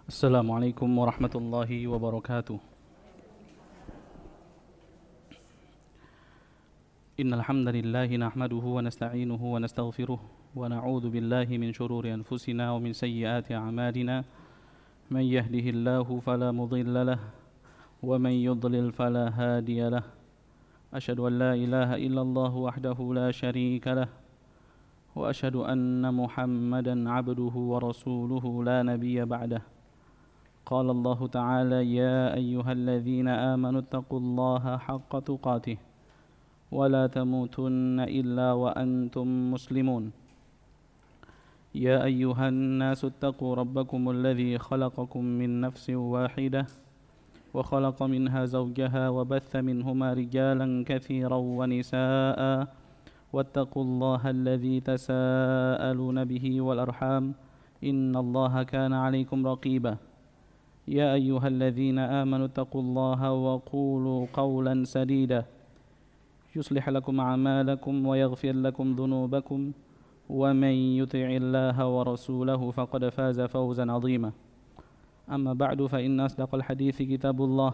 السلام عليكم ورحمة الله وبركاته. إن الحمد لله نحمده ونستعينه ونستغفره ونعوذ بالله من شرور أنفسنا ومن سيئات أعمالنا. من يهده الله فلا مضل له ومن يضلل فلا هادي له. أشهد أن لا إله إلا الله وحده لا شريك له وأشهد أن محمدا عبده ورسوله لا نبي بعده. قال الله تعالى: يا أيها الذين آمنوا اتقوا الله حق تقاته ولا تموتن إلا وأنتم مسلمون. يا أيها الناس اتقوا ربكم الذي خلقكم من نفس واحدة وخلق منها زوجها وبث منهما رجالا كثيرا ونساء واتقوا الله الذي تساءلون به والأرحام إن الله كان عليكم رقيبا. يا أيها الذين آمنوا اتقوا الله وقولوا قولا سديدا يصلح لكم أعمالكم ويغفر لكم ذنوبكم ومن يطع الله ورسوله فقد فاز فوزا عظيما. أما بعد فإن أصدق الحديث كتاب الله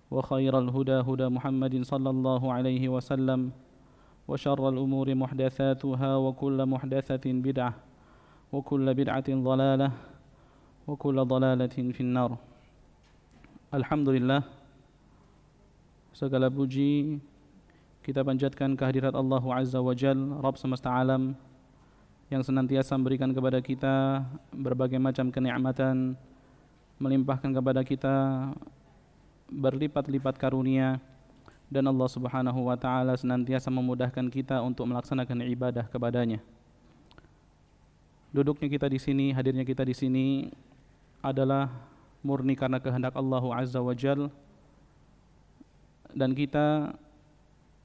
وخير الهدى هدى محمد صلى الله عليه وسلم وشر الأمور محدثاتها وكل محدثة بدعة وكل بدعة ضلالة وكل ضلالة في النار. Alhamdulillah, segala puji kita panjatkan kehadirat Allah Azza wa Jal, Rabb semesta alam, yang senantiasa memberikan kepada kita berbagai macam kenikmatan, melimpahkan kepada kita berlipat-lipat karunia, dan Allah Subhanahu wa taala senantiasa memudahkan kita untuk melaksanakan ibadah kepadanya. Duduknya kita di sini, hadirnya kita di sini adalah murni karena kehendak Allah Azza wa Jal, dan kita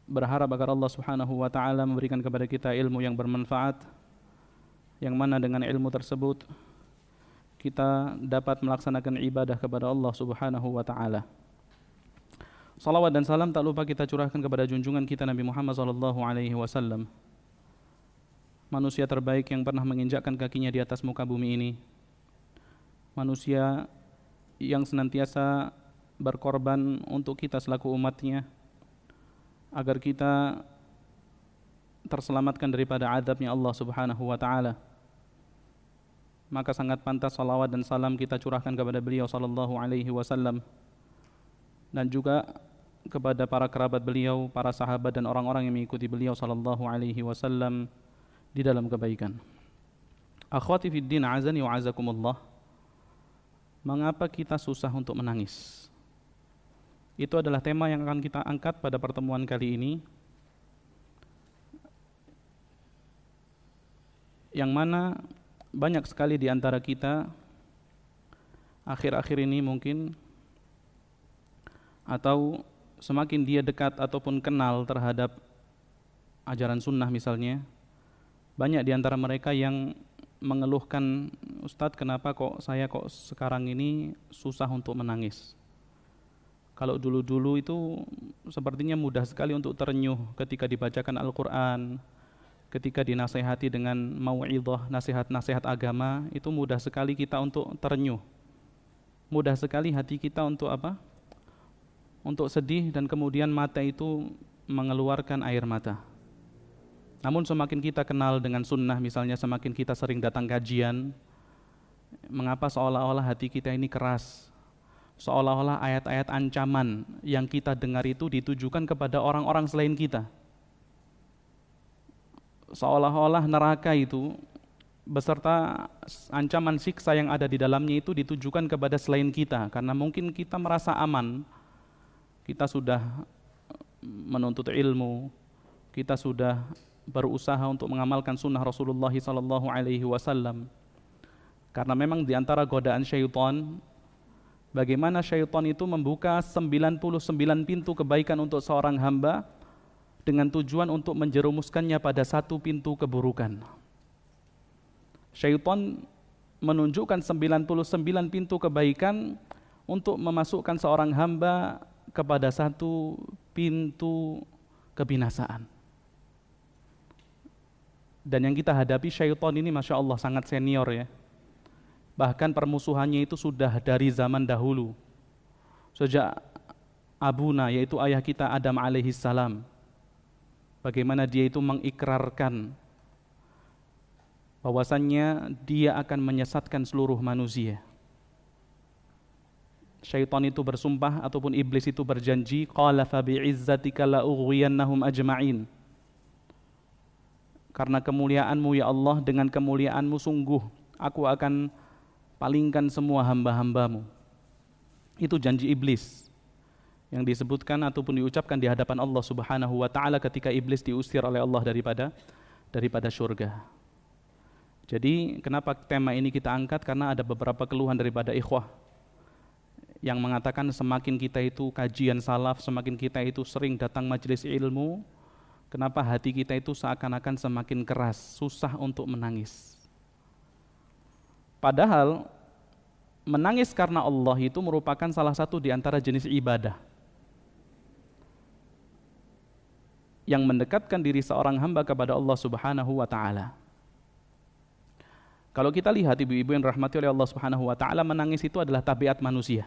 berharap agar Allah Subhanahu wa taala memberikan kepada kita ilmu yang bermanfaat, yang mana dengan ilmu tersebut kita dapat melaksanakan ibadah kepada Allah Subhanahu wa taala. Salawat dan salam tak lupa kita curahkan kepada junjungan kita Nabi Muhammad sallallahu alaihi wasallam, manusia terbaik yang pernah menginjakkan kakinya di atas muka bumi ini, manusia yang senantiasa berkorban untuk kita selaku umatnya agar kita terselamatkan daripada azabnya Allah Subhanahu wa taala. Maka sangat pantas salawat dan salam kita curahkan kepada beliau sallallahu alaihi wasallam, dan juga kepada para kerabat beliau, para sahabat dan orang-orang yang mengikuti beliau sallallahu alaihi wasallam di dalam kebaikan. Akhwati fid din, azani wa azakumullah. Mengapa kita susah untuk menangis? Itu adalah tema yang akan kita angkat pada pertemuan kali ini, yang mana banyak sekali di antara kita akhir-akhir ini mungkin, atau semakin dia dekat ataupun kenal terhadap ajaran sunnah misalnya, banyak di antara mereka yang mengeluhkan, Ustadz, kenapa saya sekarang ini susah untuk menangis? Kalau dulu-dulu itu sepertinya mudah sekali untuk terenyuh ketika dibacakan Al-Quran, ketika dinasehati dengan mau'idhah, nasihat-nasihat agama, itu mudah sekali kita untuk terenyuh. Mudah sekali hati kita untuk apa? Untuk sedih, dan kemudian mata itu mengeluarkan air mata. Namun semakin kita kenal dengan sunnah misalnya, semakin kita sering datang kajian, mengapa seolah-olah hati kita ini keras, seolah-olah ayat-ayat ancaman yang kita dengar itu ditujukan kepada orang-orang selain kita, seolah-olah neraka itu beserta ancaman siksa yang ada di dalamnya itu ditujukan kepada selain kita, karena mungkin kita merasa aman, kita sudah menuntut ilmu, kita sudah berusaha untuk mengamalkan sunnah Rasulullah sallallahu alaihi wasallam. Karena memang di antara godaan syaitan, bagaimana syaitan itu membuka 99 pintu kebaikan untuk seorang hamba dengan tujuan untuk menjerumuskannya pada satu pintu keburukan. Syaitan menunjukkan 99 pintu kebaikan untuk memasukkan seorang hamba kepada satu pintu kebinasaan. Dan yang kita hadapi syaitan ini Masya Allah sangat senior ya. Bahkan permusuhannya itu sudah dari zaman dahulu. Sejak abuna, yaitu ayah kita Adam alaihissalam. Bagaimana dia itu mengikrarkan bahwasannya dia akan menyesatkan seluruh manusia. Syaitan itu bersumpah ataupun iblis itu berjanji, qala fa bi'izzatika la ughwiyannahum ajma'in. Karena kemuliaanmu ya Allah, dengan kemuliaanmu sungguh aku akan palingkan semua hamba-hambamu. Itu janji iblis yang disebutkan ataupun diucapkan di hadapan Allah Subhanahu wa taala ketika iblis diusir oleh Allah daripada surga. Jadi kenapa tema ini kita angkat? Karena ada beberapa keluhan daripada ikhwah yang mengatakan semakin kita itu kajian salaf, semakin kita itu sering datang majelis ilmu, kenapa hati kita itu seakan-akan semakin keras, susah untuk menangis. Padahal menangis karena Allah itu merupakan salah satu di antara jenis ibadah yang mendekatkan diri seorang hamba kepada Allah Subhanahu wa taala. Kalau kita lihat ibu-ibu yang dirahmati oleh Allah Subhanahu wa taala, menangis itu adalah tabiat manusia.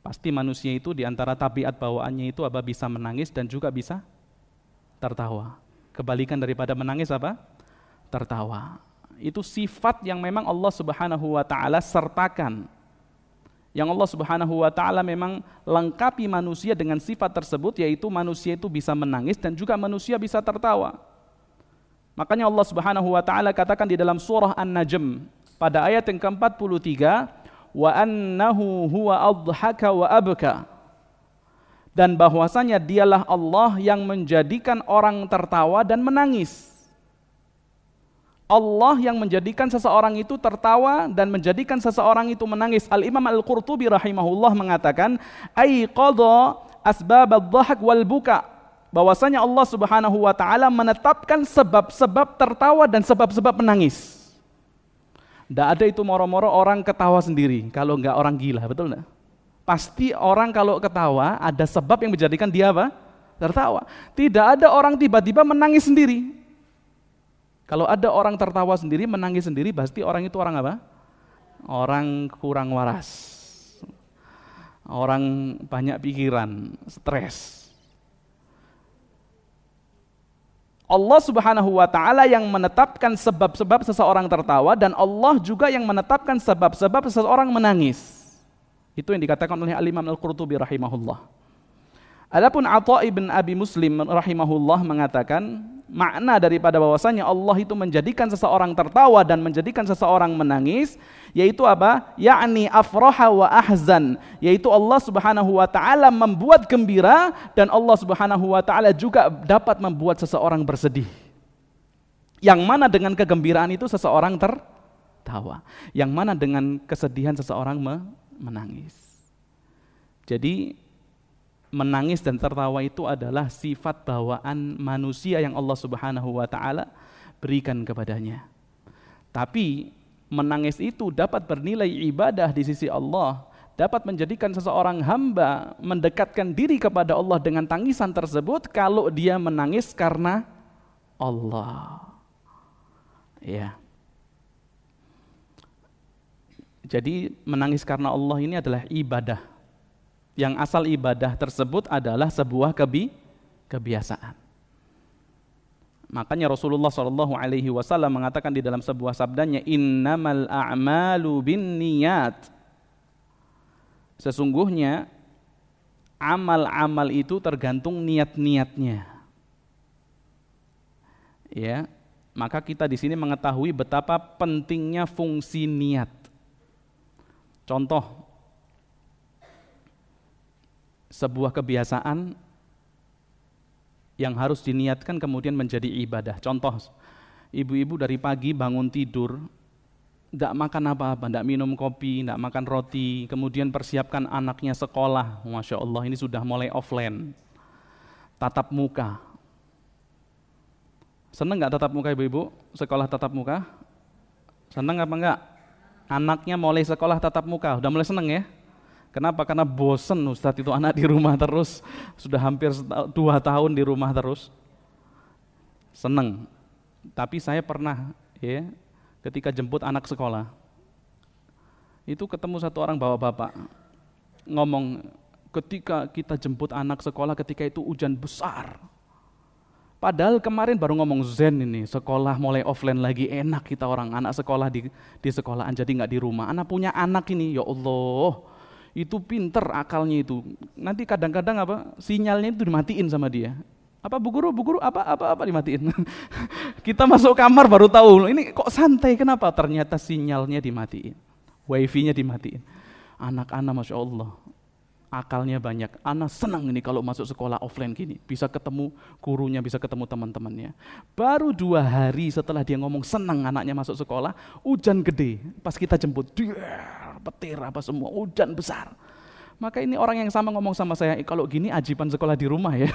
Pasti manusia itu di antara tabiat bawaannya itu bisa menangis dan juga bisa tertawa. Kebalikan daripada menangis apa? Tertawa. Itu sifat yang memang Allah Subhanahu wa taala sertakan. Yang Allah Subhanahu wa taala memang lengkapi manusia dengan sifat tersebut, yaitu manusia itu bisa menangis dan juga manusia bisa tertawa. Makanya Allah Subhanahu wa taala katakan di dalam surah An-Najm pada ayat yang ke-43, wa annahu huwa adhaka wa abka, dan bahwasanya dialah Allah yang menjadikan orang tertawa dan menangis. Allah yang menjadikan seseorang itu tertawa dan menjadikan seseorang itu menangis. Al-Imam Al-Qurtubi rahimahullah mengatakan, ai qada asbab ad-dhahak wal buka, bahwasanya Allah Subhanahu wa taala menetapkan sebab-sebab tertawa dan sebab-sebab menangis. Tidak ada itu moro-moro orang ketawa sendiri, kalau enggak orang gila, betul enggak? Pasti orang kalau ketawa ada sebab yang menjadikan dia apa? Tertawa. Tidak ada orang tiba-tiba menangis sendiri. Kalau ada orang tertawa sendiri, menangis sendiri, pasti orang itu orang apa? Orang kurang waras. Orang banyak pikiran, stres. Allah Subhanahu wa taala yang menetapkan sebab-sebab seseorang tertawa, dan Allah juga yang menetapkan sebab-sebab seseorang menangis. Itu yang dikatakan oleh Al-Imam Al-Qurtubi rahimahullah. Adapun Atha ibn Abi Muslim rahimahullah mengatakan, makna daripada bahwasanya Allah itu menjadikan seseorang tertawa dan menjadikan seseorang menangis, yaitu apa? Yakni afraha wa ahzan, yaitu Allah Subhanahu wa taala membuat gembira dan Allah Subhanahu wa taala juga dapat membuat seseorang bersedih. Yang mana dengan kegembiraan itu seseorang tertawa, yang mana dengan kesedihan seseorang menangis. Jadi menangis dan tertawa itu adalah sifat bawaan manusia yang Allah Subhanahu wa taala berikan kepadanya. Tapi menangis itu dapat bernilai ibadah di sisi Allah, dapat menjadikan seseorang hamba mendekatkan diri kepada Allah dengan tangisan tersebut kalau dia menangis karena Allah. Ya. Jadi menangis karena Allah ini adalah ibadah. Yang asal ibadah tersebut adalah sebuah kebiasaan. Makanya Rasulullah SAW mengatakan di dalam sebuah sabdanya, innamal a'malu binniyat. Sesungguhnya amal-amal itu tergantung niat-niatnya. Ya, maka kita di sini mengetahui betapa pentingnya fungsi niat. Contoh, sebuah kebiasaan yang harus diniatkan kemudian menjadi ibadah. Contoh, ibu-ibu dari pagi bangun tidur, tidak makan apa-apa, tidak minum kopi, tidak makan roti, kemudian persiapkan anaknya sekolah. Masya Allah, ini sudah mulai offline, tatap muka. Senang nggak tatap muka ibu-ibu? Sekolah tatap muka? Senang apa enggak? Anaknya mulai sekolah tatap muka, udah mulai senang ya? Kenapa? Karena bosen Ustadz itu anak di rumah terus, sudah hampir 2 tahun di rumah terus. Seneng. Tapi saya pernah ya, ketika jemput anak sekolah, Itu ketemu satu orang bapak-bapak ngomong, ketika kita jemput anak sekolah ketika itu hujan besar. Padahal kemarin baru ngomong zen ini, sekolah mulai offline lagi, enak kita orang anak sekolah di sekolahan jadi nggak di rumah. Anak punya anak ini, ya Allah, itu pinter akalnya itu. Nanti kadang-kadang sinyalnya itu dimatiin sama dia. Bu guru apa dimatiin. Kita masuk kamar baru tahu, ini kok santai, kenapa? Ternyata sinyalnya dimatiin, wifi-nya dimatiin. Anak-anak Masya Allah, akalnya banyak. Anak senang ini kalau masuk sekolah offline gini, bisa ketemu gurunya, bisa ketemu teman-temannya. Baru 2 hari setelah dia ngomong senang anaknya masuk sekolah, hujan gede. Pas kita jemput, petir semua, hujan besar. Maka ini orang yang sama ngomong sama saya, kalau gini ajiban sekolah di rumah ya.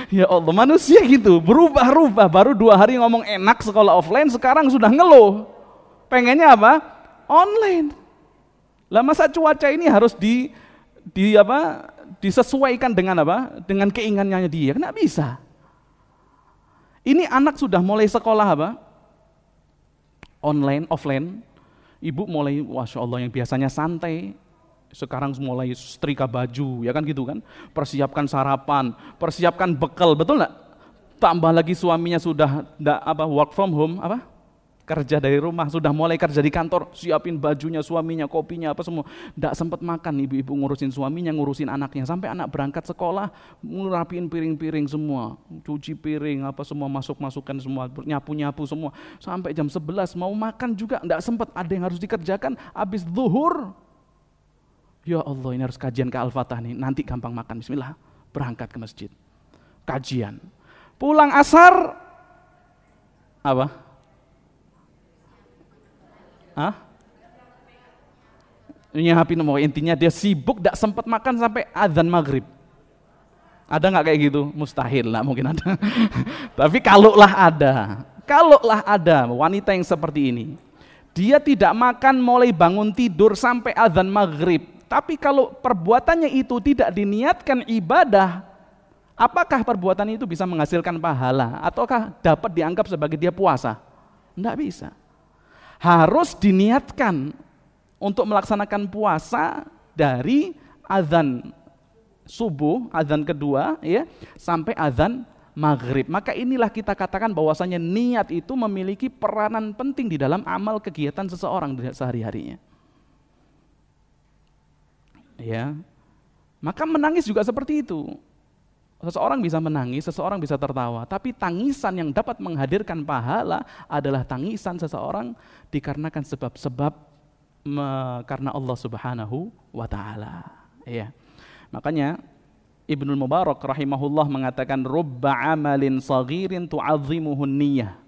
Ya Allah, manusia gitu, berubah-ubah. Baru 2 hari ngomong enak sekolah offline, sekarang sudah ngeluh. Pengennya apa? Online. Lah masa cuaca ini harus disesuaikan dengan dengan keinginannya dia, nggak bisa. Ini anak sudah mulai sekolah online, offline. Ibu mulai, Masya Allah, yang biasanya santai, sekarang mulai setrika baju, ya kan gitu kan, persiapkan sarapan, persiapkan bekal, betul nggak? Tambah lagi suaminya sudah work from home, kerja dari rumah, sudah mulai kerja di kantor, siapin bajunya, suaminya, kopinya, semua. Nggak sempat makan, ibu-ibu ngurusin suaminya, ngurusin anaknya, sampai anak berangkat sekolah, ngerapiin piring-piring semua, cuci piring, semua, masuk-masukan semua, nyapu-nyapu semua, sampai jam 11, mau makan juga nggak sempat, ada yang harus dikerjakan, habis zuhur. Ya Allah, ini harus kajian ke Al-Fatah nih, nanti gampang makan, bismillah, berangkat ke masjid, kajian. Pulang asar, nyiapin, intinya dia sibuk, gak sempat makan sampai azan maghrib. Ada gak kayak gitu? Mustahil lah, mungkin ada. Tapi kalaulah ada wanita yang seperti ini, dia tidak makan mulai bangun tidur sampai azan maghrib, tapi kalau perbuatannya itu tidak diniatkan ibadah, apakah perbuatan itu bisa menghasilkan pahala? Ataukah dapat dianggap sebagai dia puasa? Tidak bisa. Harus diniatkan untuk melaksanakan puasa dari azan subuh, azan kedua ya, sampai azan maghrib. Maka inilah kita katakan bahwasanya niat itu memiliki peranan penting di dalam amal kegiatan seseorang sehari-harinya. Ya. Maka menangis juga seperti itu. Seseorang bisa menangis, seseorang bisa tertawa, tapi tangisan yang dapat menghadirkan pahala adalah tangisan seseorang dikarenakan sebab-sebab karena Allah Subhanahu wa taala. Ya. Makanya Ibnul Mubarak rahimahullah mengatakan rubba amalin saghirin tu'azzimuhun niyah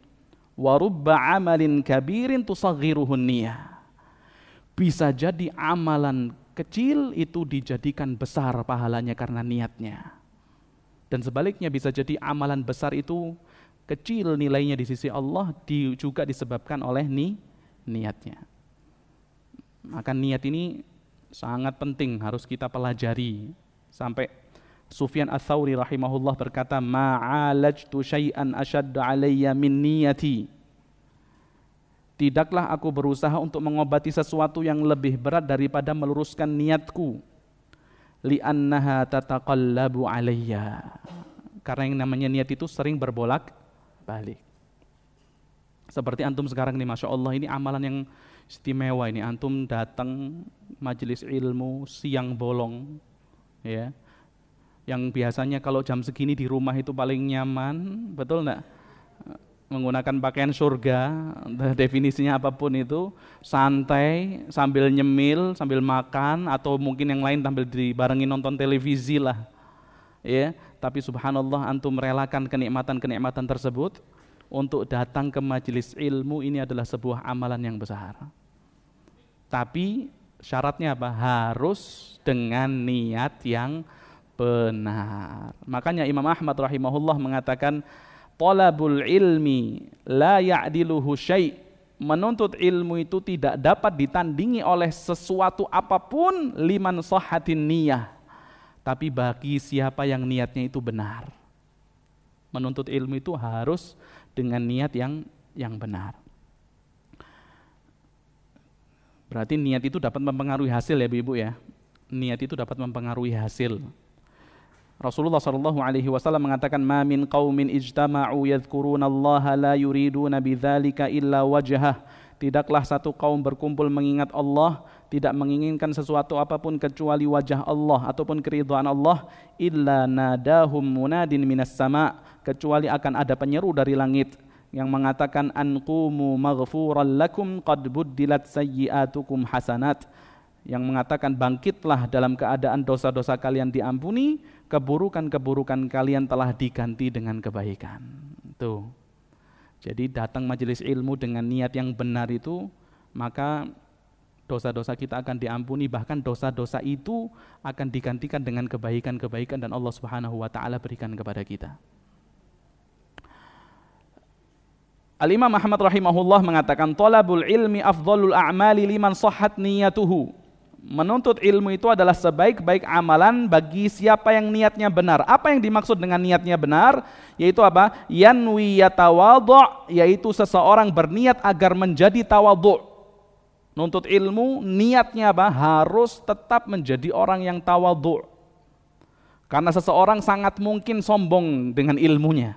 wa rubba amalin kabirin tusaghiruhun niyah. Bisa jadi amalan kecil itu dijadikan besar pahalanya karena niatnya. Dan sebaliknya bisa jadi amalan besar itu kecil nilainya di sisi Allah juga disebabkan oleh niatnya. Maka niat ini sangat penting, harus kita pelajari. Sampai Sufyan Ats-Tsauri rahimahullah berkata, ma'alajtu syai'an ashaddu alayya min niyati. Tidaklah aku berusaha untuk mengobati sesuatu yang lebih berat daripada meluruskan niatku. Li'annaha tataqallabu alayya. Karena yang namanya niat itu sering berbolak-balik. Seperti antum sekarang nih, Masya Allah, ini amalan yang istimewa ini. Antum datang majelis ilmu siang bolong, ya. Yang biasanya kalau jam segini di rumah itu paling nyaman, betul enggak? Menggunakan pakaian surga, definisinya apapun itu, santai, sambil nyemil, sambil makan, atau mungkin yang lain sambil dibarengin nonton televisi lah. Ya, tapi subhanallah antum merelakan kenikmatan-kenikmatan tersebut untuk datang ke majelis ilmu, ini adalah sebuah amalan yang besar. Tapi syaratnya apa? Harus dengan niat yang benar. Makanya Imam Ahmad rahimahullah mengatakan, talabul ilmi la ya'diluhu syai'. Menuntut ilmu itu tidak dapat ditandingi oleh sesuatu apapun liman sahhatin niyah. Tapi bagi siapa yang niatnya itu benar. Menuntut ilmu itu harus dengan niat yang benar. Berarti niat itu dapat mempengaruhi hasil ya Ibu ya. Niat itu dapat mempengaruhi hasil. Rasulullah SAW mengatakan, "Ma min qaumin ijtama'u yadhkurunallaha la yuriduna bidzalika illa wajhah." Tidaklah satu kaum berkumpul mengingat Allah, tidak menginginkan sesuatu apapun kecuali wajah Allah ataupun keridhaan Allah, illa nadahum munadin minas sama, kecuali akan ada penyeru dari langit yang mengatakan, anqumu maghfuran lakum qad buddilat sayyi'atukum hasanat, yang mengatakan bangkitlah dalam keadaan dosa-dosa kalian diampuni, keburukan-keburukan kalian telah diganti dengan kebaikan. Tuh. Jadi datang majelis ilmu dengan niat yang benar itu, maka dosa-dosa kita akan diampuni, bahkan dosa-dosa itu akan digantikan dengan kebaikan-kebaikan dan Allah Subhanahu wa taala berikan kepada kita. Al-Imam Ahmad rahimahullah mengatakan, "Thalabul ilmi afdhalul a'mali liman shahhat niyatuhu." Menuntut ilmu itu adalah sebaik-baik amalan bagi siapa yang niatnya benar. Apa yang dimaksud dengan niatnya benar? Yaitu apa? Yanwi yatawadhu', yaitu seseorang berniat agar menjadi tawadhu'. Nuntut ilmu niatnya apa? Harus tetap menjadi orang yang tawadhu'. Karena seseorang sangat mungkin sombong dengan ilmunya.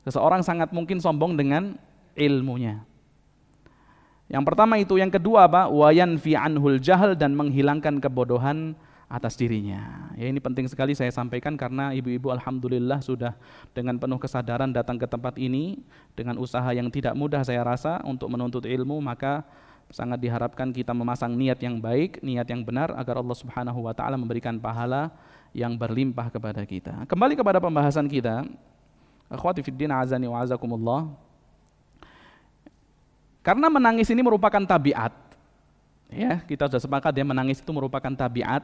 Seseorang sangat mungkin sombong dengan ilmunya. Yang pertama itu, yang kedua apa? Wa yanfi anhul jahl, dan menghilangkan kebodohan atas dirinya. Ya, ini penting sekali saya sampaikan karena ibu-ibu alhamdulillah sudah dengan penuh kesadaran datang ke tempat ini dengan usaha yang tidak mudah saya rasa untuk menuntut ilmu, maka sangat diharapkan kita memasang niat yang baik, niat yang benar agar Allah Subhanahu wa taala memberikan pahala yang berlimpah kepada kita. Kembali kepada pembahasan kita. Akhwati fiddin azani wa azakumullah. Karena menangis ini merupakan tabiat, ya kita sudah sepakat ya, menangis itu merupakan tabiat.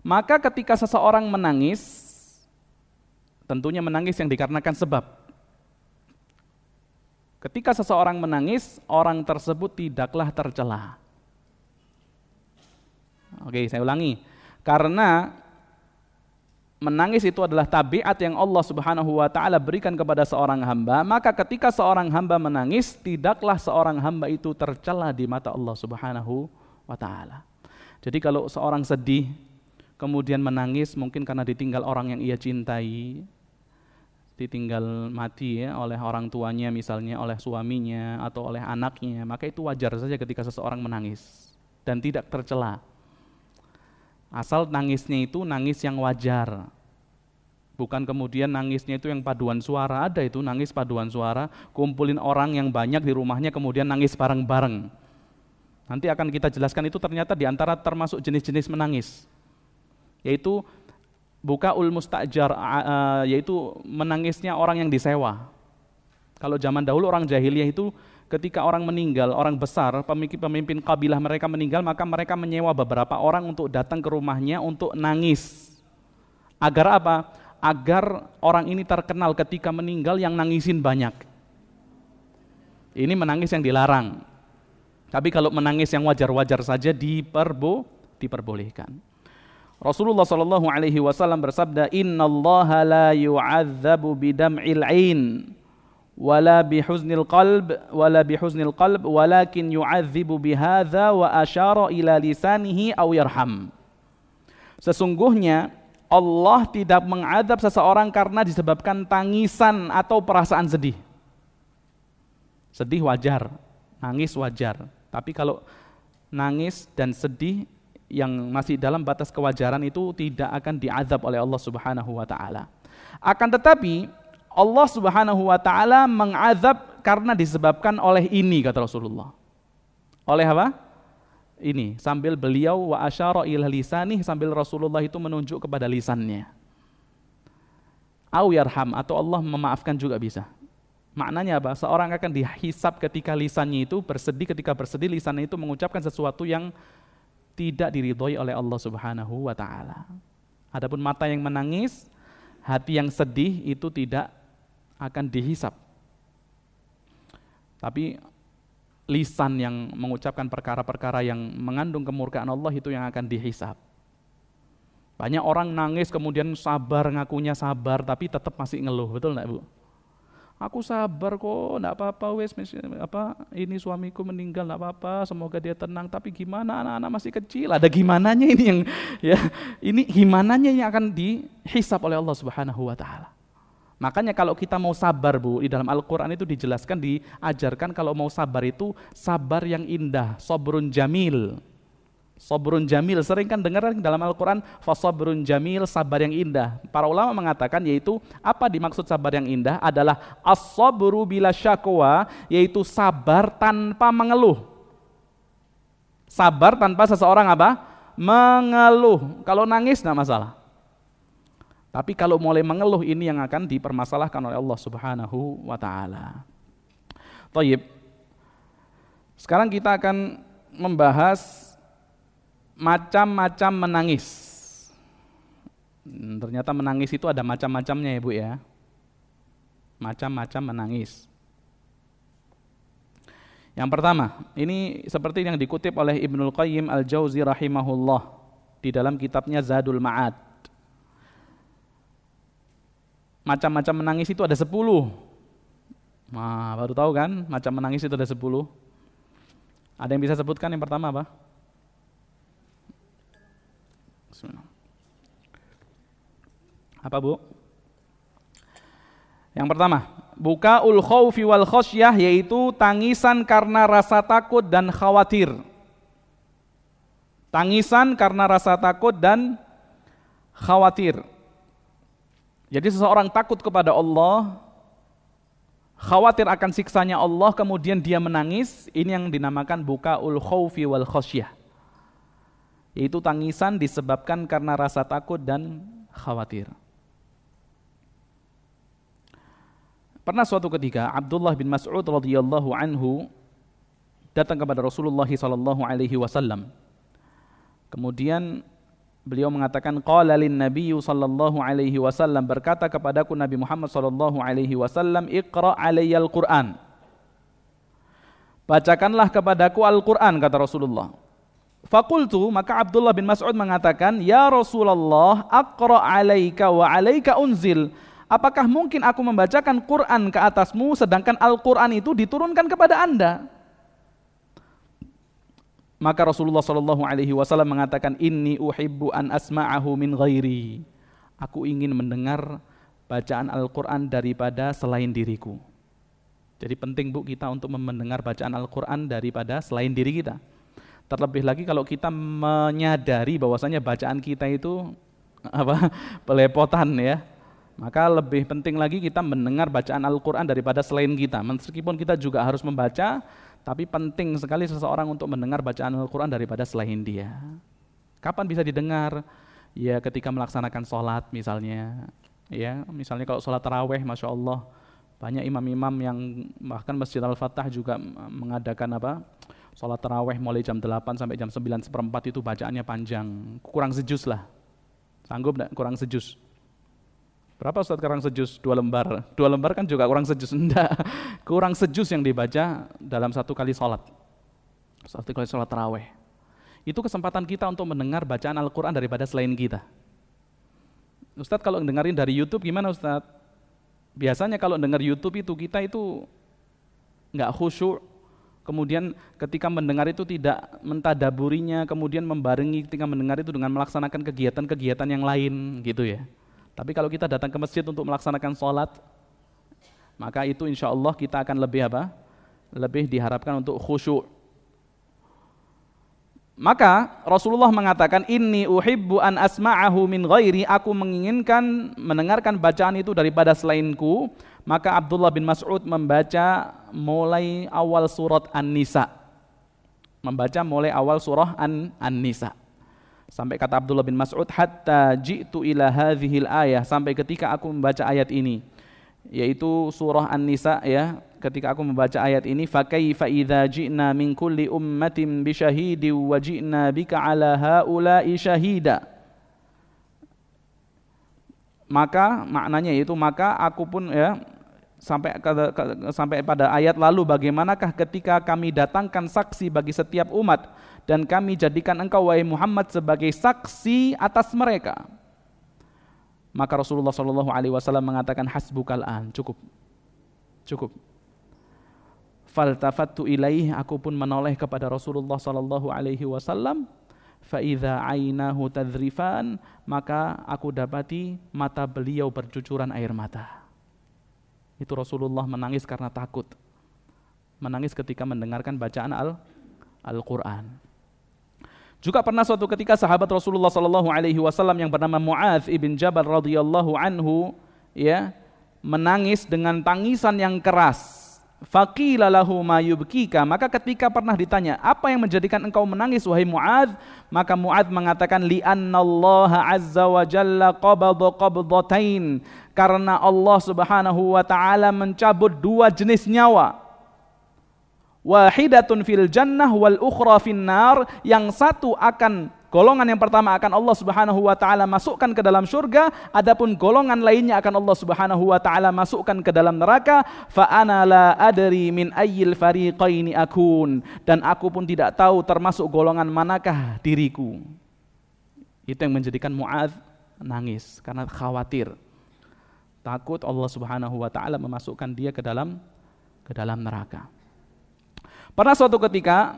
Maka ketika seseorang menangis, tentunya menangis yang dikarenakan sebab. Ketika seseorang menangis, orang tersebut tidaklah tercela. Oke, saya ulangi. Karena menangis itu adalah tabiat yang Allah Subhanahu wa taala berikan kepada seorang hamba, maka ketika seorang hamba menangis, tidaklah seorang hamba itu tercela di mata Allah Subhanahu wa taala. Jadi kalau seorang sedih kemudian menangis mungkin karena ditinggal orang yang ia cintai, ditinggal mati ya oleh orang tuanya misalnya, oleh suaminya atau oleh anaknya, maka itu wajar saja ketika seseorang menangis dan tidak tercela. Asal nangisnya itu nangis yang wajar. Bukan kemudian nangisnya itu yang paduan suara. Ada itu nangis paduan suara, kumpulin orang yang banyak di rumahnya kemudian nangis bareng-bareng. Nanti akan kita jelaskan itu ternyata diantara termasuk jenis-jenis menangis. Yaitu bukaul mustajar, yaitu menangisnya orang yang disewa. Kalau zaman dahulu orang jahiliyah itu ketika orang meninggal, orang besar, pemimpin kabilah mereka meninggal, maka mereka menyewa beberapa orang untuk datang ke rumahnya untuk nangis. Agar apa? Agar orang ini terkenal ketika meninggal yang nangisin banyak. Ini menangis yang dilarang. Tapi kalau menangis yang wajar-wajar saja diperbolehkan. Rasulullah SAW bersabda, "Innallaha la yu'adzabu bidam'il 'ain wala bihuznil qalb walakin yu'adzibu bihadza wa asyara ila lisanihi aw yarham." Sesungguhnya Allah tidak mengadab seseorang karena disebabkan tangisan atau perasaan sedih. Sedih wajar, nangis wajar. Tapi kalau nangis dan sedih yang masih dalam batas kewajaran itu tidak akan diazab oleh Allah Subhanahu wa taala. Akan tetapi Allah Subhanahu wa taala mengazab karena disebabkan oleh ini, kata Rasulullah. Oleh apa? Ini, sambil beliau wa asyara ila lisanih, sambil Rasulullah itu menunjuk kepada lisannya. Au yarham, atau Allah memaafkan juga bisa. Maknanya apa? Seorang akan dihisab ketika lisannya itu bersedih, ketika bersedih lisannya itu mengucapkan sesuatu yang tidak diridhoi oleh Allah Subhanahu wa taala. Adapun mata yang menangis, hati yang sedih itu tidak akan dihisab. Tapi lisan yang mengucapkan perkara-perkara yang mengandung kemurkaan Allah itu yang akan dihisab. Banyak orang nangis kemudian sabar, ngakunya sabar tapi tetap masih ngeluh, betul enggak Bu? Aku sabar kok, enggak apa-apa wes, ini suamiku meninggal enggak apa-apa, semoga dia tenang. Tapi gimana anak-anak masih kecil? Ada gimananya ini yang ya, ini gimananya yang akan dihisab oleh Allah Subhanahu wa taala. Makanya kalau kita mau sabar Bu, di dalam Al-Quran itu dijelaskan, diajarkan kalau mau sabar itu sabar yang indah, sabrun jamil. Sabrun jamil, sering kan dengar dalam Al-Quran, fasabrun jamil, sabar yang indah. Para ulama mengatakan yaitu, apa dimaksud sabar yang indah? Adalah as-sabru bila syakwa, yaitu sabar tanpa mengeluh. Sabar tanpa seseorang apa? Mengeluh. Kalau nangis enggak masalah. Tapi kalau mulai mengeluh, ini yang akan dipermasalahkan oleh Allah Subhanahu wa taala. Thayyib. Sekarang kita akan membahas macam-macam menangis. Ternyata menangis itu ada macam-macamnya ya Bu ya. Macam-macam menangis. Yang pertama, ini seperti yang dikutip oleh Ibnul Qayyim Al-Jauzi rahimahullah di dalam kitabnya Zadul Ma'ad. Macam-macam menangis itu ada 10. Nah, baru tahu kan, macam menangis itu ada 10. Ada yang bisa sebutkan yang pertama apa? Apa Bu? Yang pertama, bukaul khaufi wal khasyah, yaitu tangisan karena rasa takut dan khawatir. Tangisan karena rasa takut dan khawatir. Jadi seseorang takut kepada Allah, khawatir akan siksanya Allah, kemudian dia menangis, ini yang dinamakan bukaul khaufi wal khasyah. Yaitu tangisan disebabkan karena rasa takut dan khawatir. Pernah suatu ketika Abdullah bin Mas'ud radhiyallahu anhu datang kepada Rasulullah sallallahu alaihi wasallam. Kemudian beliau mengatakan, qala lin nabiyyu sallallahu alaihi wasallam, berkata kepadaku Nabi Muhammad sallallahu alaihi wasallam, iqra alayyal Qur'an. Bacakanlah kepadaku Al-Qur'an, kata Rasulullah. Faqultu, maka Abdullah bin Mas'ud mengatakan, ya Rasulullah, aqra alaika wa alaika unzil. Apakah mungkin aku membacakan Qur'an ke atasmu sedangkan Al-Qur'an itu diturunkan kepada Anda? Maka Rasulullah sallallahu alaihi wasallam mengatakan, inni uhibbu an asma'ahu min ghairi. Aku ingin mendengar bacaan Al-Qur'an daripada selain diriku. Jadi penting Bu kita untuk mendengar bacaan Al-Qur'an daripada selain diri kita. Terlebih lagi kalau kita menyadari bahwasanya bacaan kita itu belepotan ya. Maka lebih penting lagi kita mendengar bacaan Al-Qur'an daripada selain kita. Meskipun kita juga harus membaca, tapi penting sekali seseorang untuk mendengar bacaan Al-Quran daripada selain dia. Kapan bisa didengar? Ya ketika melaksanakan sholat misalnya. Ya, misalnya kalau sholat taraweh, Masya Allah, banyak imam-imam yang bahkan Masjid Al-Fatah juga mengadakan sholat taraweh mulai jam 8 sampai jam 9:15 itu bacaannya panjang. Kurang sejuz lah. Sanggup enggak kurang sejuz? Berapa Ustaz kurang sejuz? 2 lembar. 2 lembar kan juga kurang sejuz. Enggak. Kurang sejuz yang dibaca dalam satu kali sholat. Satu kali sholat taraweh. Itu kesempatan kita untuk mendengar bacaan Al-Quran daripada selain kita. Ustaz kalau dengerin dari YouTube gimana Ustaz? Biasanya kalau dengar YouTube itu kita itu enggak khusyuk. Kemudian ketika mendengar itu tidak mentadaburinya. Kemudian membarengi ketika mendengar itu dengan melaksanakan kegiatan-kegiatan yang lain gitu ya. Tapi kalau kita datang ke masjid untuk melaksanakan sholat, maka itu insya Allah kita akan lebih lebih diharapkan untuk khusyuk. Maka Rasulullah mengatakan, inni uhibbu an asma'ahu min ghairi, aku menginginkan mendengarkan bacaan itu daripada selainku. Maka Abdullah bin Mas'ud membaca mulai awal surat An-Nisa. Membaca mulai awal surah An-Nisa. Sampai kata Abdullah bin Mas'ud, hatta ji'tu ila hadhil ayah, sampai ketika aku membaca ayat ini, yaitu surah An-Nisa ya, ketika aku membaca ayat ini, fa kaifa idza ji'na min kulli ummatin bi syahidin wa ji'na bika ala haula'i syahida. Maka maknanya yaitu maka aku pun ya sampai pada ayat lalu, bagaimanakah ketika kami datangkan saksi bagi setiap umat dan kami jadikan engkau wahai Muhammad sebagai saksi atas mereka. Maka Rasulullah SAW mengatakan hasbukal an, cukup. Cukup. Faltafattu ilaih, aku pun menoleh kepada Rasulullah sallallahu alaihi wasallam. Fa idza ainahu tadrifan, maka aku dapati mata beliau bercucuran air mata. Itu Rasulullah menangis karena takut. Menangis ketika mendengarkan bacaan Al-Qur'an. Juga pernah suatu ketika sahabat Rasulullah sallallahu alaihi wasallam yang bernama Mu'adz ibn Jabal radhiyallahu anhu ya menangis dengan tangisan yang keras. Faqila lahu ma yubkika, maka ketika pernah ditanya, apa yang menjadikan engkau menangis wahai Mu'adz? Maka Mu'adz mengatakan li annallaha azza wa jalla qabada qabdatain, karena Allah Subhanahu wa taala mencabut dua jenis nyawa. Wahidatun fil jannah wal ukhra fin nar, yang satu akan golongan yang pertama akan Allah Subhanahu wa taala masukkan ke dalam surga, adapun golongan lainnya akan Allah Subhanahu wa taala masukkan ke dalam neraka. Fa ana la adri min ayyil fariqaini akun, dan aku pun tidak tahu termasuk golongan manakah diriku. Itu yang menjadikan Mu'adz nangis karena khawatir, takut Allah Subhanahu wa taala memasukkan dia ke dalam neraka. Pernah suatu ketika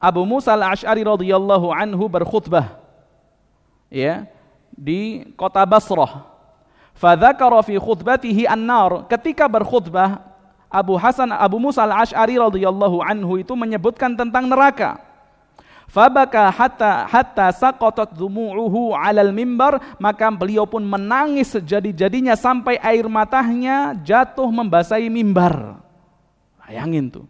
Abu Musa al-Asy'ari radhiyallahu anhu berkhutbah ya di kota Basrah. Fadzakara fi khutbatihi an-nar. Ketika berkhutbah, Abu Musa al-Asy'ari radhiyallahu anhu itu menyebutkan tentang neraka. Fabaka hatta saqatat dumu'uhu 'alal mimbar, maka beliau pun menangis sejadi-jadinya sampai air matanya jatuh membasahi mimbar. Bayangin tuh.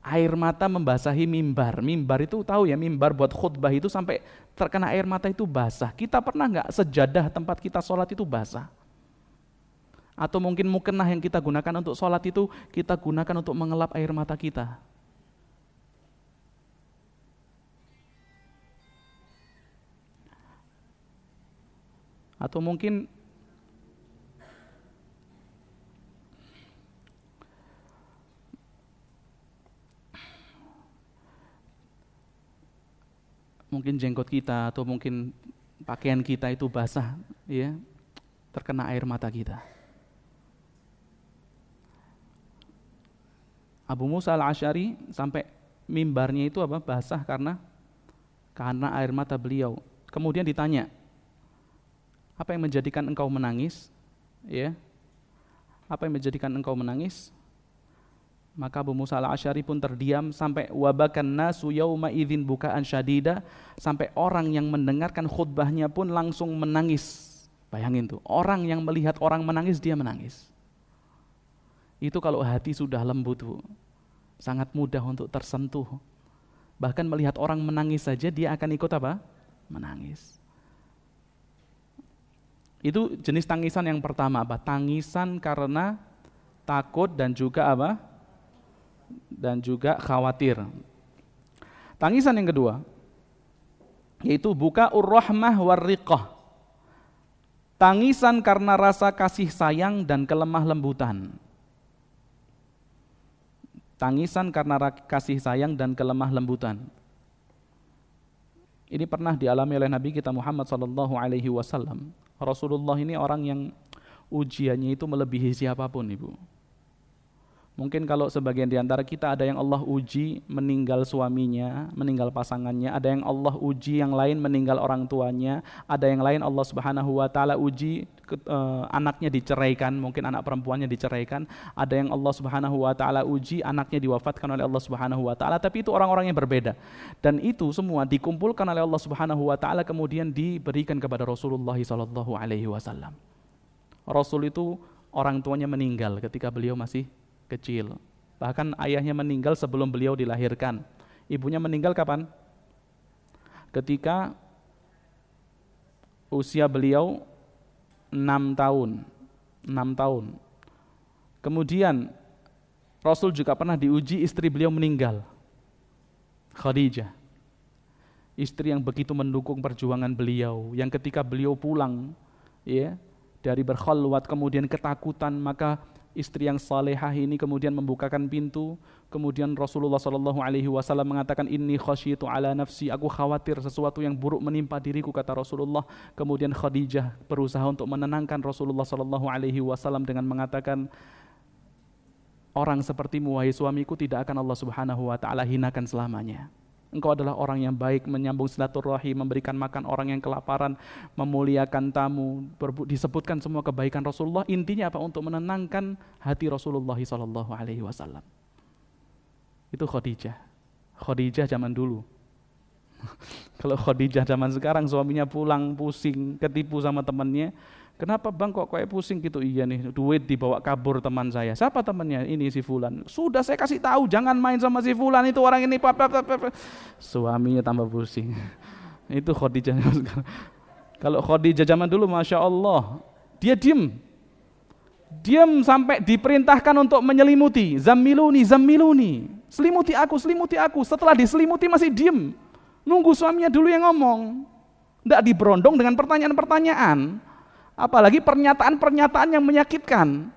Air mata membasahi mimbar. Mimbar itu tahu ya, mimbar buat khutbah itu sampai terkena air mata itu basah. Kita pernah nggak sejadah tempat kita sholat itu basah? Atau mungkin mukena yang kita gunakan untuk sholat itu kita gunakan untuk mengelap air mata kita. Atau mungkin jenggot kita atau mungkin pakaian kita itu basah ya, terkena air mata kita. Abu Musa al-Asy'ari sampai mimbarnya itu basah karena air mata beliau. Kemudian ditanya, apa yang menjadikan engkau menangis? Ya. Apa yang menjadikan engkau menangis? Maka Abu Musa al-Asy'ari pun terdiam sampai wabakan nasu yauma idzin bukaan syadida, sampai orang yang mendengarkan khutbahnya pun langsung menangis. Bayangin tuh, orang yang melihat orang menangis dia menangis. Itu kalau hati sudah lembut tuh, sangat mudah untuk tersentuh. Bahkan melihat orang menangis saja dia akan ikut menangis. Itu jenis tangisan yang pertama tangisan karena takut dan juga dan juga khawatir. Tangisan yang kedua yaitu buka'ur rahmah warriqah. Tangisan karena rasa kasih sayang dan kelemah lembutan. Tangisan karena kasih sayang dan kelemah lembutan. Ini pernah dialami oleh Nabi kita Muhammad sallallahu alaihi wasallam. Rasulullah ini orang yang ujiannya itu melebihi siapapun, Ibu. Mungkin kalau sebagian di antara kita ada yang Allah uji meninggal suaminya, meninggal pasangannya, ada yang Allah uji yang lain meninggal orang tuanya, ada yang lain Allah Subhanahu wa taala uji anaknya diceraikan, mungkin anak perempuannya diceraikan, ada yang Allah Subhanahu wa taala uji anaknya diwafatkan oleh Allah Subhanahu wa taala, tapi itu orang-orang yang berbeda. Dan itu semua dikumpulkan oleh Allah Subhanahu wa taala kemudian diberikan kepada Rasulullah sallallahu alaihi wasallam. Rasul itu orang tuanya meninggal ketika beliau masih kecil. Bahkan ayahnya meninggal sebelum beliau dilahirkan. Ibunya meninggal kapan? Ketika usia beliau 6 tahun. Kemudian Rasul juga pernah diuji istri beliau meninggal. Khadijah. Istri yang begitu mendukung perjuangan beliau, yang ketika beliau pulang ya dari berkhalwat kemudian ketakutan, maka istri yang salehah ini kemudian membukakan pintu, kemudian Rasulullah SAW mengatakan inni khasyitu ala nafsi, aku khawatir sesuatu yang buruk menimpa diriku, kata Rasulullah. Kemudian Khadijah berusaha untuk menenangkan Rasulullah SAW dengan mengatakan Orang sepertimu wahai suamiku tidak akan Allah Subhanahu wa taala hinakan selamanya. Engkau adalah orang yang baik, menyambung silaturahim, memberikan makan orang yang kelaparan, memuliakan tamu, disebutkan semua kebaikan Rasulullah. Intinya apa? Untuk menenangkan hati Rasulullah sallallahu alaihi wasallam. Itu Khadijah. Khadijah zaman dulu. Kalau Khadijah zaman sekarang suaminya pulang pusing, ketipu sama temannya. Kenapa bang kok kayak pusing gitu? Iya nih, duit dibawa kabur teman saya. Siapa temannya? Ini si Fulan. Sudah saya kasih tahu, jangan main sama si Fulan, itu orang ini. Suaminya tambah pusing. Itu Khadijah. Kalau Khadijah zaman dulu, Masya Allah, dia diam sampai diperintahkan untuk menyelimuti. Zammiluni, selimuti aku. Setelah diselimuti masih diam. Nunggu suaminya dulu yang ngomong. Tidak diberondong dengan pertanyaan-pertanyaan. Apalagi pernyataan-pernyataan yang menyakitkan.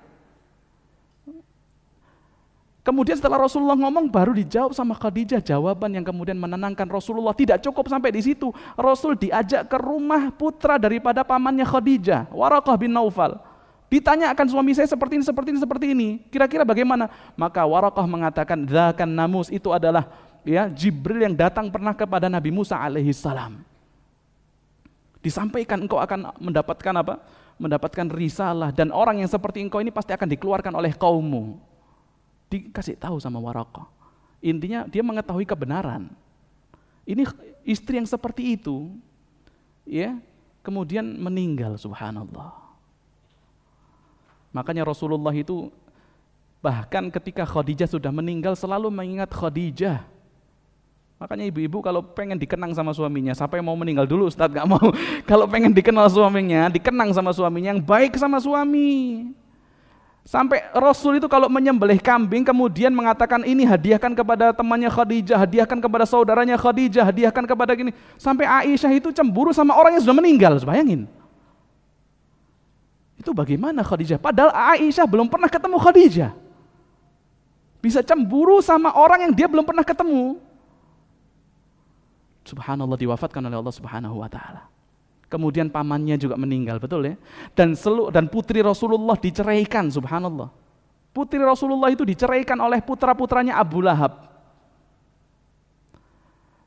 Kemudian setelah Rasulullah ngomong, baru dijawab sama Khadijah jawaban yang kemudian menenangkan Rasulullah. Tidak cukup sampai di situ. Rasul diajak ke rumah putra daripada pamannya Khadijah, Waraqah bin Naufal. Ditanya akan suami saya seperti ini. Kira-kira bagaimana? Maka Waraqah mengatakan, dzakan namus, itu adalah ya Jibril yang datang pernah kepada Nabi Musa alaihi salam. Disampaikan engkau akan mendapatkan apa? Mendapatkan risalah, dan orang yang seperti engkau ini pasti akan dikeluarkan oleh kaummu. Dikasih tahu sama Waraqah. Intinya dia mengetahui kebenaran. Ini istri yang seperti itu, ya, kemudian meninggal, subhanallah. Makanya Rasulullah itu bahkan ketika Khadijah sudah meninggal selalu mengingat Khadijah. Makanya ibu-ibu kalau pengen dikenang sama suaminya, siapa yang mau meninggal dulu? Ustaz gak mau. Kalau pengen dikenal suaminya, dikenang sama suaminya, yang baik sama suami. Sampai Rasul itu kalau menyembelih kambing kemudian mengatakan, ini hadiahkan kepada temannya Khadijah, hadiahkan kepada saudaranya Khadijah, hadiahkan kepada gini. Sampai Aisyah itu cemburu sama orang yang sudah meninggal, bayangin. Itu bagaimana Khadijah? Padahal Aisyah belum pernah ketemu Khadijah. Bisa cemburu sama orang yang dia belum pernah ketemu. Subhanallah, diwafatkan oleh Allah Subhanahu wa taala. Kemudian pamannya juga meninggal, betul ya? Dan putri Rasulullah diceraikan, subhanallah. Putri Rasulullah itu diceraikan oleh putra-putranya Abu Lahab.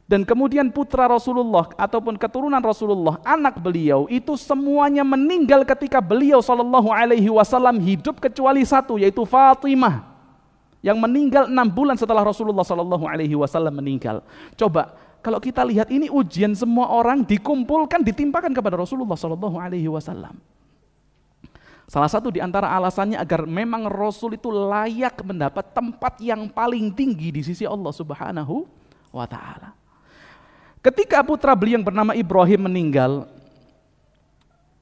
Dan kemudian putra Rasulullah ataupun keturunan Rasulullah, anak beliau itu semuanya meninggal ketika beliau sallallahu alaihi wasallam hidup, kecuali satu, yaitu Fatimah, yang meninggal 6 bulan setelah Rasulullah sallallahu alaihi wasallam meninggal. Coba kalau kita lihat, ini ujian semua orang dikumpulkan, ditimpakan kepada Rasulullah sallallahu alaihi wasallam. Salah satu di antara alasannya agar memang Rasul itu layak mendapat tempat yang paling tinggi di sisi Allah Subhanahu wa taala. Ketika putra beliau yang bernama Ibrahim meninggal,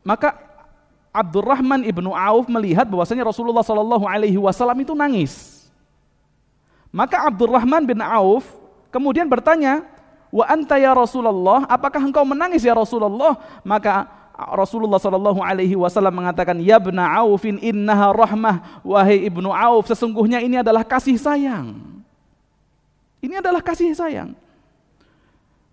maka Abdurrahman ibnu Auf melihat bahwasanya Rasulullah sallallahu alaihi wasallam itu nangis. Maka Abdurrahman bin Auf kemudian bertanya, "Wa anta ya Rasulullah, apakah engkau menangis ya Rasulullah?" Maka Rasulullah sallallahu alaihi wasallam mengatakan, "Ya ibna Aufin innaha rahmah." Wahai Ibnu Auf, sesungguhnya ini adalah kasih sayang. Ini adalah kasih sayang.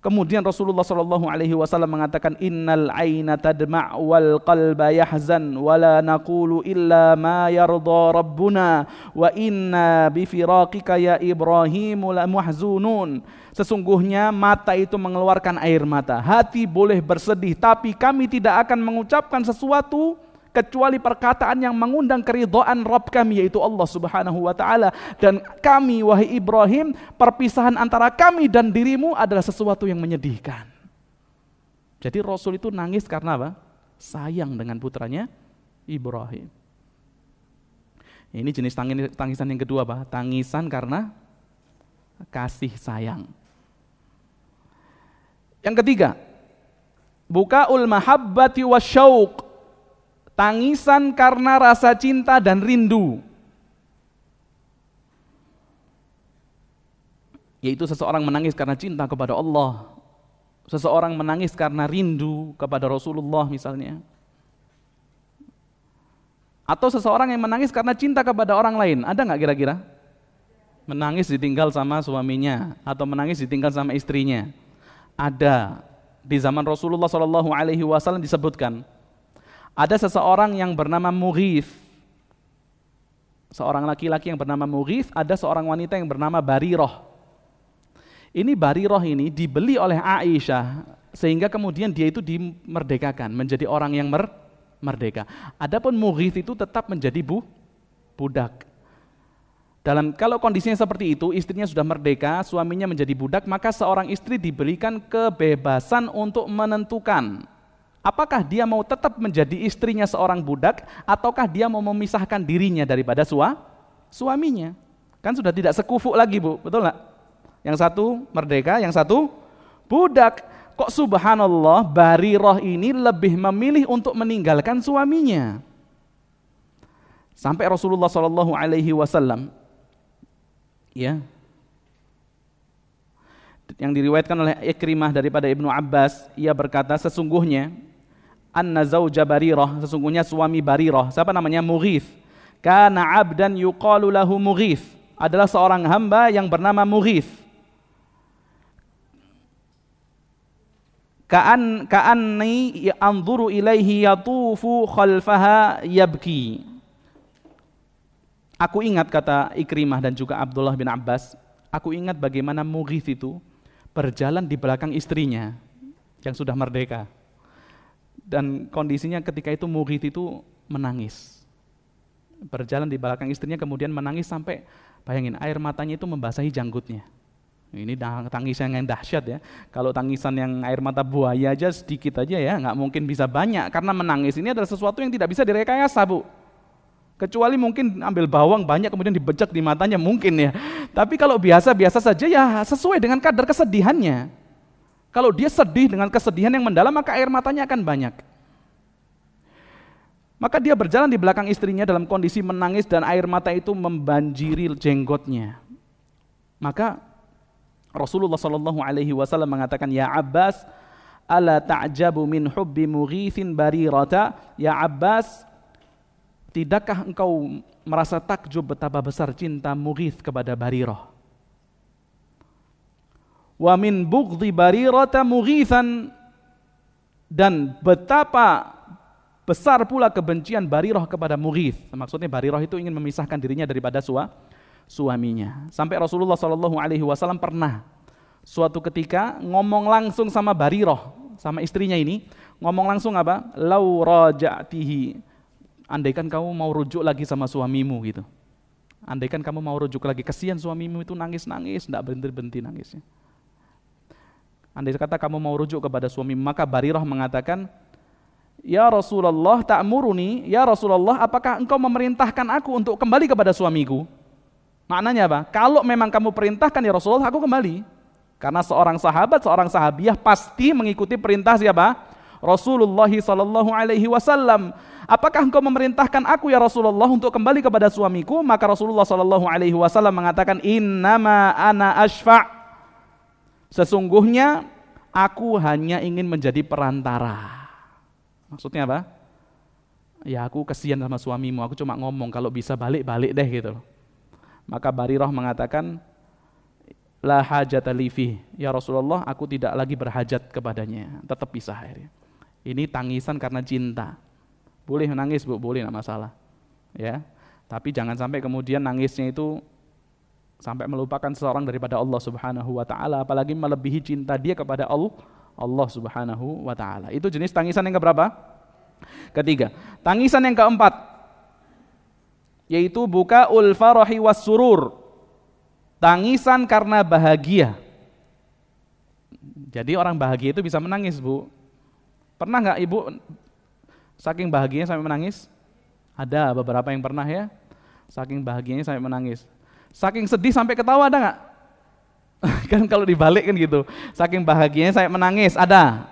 Kemudian Rasulullah sallallahu alaihi wasallam mengatakan, "Innal aina tadma' wal qalba yahzan wa la naqulu illa ma yarda rabbuna wa inna bi firaqika ya Ibrahim la muhzunun." Sesungguhnya mata itu mengeluarkan air mata, hati boleh bersedih, tapi kami tidak akan mengucapkan sesuatu kecuali perkataan yang mengundang keridhaan Rabb kami, yaitu Allah Subhanahu wa taala. Dan kami, wahai Ibrahim, perpisahan antara kami dan dirimu adalah sesuatu yang menyedihkan. Jadi Rasul itu nangis karena apa? Sayang dengan putranya Ibrahim. Ini jenis tangisan yang kedua, apa? Tangisan karena kasih sayang. Yang ketiga, bukaul mahabbati wasyauq. Tangisan karena rasa cinta dan rindu. Yaitu seseorang menangis karena cinta kepada Allah. Seseorang menangis karena rindu kepada Rasulullah misalnya. Atau seseorang yang menangis karena cinta kepada orang lain. Ada nggak kira-kira? Menangis ditinggal sama suaminya atau menangis ditinggal sama istrinya. Ada. Di zaman Rasulullah SAW disebutkan. Ada seseorang yang bernama Mughith. seorang laki-laki yang bernama Mughith, ada seorang wanita yang bernama Barirah. Ini Barirah ini dibeli oleh Aisyah sehingga kemudian dia itu dimerdekakan, menjadi orang yang merdeka. Adapun Mughith itu tetap menjadi budak. Kalau kondisinya seperti itu, istrinya sudah merdeka, suaminya menjadi budak, maka seorang istri diberikan kebebasan untuk menentukan apakah dia mau tetap menjadi istrinya seorang budak ataukah dia mau memisahkan dirinya daripada suaminya. Kan sudah tidak sekufu lagi, Bu, betul nggak? Yang satu merdeka, yang satu budak. Kok subhanallah Barirah ini lebih memilih untuk meninggalkan suaminya. Sampai Rasulullah SAW, ya, yang diriwayatkan oleh Ikrimah daripada Ibnu Abbas, ia berkata, sesungguhnya anna zauja Barirah, sesungguhnya suami Barirah, siapa namanya? Mughith. Kana abdan yuqalu lahu Mughith, adalah seorang hamba yang bernama Mughith. Ka'anni anzuru ilaihi yatufu khalfaha yabki. Aku ingat, kata Ikrimah dan juga Abdullah bin Abbas, aku ingat bagaimana Mughith itu berjalan di belakang istrinya yang sudah merdeka. Dan kondisinya ketika itu Mughith itu menangis. Berjalan di belakang istrinya kemudian menangis sampai, bayangin, air matanya itu membasahi janggutnya. Ini tangisan yang dahsyat ya. Kalau tangisan yang air mata buaya aja sedikit aja ya, nggak mungkin bisa banyak. Karena menangis ini adalah sesuatu yang tidak bisa direkayasa, Bu. Kecuali mungkin ambil bawang banyak kemudian dibejek di matanya mungkin ya. Tapi kalau biasa-biasa saja ya sesuai dengan kadar kesedihannya. Kalau dia sedih dengan kesedihan yang mendalam maka air matanya akan banyak. Maka dia berjalan di belakang istrinya dalam kondisi menangis dan air mata itu membanjiri jenggotnya. Maka Rasulullah SAW mengatakan, ya Abbas, ala ta'jabu min hubbi Mughithin Barirata. Ya Abbas, tidakkah engkau merasa takjub betapa besar cinta Mughith kepada Barirah? Wa min bughdhi Barirata Mughithan, dan betapa besar pula kebencian Barirah kepada Mughith. Maksudnya Barirah itu ingin memisahkan dirinya daripada suaminya. Sampai Rasulullah SAW pernah suatu ketika ngomong langsung sama Barirah, sama istrinya ini, ngomong langsung apa? Lau raja'tihi, andaikan kamu mau rujuk lagi sama suamimu gitu. Andaikan kamu mau rujuk lagi, kasihan suamimu itu nangis-nangis, tidak berhenti-berhenti nangisnya. Andai kata kamu mau rujuk kepada suami, maka Barirah mengatakan, ya Rasulullah ta'muruni, ya Rasulullah, apakah engkau memerintahkan aku untuk kembali kepada suamiku? Maknanya apa? Kalau memang kamu perintahkan ya Rasulullah, aku kembali. Karena seorang sahabat, seorang sahabiah pasti mengikuti perintah siapa? Rasulullah SAW. Apakah engkau memerintahkan aku ya Rasulullah untuk kembali kepada suamiku? Maka Rasulullah SAW mengatakan, innama ana ashfa'. Sesungguhnya aku hanya ingin menjadi perantara. Maksudnya apa? Ya aku kasihan sama suamimu, aku cuma ngomong kalau bisa balik-balik deh gitu. Maka Barirah mengatakan, la hajata li fih, ya Rasulullah, aku tidak lagi berhajat kepadanya, tetap pisah akhirnya. Ini tangisan karena cinta. Boleh nangis, Bu, boleh, enggak masalah. Ya. Tapi jangan sampai kemudian nangisnya itu sampai melupakan seseorang daripada Allah Subhanahu wa taala, apalagi melebihi cinta dia kepada Allah Subhanahu wa taala. Itu jenis tangisan yang keberapa? Ketiga. Tangisan yang keempat, yaitu bukaul farahi was surur, tangisan karena bahagia. Jadi orang bahagia itu bisa menangis, Bu. Pernah nggak Ibu saking bahagianya sampai menangis? Ada beberapa yang pernah ya, saking bahagianya sampai menangis. Saking sedih sampai ketawa ada nggak? Kan kalau dibalik kan gitu, saking bahagianya sampai menangis, ada.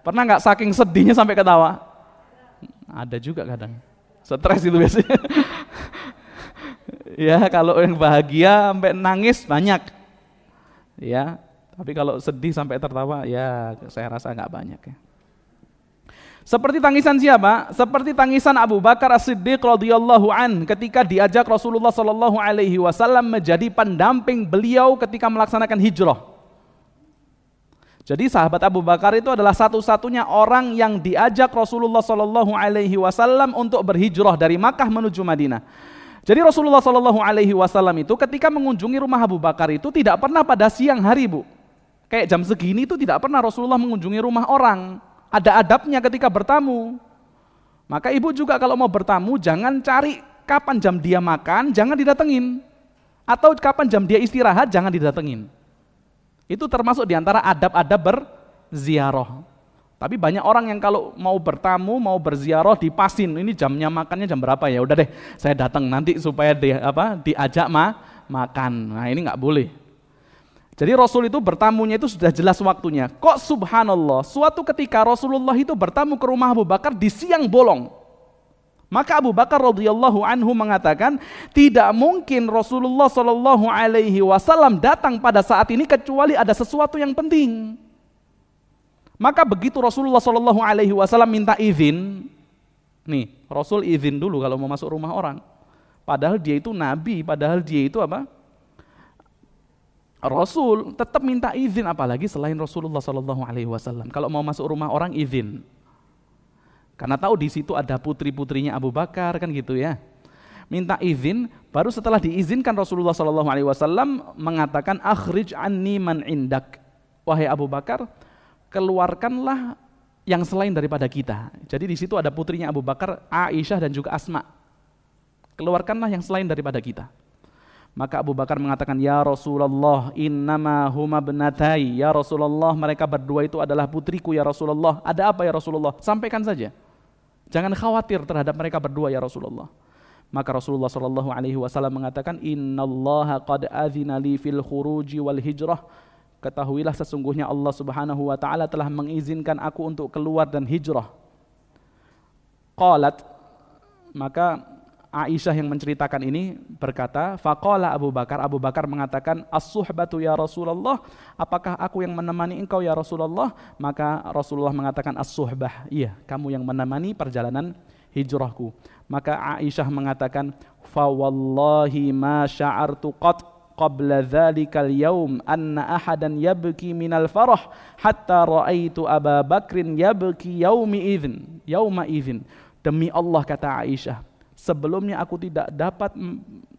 Pernah nggak saking sedihnya sampai ketawa? Ada juga kadang. Stres itu biasanya. Ya, kalau yang bahagia sampai nangis banyak. Ya, tapi kalau sedih sampai tertawa ya saya rasa nggak banyak ya. Seperti tangisan siapa? Seperti tangisan Abu Bakar As-Siddiq radhiyallahu an ketika diajak Rasulullah sallallahu alaihi wasallam menjadi pendamping beliau ketika melaksanakan hijrah. Jadi sahabat Abu Bakar itu adalah satu-satunya orang yang diajak Rasulullah sallallahu alaihi wasallam untuk berhijrah dari Makkah menuju Madinah. Jadi Rasulullah Shallallahu Alaihi Wasallam itu ketika mengunjungi rumah Abu Bakar itu tidak pernah pada siang hari, Bu. Kayak jam segini itu tidak pernah Rasulullah mengunjungi rumah orang. Ada adabnya ketika bertamu. Maka ibu juga kalau mau bertamu jangan cari kapan jam dia makan, jangan didatengin. Atau kapan jam dia istirahat, jangan didatengin. Itu termasuk diantara adab-adab berziarah. Tapi banyak orang yang kalau mau bertamu, mau berziarah dipasin, ini jamnya makannya jam berapa ya? Udah deh, saya datang nanti supaya diajak makan. Nah ini nggak boleh. Jadi Rasul itu bertamunya itu sudah jelas waktunya. Kok subhanallah, suatu ketika Rasulullah itu bertamu ke rumah Abu Bakar di siang bolong. Maka Abu Bakar radhiyallahu anhu mengatakan, tidak mungkin Rasulullah Shallallahu Alaihi Wasallam datang pada saat ini kecuali ada sesuatu yang penting. Maka begitu Rasulullah Shallallahu Alaihi Wasallam minta izin, nih Rasul izin dulu kalau mau masuk rumah orang. Padahal dia itu nabi, padahal dia itu apa? Rasul tetap minta izin, apalagi selain Rasulullah Shallallahu Alaihi Wasallam. Kalau mau masuk rumah orang izin, karena tahu di situ ada putri-putrinya Abu Bakar kan gitu ya. Minta izin, baru setelah diizinkan Rasulullah Shallallahu Alaihi Wasallam mengatakan akhrij anni man indak, wahai Abu Bakar, keluarkanlah yang selain daripada kita. Jadi di situ ada putrinya Abu Bakar, Aisyah dan juga Asma. Keluarkanlah yang selain daripada kita. Maka Abu Bakar mengatakan, ya Rasulullah, innama huma bnatai. Ya Rasulullah, mereka berdua itu adalah putriku ya Rasulullah. Ada apa ya Rasulullah? Sampaikan saja. Jangan khawatir terhadap mereka berdua ya Rasulullah. Maka Rasulullah sallallahu alaihi wasallam mengatakan, innallaha qad adzina li fil khuruji wal hijrah. Ketahuilah sesungguhnya Allah Subhanahu wa taala telah mengizinkan aku untuk keluar dan hijrah. Qalat, maka Aisyah yang menceritakan ini berkata, faqala Abu Bakar mengatakan, as-suhbatu ya Rasulullah, apakah aku yang menemani engkau ya Rasulullah? Maka Rasulullah mengatakan as-suhbah, iya, kamu yang menemani perjalanan hijrahku. Maka Aisyah mengatakan, fa wallahi ma sya'artu qat qabla dzalikal yaum anna ahadan yabki minal farah hatta raaitu Aba Bakrin yabki yauma idzin. Demi Allah, kata Aisyah, sebelumnya aku tidak dapat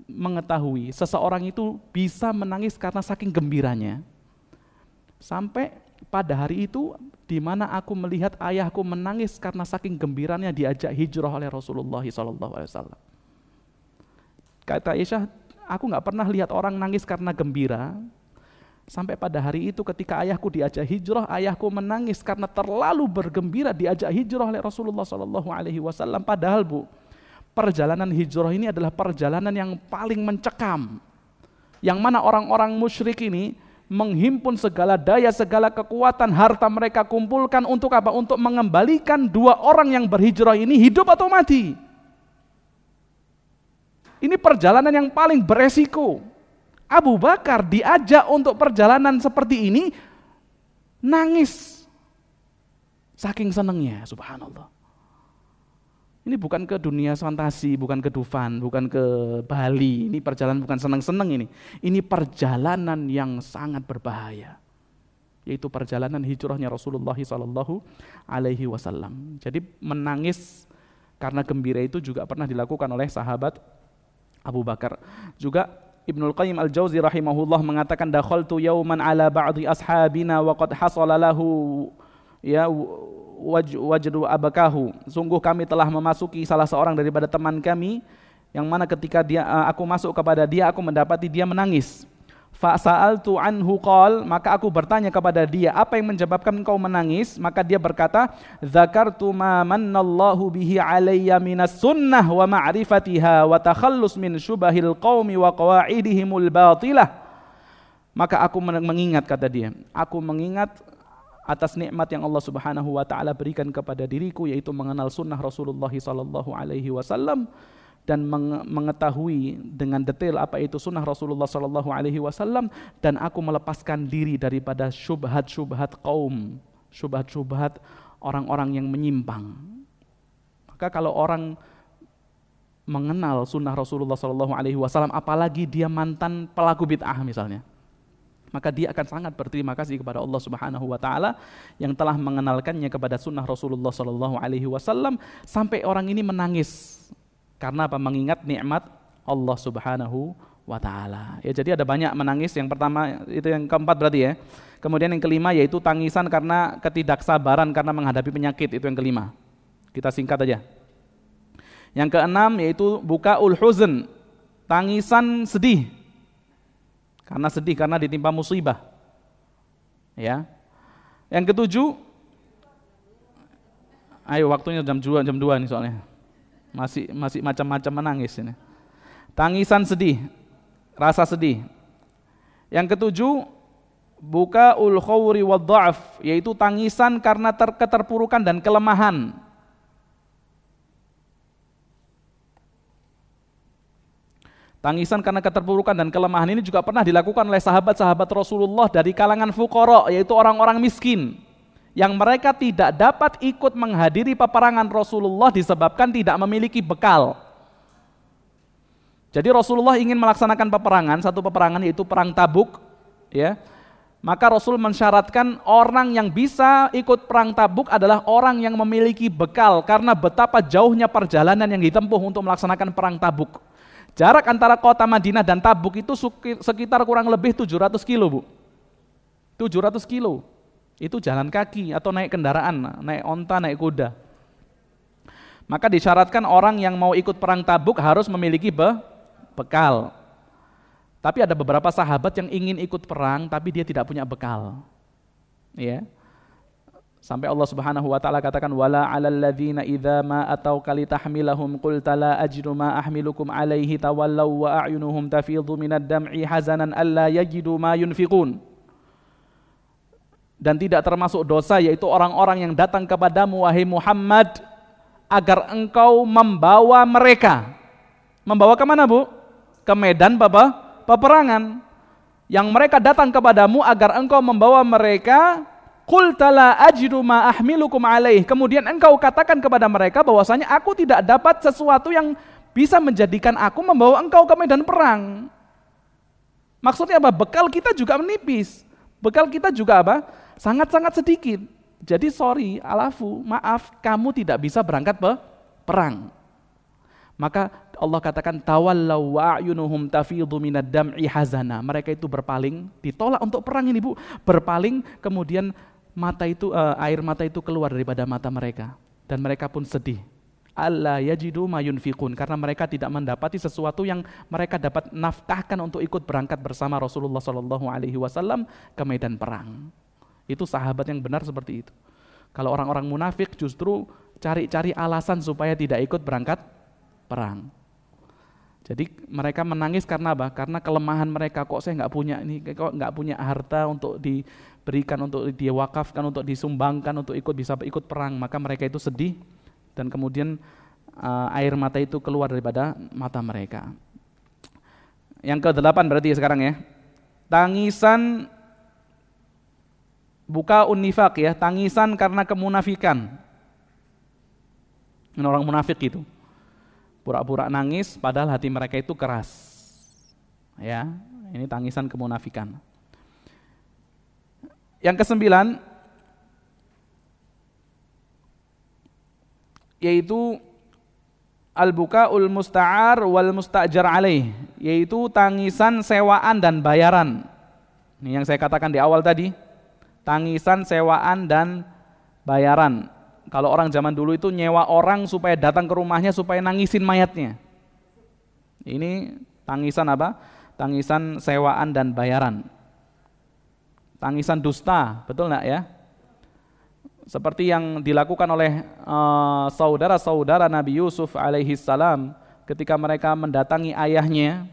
mengetahui seseorang itu bisa menangis karena saking gembiranya. Sampai pada hari itu di mana aku melihat ayahku menangis karena saking gembiranya diajak hijrah oleh Rasulullah SAW. Kata Aisyah, aku nggak pernah lihat orang nangis karena gembira. Sampai pada hari itu ketika ayahku diajak hijrah, ayahku menangis karena terlalu bergembira diajak hijrah oleh Rasulullah SAW. Padahal Bu, perjalanan hijrah ini adalah perjalanan yang paling mencekam. Yang mana orang-orang musyrik ini menghimpun segala daya, segala kekuatan, harta mereka kumpulkan untuk apa? Untuk mengembalikan dua orang yang berhijrah ini hidup atau mati. Ini perjalanan yang paling beresiko. Abu Bakar diajak untuk perjalanan seperti ini, nangis. Saking senangnya, subhanallah. Ini bukan ke dunia fantasi, bukan ke Dufan, bukan ke Bali. Ini perjalanan bukan senang-senang ini. Ini perjalanan yang sangat berbahaya. Yaitu perjalanan hijrahnya Rasulullah SAW. Jadi menangis karena gembira itu juga pernah dilakukan oleh sahabat Abu Bakar. Juga Ibnul Qayyim Al-Jauzi rahimahullah mengatakan, dakhaltu yawman ala ba'di ashabina wa qad hasala lahu ya wajdu abakahu. Sungguh kami telah memasuki salah seorang daripada teman kami yang mana ketika aku masuk kepada dia, aku mendapati dia menangis. Fa sa'altu anhu qal, maka aku bertanya kepada dia, apa yang menyebabkan engkau menangis? Maka dia berkata, dzakartu ma mannallahu bihi alayya minas sunnah wa ma'rifatiha wa takhallus min syubahil qaumi wa qawaidihimul batilah. Maka aku mengingat, kata dia, aku mengingat atas nikmat yang Allah Subhanahu wa taala berikan kepada diriku, yaitu mengenal sunnah Rasulullah sallallahu alaihi wasallam dan mengetahui dengan detail apa itu sunnah Rasulullah sallallahu alaihi wasallam, dan aku melepaskan diri daripada syubhat-syubhat kaum, syubhat-syubhat orang-orang yang menyimpang. Maka kalau orang mengenal sunnah Rasulullah sallallahu alaihi wasallam, apalagi dia mantan pelaku bid'ah misalnya, maka dia akan sangat berterima kasih kepada Allah Subhanahu wa taala yang telah mengenalkannya kepada sunnah Rasulullah sallallahu alaihi wasallam, sampai orang ini menangis. Karena apa? Mengingat nikmat Allah Subhanahu wa taala. Ya, jadi ada banyak menangis. Yang pertama itu, yang keempat berarti ya. Kemudian yang kelima yaitu tangisan karena ketidaksabaran karena menghadapi penyakit, itu yang kelima. Kita singkat aja. Yang keenam yaitu bukaul huzn, tangisan sedih. Karena sedih karena ditimpa musibah. Ya. Yang ketujuh, ayo waktunya jam 2 nih soalnya. Masih macam-macam menangis ini. Tangisan sedih, rasa sedih. Yang ketujuh, bukaul khawri wad dha'af, yaitu tangisan karena keterpurukan dan kelemahan. Tangisan karena keterpurukan dan kelemahan ini juga pernah dilakukan oleh sahabat-sahabat Rasulullah dari kalangan fuqara, yaitu orang-orang miskin, yang mereka tidak dapat ikut menghadiri peperangan Rasulullah disebabkan tidak memiliki bekal. Jadi Rasulullah ingin melaksanakan peperangan, satu peperangan yaitu perang Tabuk, ya. Maka Rasul mensyaratkan orang yang bisa ikut perang Tabuk adalah orang yang memiliki bekal, karena betapa jauhnya perjalanan yang ditempuh untuk melaksanakan perang Tabuk. Jarak antara kota Madinah dan Tabuk itu sekitar kurang lebih 700 kilo, Bu. 700 kilo. Itu jalan kaki atau naik kendaraan, naik onta, naik kuda. Maka disyaratkan orang yang mau ikut perang Tabuk harus memiliki bekal. Tapi ada beberapa sahabat yang ingin ikut perang tapi dia tidak punya bekal. Ya. Sampai Allah Subhanahu wa taala katakan wala 'alal ladzina idza ma atau kalitahmilahum qulta la ajidu ma ahmilukum alaihi tawallaw wa a'yunuhum tafidhu minad dam'i hazanan alla yajidu ma yunfiqun. Dan tidak termasuk dosa yaitu orang-orang yang datang kepadamu wahai Muhammad agar engkau membawa mereka. Membawa ke mana, Bu? Ke medan peperangan. Yang mereka datang kepadamu agar engkau membawa mereka. Qul la ajidu ma ahmilukum alaih. Kemudian engkau katakan kepada mereka bahwasanya aku tidak dapat sesuatu yang bisa menjadikan aku membawa engkau ke medan perang. Maksudnya apa? Bekal kita juga menipis. Bekal kita juga apa? Sangat-sangat sedikit. Jadi maaf, kamu tidak bisa berangkat perang. Maka Allah katakan tawallaw wa a'yunuhum tafidhu minad dam'i hazana. Mereka itu berpaling, ditolak untuk perang ini, Bu. Berpaling, kemudian air mata itu keluar daripada mata mereka dan mereka pun sedih. Alla yajidu ma yunfiqun, karena mereka tidak mendapati sesuatu yang mereka dapat nafkahkan untuk ikut berangkat bersama Rasulullah SAW ke medan perang. Itu sahabat yang benar seperti itu. Kalau orang-orang munafik justru cari-cari alasan supaya tidak ikut berangkat perang. Jadi mereka menangis karena apa? Karena kelemahan mereka. Kok saya nggak punya harta untuk diberikan, untuk diwakafkan, untuk disumbangkan, untuk bisa ikut perang. Maka mereka itu sedih dan kemudian air mata itu keluar daripada mata mereka. Yang ke-8 berarti sekarang ya. Tangisan buka nifaq ya, tangisan karena kemunafikan. Orang munafik itu. Pura-pura nangis padahal hati mereka itu keras. Ya, ini tangisan kemunafikan. Yang ke-9 yaitu al-bukaul musta'ar wal musta'jar alaih, yaitu tangisan sewaan dan bayaran. Ini yang saya katakan di awal tadi, tangisan sewaan dan bayaran. Kalau orang zaman dulu itu nyewa orang supaya datang ke rumahnya supaya nangisin mayatnya. Ini tangisan apa? Tangisan sewaan dan bayaran. Tangisan dusta, betul enggak ya? Seperti yang dilakukan oleh saudara-saudara Nabi Yusuf alaihi salam ketika mereka mendatangi ayahnya.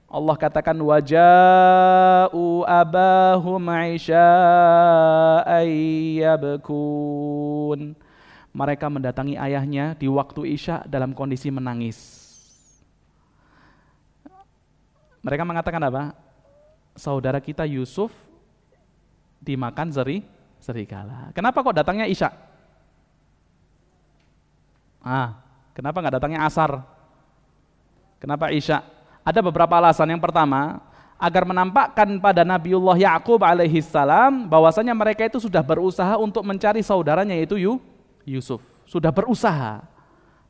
Allah katakan waja'u abahum 'isha'an yabkun. Mereka mendatangi ayahnya di waktu Isya dalam kondisi menangis. Mereka mengatakan apa? Saudara kita Yusuf dimakan serigala. Kenapa kok datangnya Isya? Kenapa nggak datangnya Asar? Kenapa Isya? Ada beberapa alasan. Yang pertama, agar menampakkan pada Nabiullah Ya'qub alaihi salam bahwasanya mereka itu sudah berusaha untuk mencari saudaranya yaitu Yusuf. Sudah berusaha.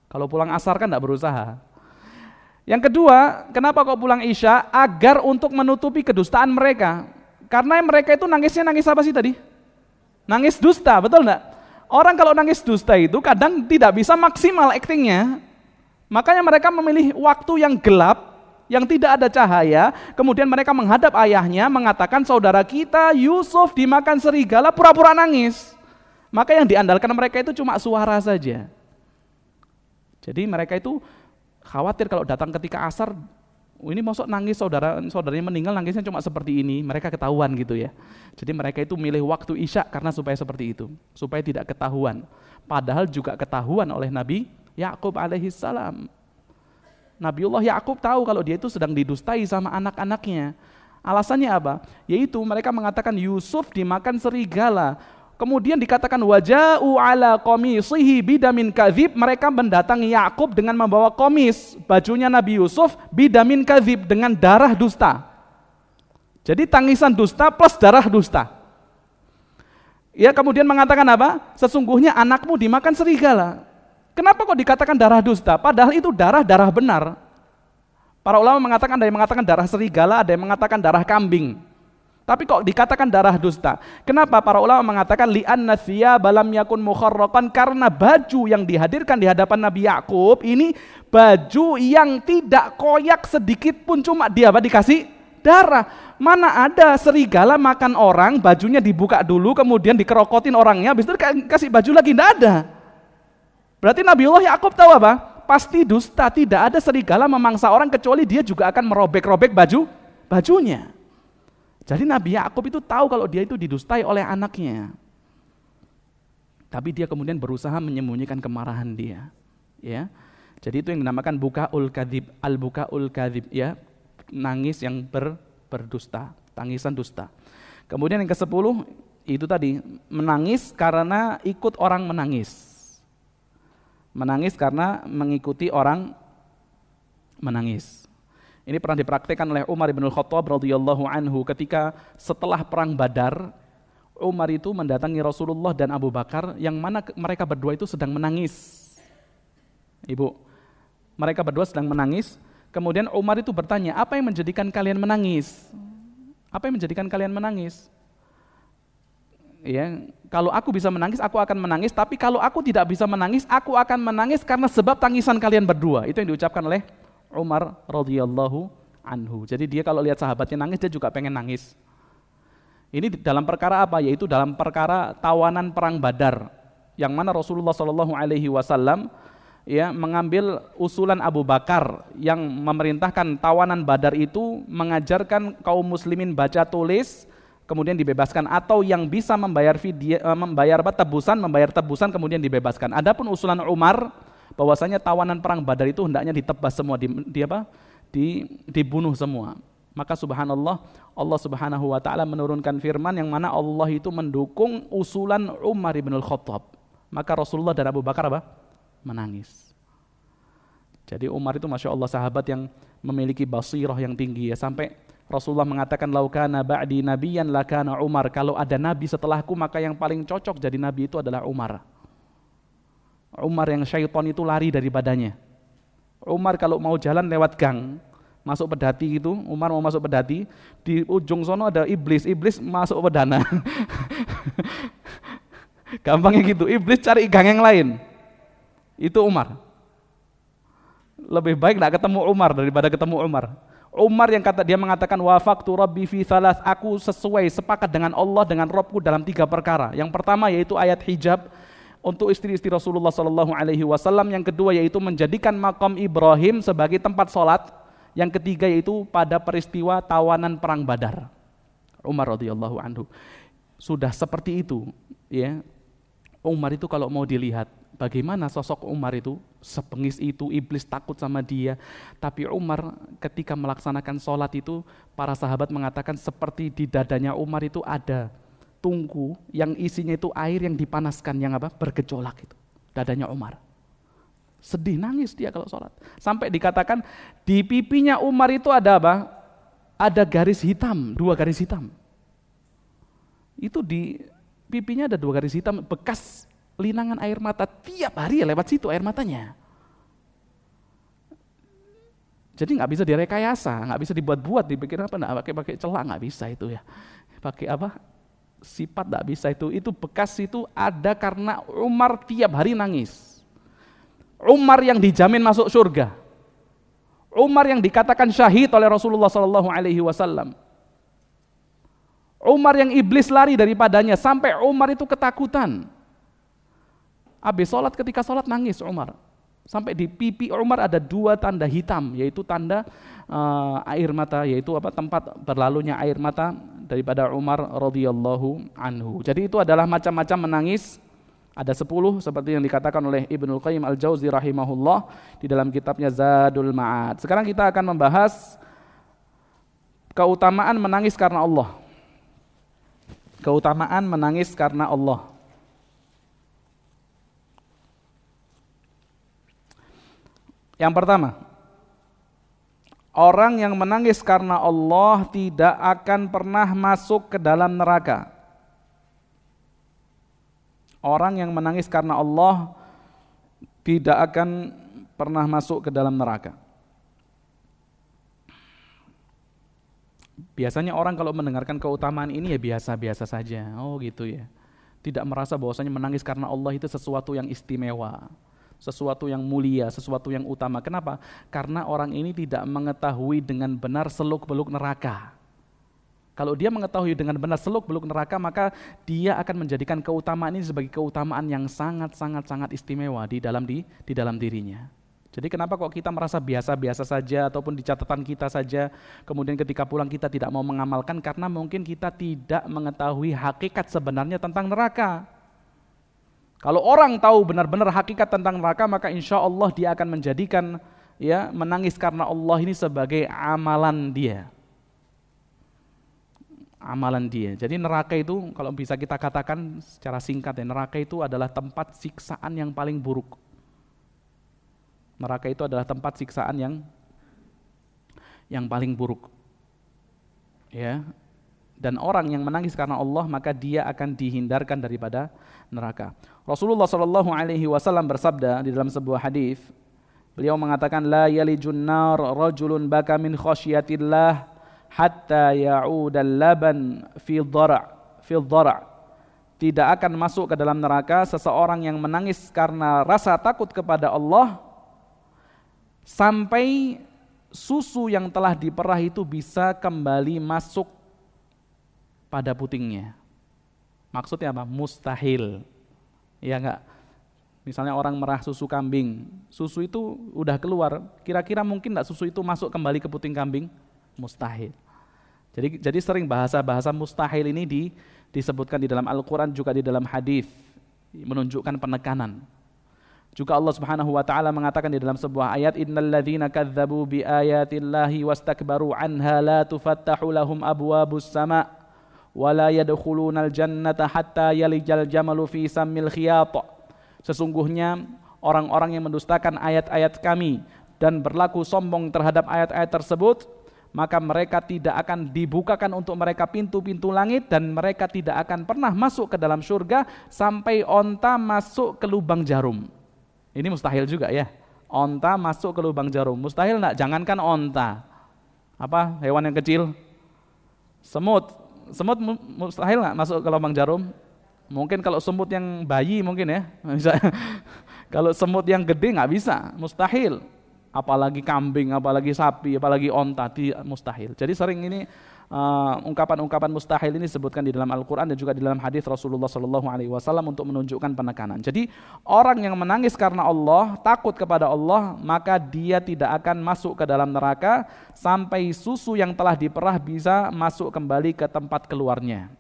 Kalau pulang asar kan tidak berusaha. Yang kedua, kenapa kok pulang Isya? Agar untuk menutupi kedustaan mereka. Karena mereka itu nangisnya nangis apa sih tadi? Nangis dusta, betul enggak? Orang kalau nangis dusta itu kadang tidak bisa maksimal aktingnya. Makanya mereka memilih waktu yang gelap, yang tidak ada cahaya, kemudian mereka menghadap ayahnya mengatakan saudara kita Yusuf dimakan serigala, pura-pura nangis. Maka yang diandalkan mereka itu cuma suara saja. Jadi mereka itu khawatir kalau datang ketika asar, ini masuk nangis saudaranya meninggal nangisnya cuma seperti ini, mereka ketahuan gitu ya. Jadi mereka itu milih waktu Isya karena supaya seperti itu, supaya tidak ketahuan. Padahal juga ketahuan oleh Nabi Yakub alaihissalam. Nabiullah Yakub tahu kalau dia itu sedang didustai sama anak-anaknya. Alasannya apa? Yaitu mereka mengatakan Yusuf dimakan serigala. Kemudian dikatakan waja'u ala qamisihi bidamin kadzib, mereka mendatangi Yakub dengan membawa komis bajunya Nabi Yusuf bidamin kadzib, dengan darah dusta. Jadi tangisan dusta plus darah dusta. Ya, kemudian mengatakan apa? Sesungguhnya anakmu dimakan serigala. Kenapa kok dikatakan darah dusta? Padahal itu darah benar. Para ulama mengatakan, ada yang mengatakan darah serigala, ada yang mengatakan darah kambing. Tapi kok dikatakan darah dusta? Kenapa para ulama mengatakan li'anna thiyaba lam yakun mukharraqan, karena baju yang dihadirkan di hadapan Nabi Yakub ini baju yang tidak koyak sedikit pun, cuma dia dikasih darah. Mana ada serigala makan orang, bajunya dibuka dulu, kemudian dikerokotin orangnya, habis itu kasih baju lagi, tidak ada. Berarti Nabiullah Yakub tahu apa? Pasti dusta, tidak ada serigala memangsa orang kecuali dia juga akan merobek-robek bajunya. Jadi Nabi Yakub itu tahu kalau dia itu didustai oleh anaknya. Tapi dia kemudian berusaha menyembunyikan kemarahan dia. Ya. Jadi itu yang dinamakan bukaul kadzib, al-bukaul kadzib, ya. Nangis yang berdusta, tangisan dusta. Kemudian yang ke-10 itu tadi, menangis karena ikut orang menangis. Menangis karena mengikuti orang menangis. Ini pernah dipraktikkan oleh Umar bin Khattab radhiyallahu anhu ketika setelah perang Badar, Umar itu mendatangi Rasulullah dan Abu Bakar yang mana mereka berdua itu sedang menangis. Ibu, mereka berdua sedang menangis, kemudian Umar itu bertanya, apa yang menjadikan kalian menangis? Apa yang menjadikan kalian menangis? Ya, kalau aku bisa menangis, aku akan menangis. Tapi kalau aku tidak bisa menangis, aku akan menangis karena sebab tangisan kalian berdua. Itu yang diucapkan oleh Umar radhiyallahu anhu. Jadi dia kalau lihat sahabatnya nangis, dia juga pengen nangis. Ini dalam perkara apa? Yaitu dalam perkara tawanan perang Badar, yang mana Rasulullah SAW ya mengambil usulan Abu Bakar yang memerintahkan tawanan Badar itu mengajarkan kaum muslimin baca tulis, kemudian dibebaskan, atau yang bisa membayar tebusan kemudian dibebaskan. Adapun usulan Umar bahwasanya tawanan perang Badar itu hendaknya ditebas semua, dibunuh semua. Maka subhanallah, Allah Subhanahu wa taala menurunkan firman yang mana Allah itu mendukung usulan Umar bin Khattab. Maka Rasulullah dan Abu Bakar menangis. Jadi Umar itu Masya Allah sahabat yang memiliki basirah yang tinggi ya, sampai Rasulullah mengatakan laukana ba'di nabiyan lakana Umar, kalau ada nabi setelahku maka yang paling cocok jadi nabi itu adalah Umar. Umar yang syaitan itu lari daripadanya. Umar kalau mau jalan lewat gang, masuk pedati gitu, Umar mau masuk pedati, di ujung sono ada iblis masuk pedana. Gampangnya gitu, iblis cari gang yang lain. Itu Umar. Lebih baik enggak ketemu Umar daripada ketemu Umar. Umar yang dia mengatakan wafaqtu rabbi fi thalas, aku sepakat dengan Allah, dengan Rabbku dalam 3 perkara. Yang pertama yaitu ayat hijab untuk istri-istri Rasulullah SAW. Yang kedua yaitu menjadikan makam Ibrahim sebagai tempat sholat. Yang ketiga yaitu pada peristiwa tawanan perang Badar. Umar radhiyallahu anhu. Sudah seperti itu, ya. Umar itu kalau mau dilihat, bagaimana sosok Umar itu, sebengis itu, iblis takut sama dia. Tapi Umar ketika melaksanakan sholat itu, para sahabat mengatakan seperti di dadanya Umar itu ada tungku yang isinya itu air yang dipanaskan, yang bergejolak itu. Dadanya Umar. Sedih, nangis dia kalau sholat. Sampai dikatakan di pipinya Umar itu ada Ada garis hitam, 2 garis hitam. Itu di pipinya ada 2 garis hitam, bekas linangan air mata, tiap hari ya lewat situ air matanya. Jadi nggak bisa direkayasa, nggak bisa dibuat-buat, dipikir apa, nggak pakai celak, nggak bisa itu ya. Pakai apa? Sifat nggak bisa itu. Itu bekas itu ada karena Umar tiap hari nangis. Umar yang dijamin masuk surga. Umar yang dikatakan syahid oleh Rasulullah SAW. Umar yang iblis lari daripadanya sampai Umar itu ketakutan. Habis sholat, ketika sholat nangis Umar. Sampai di pipi Umar ada 2 tanda hitam, yaitu tanda air mata, yaitu apa, tempat berlalunya air mata daripada Umar radhiyallahu anhu. Jadi itu adalah macam-macam menangis. Ada 10 seperti yang dikatakan oleh Ibnul Qayyim Al-Jauzi rahimahullah di dalam kitabnya Zadul Ma'ad. Sekarang kita akan membahas keutamaan menangis karena Allah. Keutamaan menangis karena Allah. Yang pertama, orang yang menangis karena Allah tidak akan pernah masuk ke dalam neraka. Orang yang menangis karena Allah tidak akan pernah masuk ke dalam neraka. Biasanya orang kalau mendengarkan keutamaan ini ya biasa-biasa saja. Oh gitu ya. Tidak merasa bahwasanya menangis karena Allah itu sesuatu yang istimewa, sesuatu yang mulia, sesuatu yang utama. Kenapa? Karena orang ini tidak mengetahui dengan benar seluk-beluk neraka. Kalau dia mengetahui dengan benar seluk-beluk neraka, maka dia akan menjadikan keutamaan ini sebagai keutamaan yang sangat istimewa di dalam dirinya. Jadi kenapa kok kita merasa biasa-biasa saja ataupun di catatan kita saja, kemudian ketika pulang kita tidak mau mengamalkan karena mungkin kita tidak mengetahui hakikat sebenarnya tentang neraka. Kalau orang tahu benar-benar hakikat tentang neraka, maka insya Allah dia akan menjadikan ya menangis karena Allah ini sebagai amalan dia. Amalan dia. Jadi neraka itu kalau bisa kita katakan secara singkat ya, neraka itu adalah tempat siksaan yang paling buruk. Neraka itu adalah tempat siksaan yang paling buruk. Ya. Dan orang yang menangis karena Allah, maka dia akan dihindarkan daripada neraka. Rasulullah SAW bersabda di dalam sebuah hadis, beliau mengatakan, la yalijun nar rajulun baka min khasyatillah hatta ya'udal laban fi dhara'. Tidak akan masuk ke dalam neraka seseorang yang menangis karena rasa takut kepada Allah sampai susu yang telah diperah itu bisa kembali masuk pada putingnya. Maksudnya apa? Mustahil. Ya enggak? Misalnya orang merah susu kambing, susu itu udah keluar, kira-kira mungkin enggak susu itu masuk kembali ke puting kambing? Mustahil. Jadi sering bahasa-bahasa mustahil ini disebutkan di dalam Al-Quran, juga di dalam hadis, menunjukkan penekanan. Juga Allah Subhanahu wa taala mengatakan di dalam sebuah ayat, innal ladzina kadzdzabu biayatillahi wastakbaru anha la tufattahu lahum abwabus sama' wa la yadkhulunal jannata hatta yalijal jamalu fi sammil khiyat. Sesungguhnya orang-orang yang mendustakan ayat-ayat kami dan berlaku sombong terhadap ayat-ayat tersebut, maka mereka tidak akan dibukakan untuk mereka pintu-pintu langit dan mereka tidak akan pernah masuk ke dalam surga sampai onta masuk ke lubang jarum. Ini mustahil juga ya. Onta masuk ke lubang jarum. Mustahil enggak? Jangankan onta. Apa? Hewan yang kecil? Semut. Semut mustahil enggak masuk ke lubang jarum? Mungkin kalau semut yang bayi mungkin ya. Kalau semut yang gede enggak bisa. Mustahil. Apalagi kambing, apalagi sapi, apalagi onta, mustahil. Jadi sering ini ungkapan-ungkapan mustahil ini disebutkan di dalam Al-Quran dan juga di dalam hadis Rasulullah SAW untuk menunjukkan penekanan. Jadi orang yang menangis karena Allah, takut kepada Allah, maka dia tidak akan masuk ke dalam neraka sampai susu yang telah diperah bisa masuk kembali ke tempat keluarnya.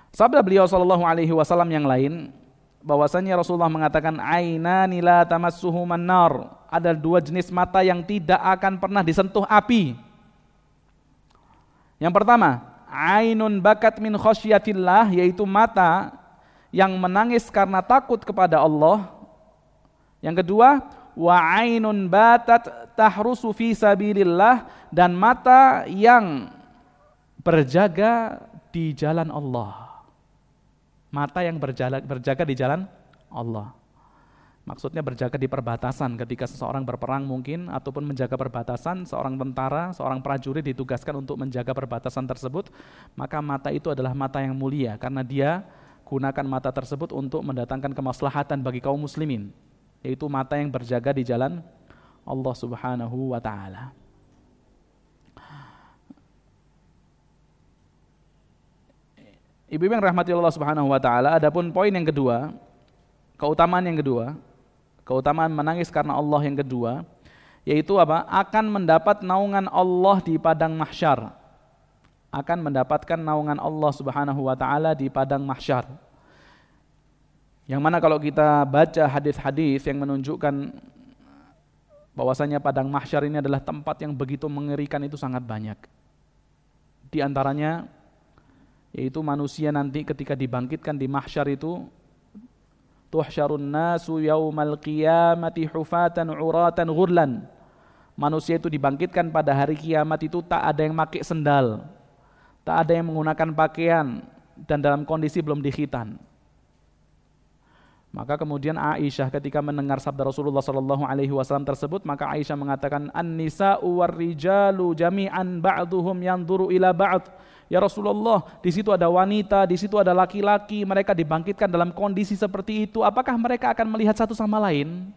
Sabda beliau SAW yang lain, bahwasanya Rasulullah mengatakan ainani la tamassuhuman nar, ada 2 jenis mata yang tidak akan pernah disentuh api. Yang pertama, ainun bakat min khasyatillah, yaitu mata yang menangis karena takut kepada Allah. Yang kedua, wa ainun batat tahrusu fi sabilillah, dan mata yang berjaga di jalan Allah. Mata yang berjaga di jalan Allah. Maksudnya berjaga di perbatasan ketika seseorang berperang mungkin, ataupun menjaga perbatasan, seorang tentara, seorang prajurit ditugaskan untuk menjaga perbatasan tersebut, maka mata itu adalah mata yang mulia karena dia gunakan mata tersebut untuk mendatangkan kemaslahatan bagi kaum muslimin, yaitu mata yang berjaga di jalan Allah Subhanahu wa taala. Ibu-ibu yang rahmati Allah Subhanahu wa taala, adapun poin yang kedua, keutamaan yang kedua, keutamaan menangis karena Allah yang kedua, yaitu apa? Akan mendapat naungan Allah di padang mahsyar. Akan mendapatkan naungan Allah Subhanahu wa taala di padang mahsyar. Yang mana kalau kita baca hadis-hadis yang menunjukkan bahwasanya padang mahsyar ini adalah tempat yang begitu mengerikan, itu sangat banyak. Di antaranya yaitu manusia nanti ketika dibangkitkan di mahsyar itu, tuhsyarun nasu yaumal qiyamati hufatan uratan ghurlan. Manusia itu dibangkitkan pada hari kiamat itu tak ada yang pakai sendal, tak ada yang menggunakan pakaian, dan dalam kondisi belum dikhitan. Maka kemudian Aisyah ketika mendengar sabda Rasulullah SAW tersebut, maka Aisyah mengatakan, an-nisa'u war-rijalu jami'an ba'duhum yanzuru ila ba'd. Ya Rasulullah, di situ ada wanita, di situ ada laki-laki, mereka dibangkitkan dalam kondisi seperti itu. Apakah mereka akan melihat satu sama lain?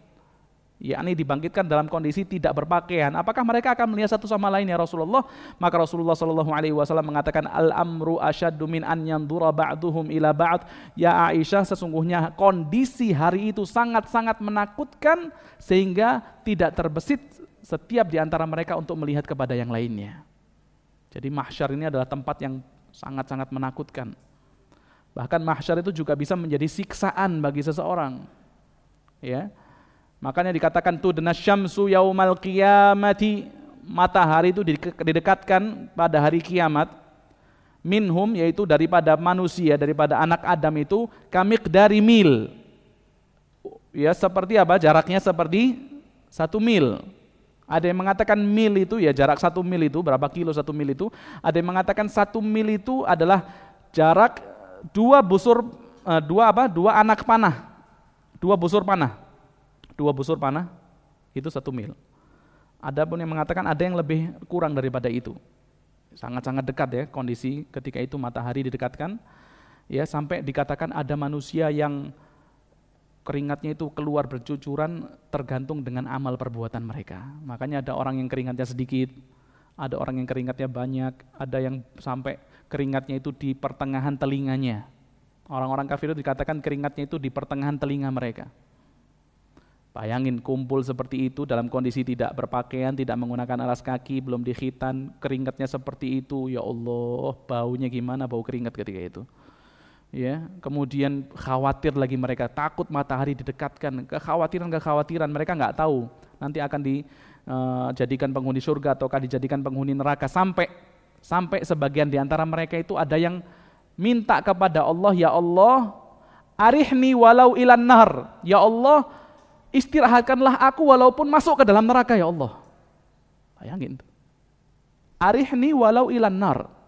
Yakni dibangkitkan dalam kondisi tidak berpakaian. Apakah mereka akan melihat satu sama lain ya Rasulullah? Maka Rasulullah SAW mengatakan, al-amru asyaddu min an yanzura ba'duhum ila ba'd. Ya Aisyah, sesungguhnya kondisi hari itu sangat-sangat menakutkan sehingga tidak terbesit setiap di antara mereka untuk melihat kepada yang lainnya. Jadi mahsyar ini adalah tempat yang sangat-sangat menakutkan. Bahkan mahsyar itu juga bisa menjadi siksaan bagi seseorang. Ya. Makanya dikatakan tudna syamsu yaumal qiyamati, matahari itu didekatkan pada hari kiamat. Minhum, yaitu daripada manusia, daripada anak Adam itu, kamiqdari mil. Ya, seperti apa? Jaraknya seperti 1 mil. Ada yang mengatakan mil itu ya jarak 1 mil itu, berapa kilo 1 mil itu. Ada yang mengatakan 1 mil itu adalah jarak 2 anak panah. 2 busur panah. 2 busur panah itu 1 mil. Ada pun yang mengatakan ada yang lebih kurang daripada itu. Sangat-sangat dekat ya kondisi ketika itu matahari didekatkan. Ya, sampai dikatakan ada manusia yang keringatnya itu keluar bercucuran tergantung dengan amal perbuatan mereka. Makanya ada orang yang keringatnya sedikit, ada orang yang keringatnya banyak, ada yang sampai keringatnya itu di pertengahan telinganya. Orang-orang kafir itu dikatakan keringatnya itu di pertengahan telinga mereka. Bayangin kumpul seperti itu dalam kondisi tidak berpakaian, tidak menggunakan alas kaki, belum dikhitan, keringatnya seperti itu. Ya Allah, baunya gimana bau keringat ketika itu. Ya, kemudian khawatir lagi mereka, takut matahari didekatkan, kekhawatiran mereka nggak tahu nanti akan dijadikan penghuni surga ataukah dijadikan penghuni neraka, sampai sebagian di antara mereka itu ada yang minta kepada Allah, ya Allah, arihni walau ilan nar, ya Allah, istirahatkanlah aku walaupun masuk ke dalam neraka ya Allah. Bayangin, arihni walau ilan nar.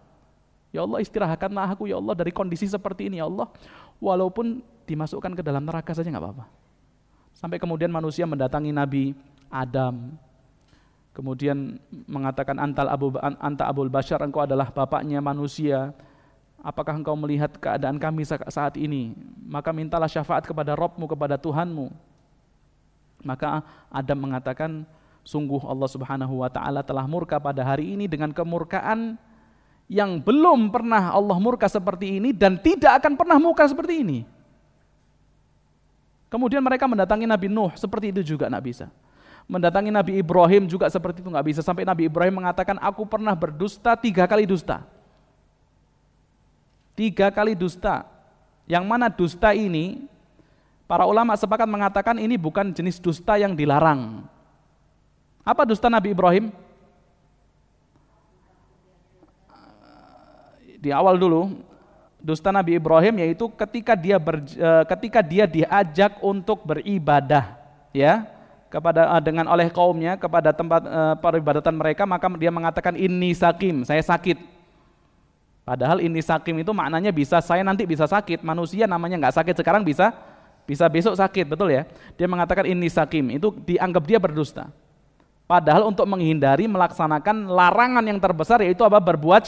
Ya Allah, istirahatkanlah aku ya Allah dari kondisi seperti ini ya Allah, walaupun dimasukkan ke dalam neraka saja nggak apa-apa. Sampai kemudian manusia mendatangi Nabi Adam, kemudian mengatakan anta abul bashar, engkau adalah bapaknya manusia. Apakah engkau melihat keadaan kami saat ini? Maka mintalah syafaat kepada Rabbmu, kepada Tuhanmu. Maka Adam mengatakan, sungguh Allah Subhanahu wa taala telah murka pada hari ini dengan kemurkaan yang belum pernah Allah murka seperti ini dan tidak akan pernah murka seperti ini. Kemudian mereka mendatangi Nabi Nuh, seperti itu juga nggak bisa. Mendatangi Nabi Ibrahim juga seperti itu nggak bisa. Sampai Nabi Ibrahim mengatakan, aku pernah berdusta 3 kali dusta. 3 kali dusta. Yang mana dusta ini, para ulama sepakat mengatakan ini bukan jenis dusta yang dilarang. Apa dusta Nabi Ibrahim? Di awal dulu, dusta Nabi Ibrahim yaitu ketika dia diajak untuk beribadah, ya, kepada oleh kaumnya kepada tempat peribadatan mereka, maka dia mengatakan inni sakim, saya sakit. Padahal inni sakim itu maknanya bisa saya nanti bisa sakit. Manusia namanya nggak sakit sekarang bisa bisa besok sakit, betul ya? Dia mengatakan ini sakim, itu dianggap dia berdusta. Padahal untuk menghindari melaksanakan larangan yang terbesar, yaitu apa? Berbuat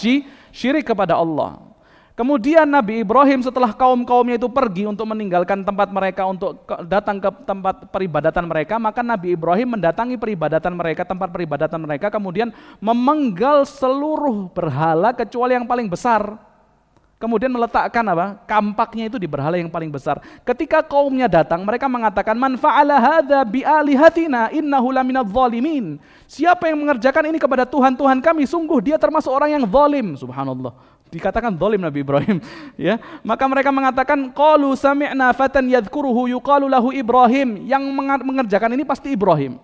syirik kepada Allah. Kemudian Nabi Ibrahim setelah kaum-kaumnya itu pergi untuk meninggalkan tempat mereka untuk datang ke tempat peribadatan mereka, maka Nabi Ibrahim mendatangi peribadatan mereka, tempat peribadatan mereka, kemudian memenggal seluruh berhala kecuali yang paling besar. Kemudian meletakkan apa? Kampaknya itu di berhala yang paling besar. Ketika kaumnya datang, mereka mengatakan, "Man fa'ala hadza bi alihatina innahu laminadz zalimin." Siapa yang mengerjakan ini kepada Tuhan-Tuhan kami, sungguh dia termasuk orang yang zalim. Subhanallah. Dikatakan zalim Nabi Ibrahim, ya. Maka mereka mengatakan, "Qalu sami'na fatan yadhkuruhu yuqalu lahu Ibrahim." Yang mengerjakan ini pasti Ibrahim.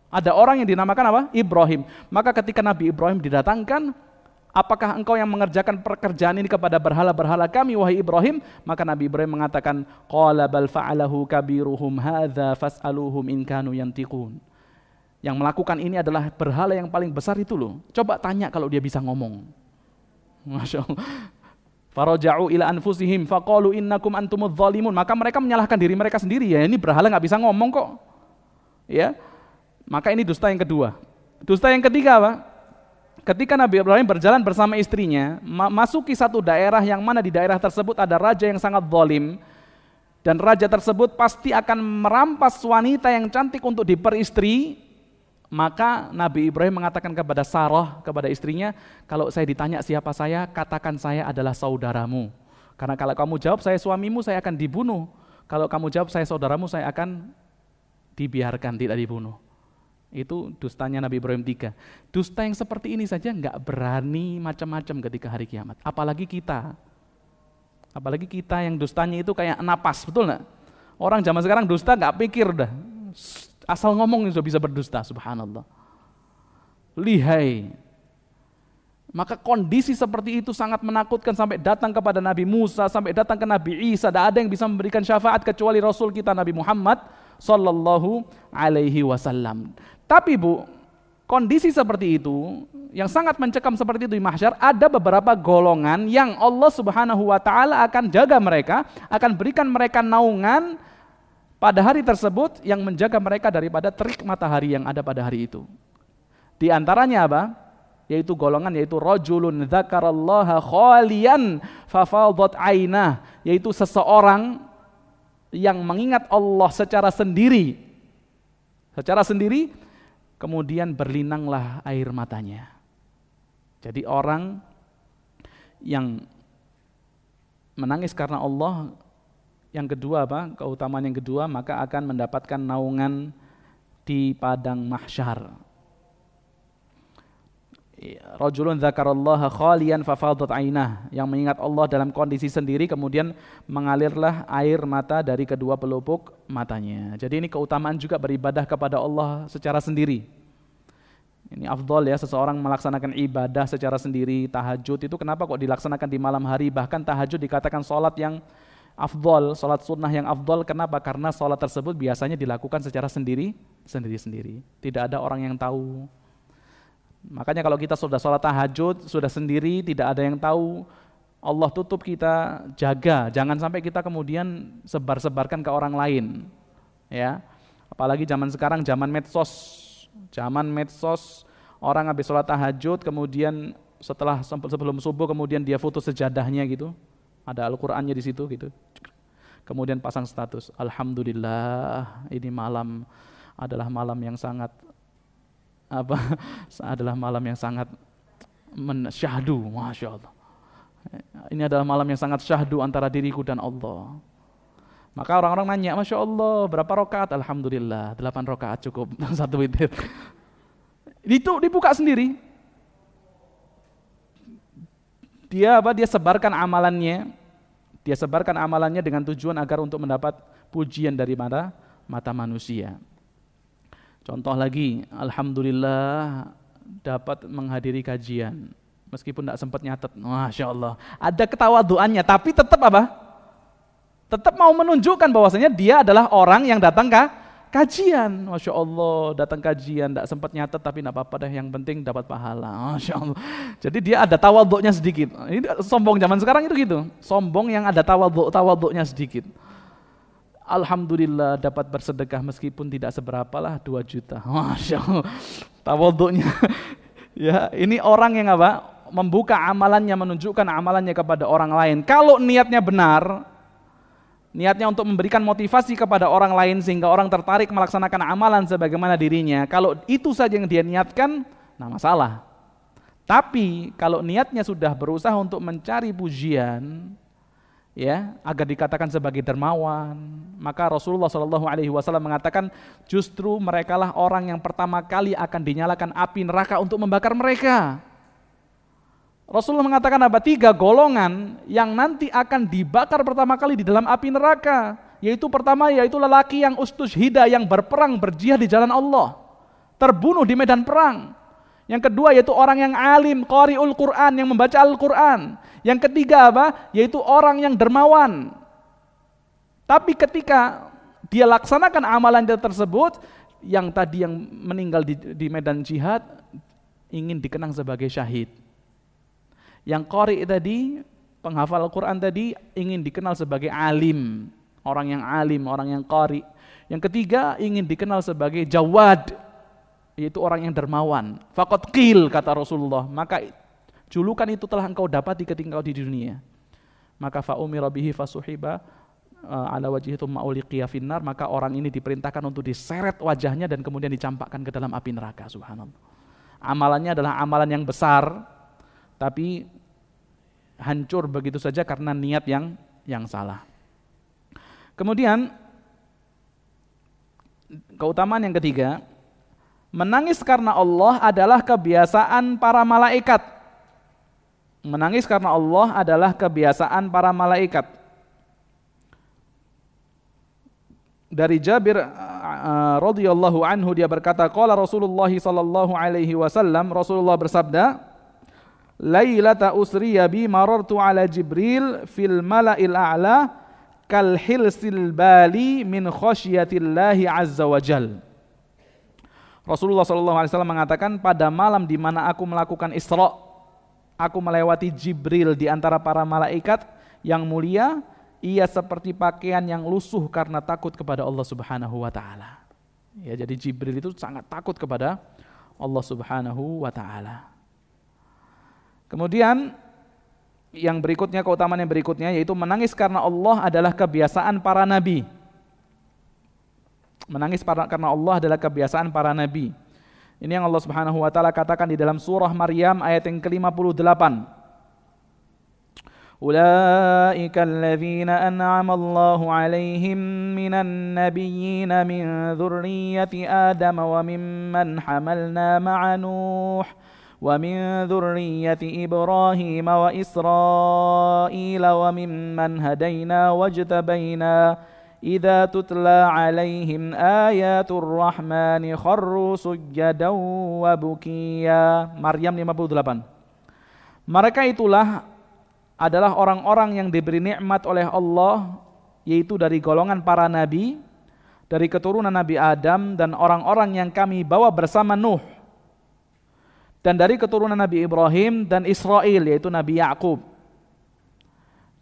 Ada orang yang dinamakan apa? Ibrahim. Maka ketika Nabi Ibrahim didatangkan, apakah engkau yang mengerjakan pekerjaan ini kepada berhala-berhala kami, wahai Ibrahim? Maka Nabi Ibrahim mengatakan, qala bal fa'alahu kabiruhum hadza fas'aluhum in kanu yantiqun. Yang melakukan ini adalah berhala yang paling besar itu loh. Coba tanya kalau dia bisa ngomong. Masya Allah. Faraja'u ila anfusihim faqalu innakum antumudz zalimun. Maka mereka menyalahkan diri mereka sendiri, ya ini berhala nggak bisa ngomong kok. Ya. Maka ini dusta yang kedua. Dusta yang ketiga apa? Ketika Nabi Ibrahim berjalan bersama istrinya, masuki satu daerah yang mana di daerah tersebut ada raja yang sangat zalim, dan raja tersebut pasti akan merampas wanita yang cantik untuk diperistri. Maka Nabi Ibrahim mengatakan kepada Sarah, kepada istrinya, kalau saya ditanya siapa saya, katakan saya adalah saudaramu. Karena kalau kamu jawab saya suamimu, saya akan dibunuh. Kalau kamu jawab saya saudaramu, saya akan dibiarkan, tidak dibunuh. Itu dustanya Nabi Ibrahim 3. Dusta yang seperti ini saja nggak berani macam-macam ketika hari kiamat. Apalagi kita yang dustanya itu kayak napas, betul nggak? Orang zaman sekarang dusta nggak pikir dah, asal ngomong sudah bisa berdusta, subhanallah. Lihai. Maka kondisi seperti itu sangat menakutkan sampai datang kepada Nabi Musa, sampai datang ke Nabi Isa. Tidak ada yang bisa memberikan syafaat kecuali Rasul kita Nabi Muhammad sallallahu alaihi wasallam. Tapi Bu, kondisi seperti itu yang sangat mencekam seperti itu di mahsyar, ada beberapa golongan yang Allah Subhanahu wa taala akan jaga mereka, akan berikan mereka naungan pada hari tersebut yang menjaga mereka daripada terik matahari yang ada pada hari itu. Di antaranya apa? Yaitu golongan, yaitu rajulun dzakarallaha khalian fafadat ainah, yaitu seseorang yang mengingat Allah secara sendiri, kemudian berlinanglah air matanya. Jadi orang yang menangis karena Allah, yang kedua apa? Keutamaan yang kedua, maka akan mendapatkan naungan di padang mahsyar. Rajulun dzakarallaha khalian fafadat ainah, yang mengingat Allah dalam kondisi sendiri, kemudian mengalirlah air mata dari kedua pelupuk matanya. Jadi ini keutamaan juga beribadah kepada Allah secara sendiri. Ini afdol ya, seseorang melaksanakan ibadah secara sendiri. Tahajud itu kenapa kok dilaksanakan di malam hari? Bahkan tahajud dikatakan sholat yang afdol, sholat sunnah yang afdol. Kenapa? Karena sholat tersebut biasanya dilakukan secara sendiri. Tidak ada orang yang tahu. Makanya kalau kita sudah sholat tahajud, sudah sendiri, tidak ada yang tahu, Allah tutup kita, jaga. Jangan sampai kita kemudian sebar-sebarkan ke orang lain. Ya, apalagi zaman sekarang, zaman medsos, orang habis sholat tahajud, kemudian sebelum subuh, kemudian dia foto sejadahnya gitu, ada Al-Qur'annya di situ gitu. Kemudian pasang status, alhamdulillah, ini malam adalah malam yang sangat syahdu, masya Allah. Ini adalah malam yang sangat syahdu antara diriku dan Allah. Maka orang-orang nanya, masya Allah, berapa rakaat? Alhamdulillah, 8 rakaat cukup, 1 witir. Itu dibuka sendiri. Dia sebarkan amalannya dengan tujuan agar untuk mendapat pujian dari mata manusia. Contoh lagi, alhamdulillah dapat menghadiri kajian meskipun tidak sempat nyatet. Masya Allah, ada ketawaduannya, tapi tetap apa? Tetap mau menunjukkan bahwasanya dia adalah orang yang datang ke kajian. Masya Allah, datang kajian, tidak sempat nyatet, tapi tidak apa-apa deh, yang penting dapat pahala. Masya Allah. Jadi dia ada tawaduknya sedikit. Ini sombong zaman sekarang itu gitu, sombong yang ada tawaduknya sedikit. Alhamdulillah dapat bersedekah meskipun tidak seberapa lah, 2 juta. Masya Allah, tawadhu'nya. Ya, ini orang yang apa? Membuka amalannya, menunjukkan amalannya kepada orang lain. Kalau niatnya benar, niatnya untuk memberikan motivasi kepada orang lain sehingga orang tertarik melaksanakan amalan sebagaimana dirinya. Kalau itu saja yang dia niatkan, nah masalah. Tapi kalau niatnya sudah berusaha untuk mencari pujian, ya, agar dikatakan sebagai dermawan, maka Rasulullah SAW mengatakan justru merekalah orang yang pertama kali akan dinyalakan api neraka untuk membakar mereka. Rasulullah mengatakan apa? 3 golongan yang nanti akan dibakar pertama kali di dalam api neraka, yaitu pertama yaitu lelaki yang ustushhida, yang berperang berjihad di jalan Allah, terbunuh di medan perang. Yang kedua yaitu orang yang alim, qari'ul Quran, yang membaca Al-Quran. Yang ketiga apa? Yaitu orang yang dermawan. Tapi ketika dia laksanakan amalan tersebut, yang tadi yang meninggal di medan jihad ingin dikenang sebagai syahid. Yang qari' tadi, penghafal Al-Quran tadi, ingin dikenal sebagai alim, orang yang alim, orang yang qari'. Yang ketiga ingin dikenal sebagai jawad, yaitu orang yang dermawan. Faqad qil, kata Rasulullah, maka julukan itu telah engkau dapati ketika engkau di dunia. Maka fa'umira bihi fasuhiba ala wajhihi tsumma uliqiya finnar, maka orang ini diperintahkan untuk diseret wajahnya dan kemudian dicampakkan ke dalam api neraka. Subhanallah. Amalannya adalah amalan yang besar, tapi hancur begitu saja karena niat yang salah. Kemudian keutamaan yang ketiga, menangis karena Allah adalah kebiasaan para malaikat. Menangis karena Allah adalah kebiasaan para malaikat. Dari Jabir radhiyallahu anhu, dia berkata, qala Rasulullah sallallahu alaihi wasallam, Rasulullah bersabda, lailata usriya bi marartu ala Jibril fil mala'il a'la kal hilsil bali min khasyatillahi azza wa jal. Rasulullah SAW mengatakan, pada malam di mana aku melakukan Isra, aku melewati Jibril di antara para malaikat yang mulia, ia seperti pakaian yang lusuh karena takut kepada Allah Subhanahu wa taala. Ya, jadi Jibril itu sangat takut kepada Allah Subhanahu wa taala. Kemudian yang berikutnya, keutamaan yang berikutnya yaitu menangis karena Allah adalah kebiasaan para nabi. Menangis karena Allah adalah kebiasaan para nabi. Ini yang Allah Subhanahu wa taala katakan di dalam surah Maryam ayat yang ke-58. Ulaika alladzina an'ama Allahu 'alaihim minan nabiyyin min dzurriyyati Adam wa mimman hamalna ma'a Nuh wa min dzurriyyati Ibrahim wa Israil wa mimman hadaina wajtabaina idza tutla 'alaihim ayatur rahmani kharru sujjadan wa bukiya. Maryam 58. Mereka itulah adalah orang-orang yang diberi nikmat oleh Allah, yaitu dari golongan para nabi, dari keturunan Nabi Adam, dan orang-orang yang kami bawa bersama Nuh, dan dari keturunan Nabi Ibrahim dan Israel, yaitu Nabi Yakub,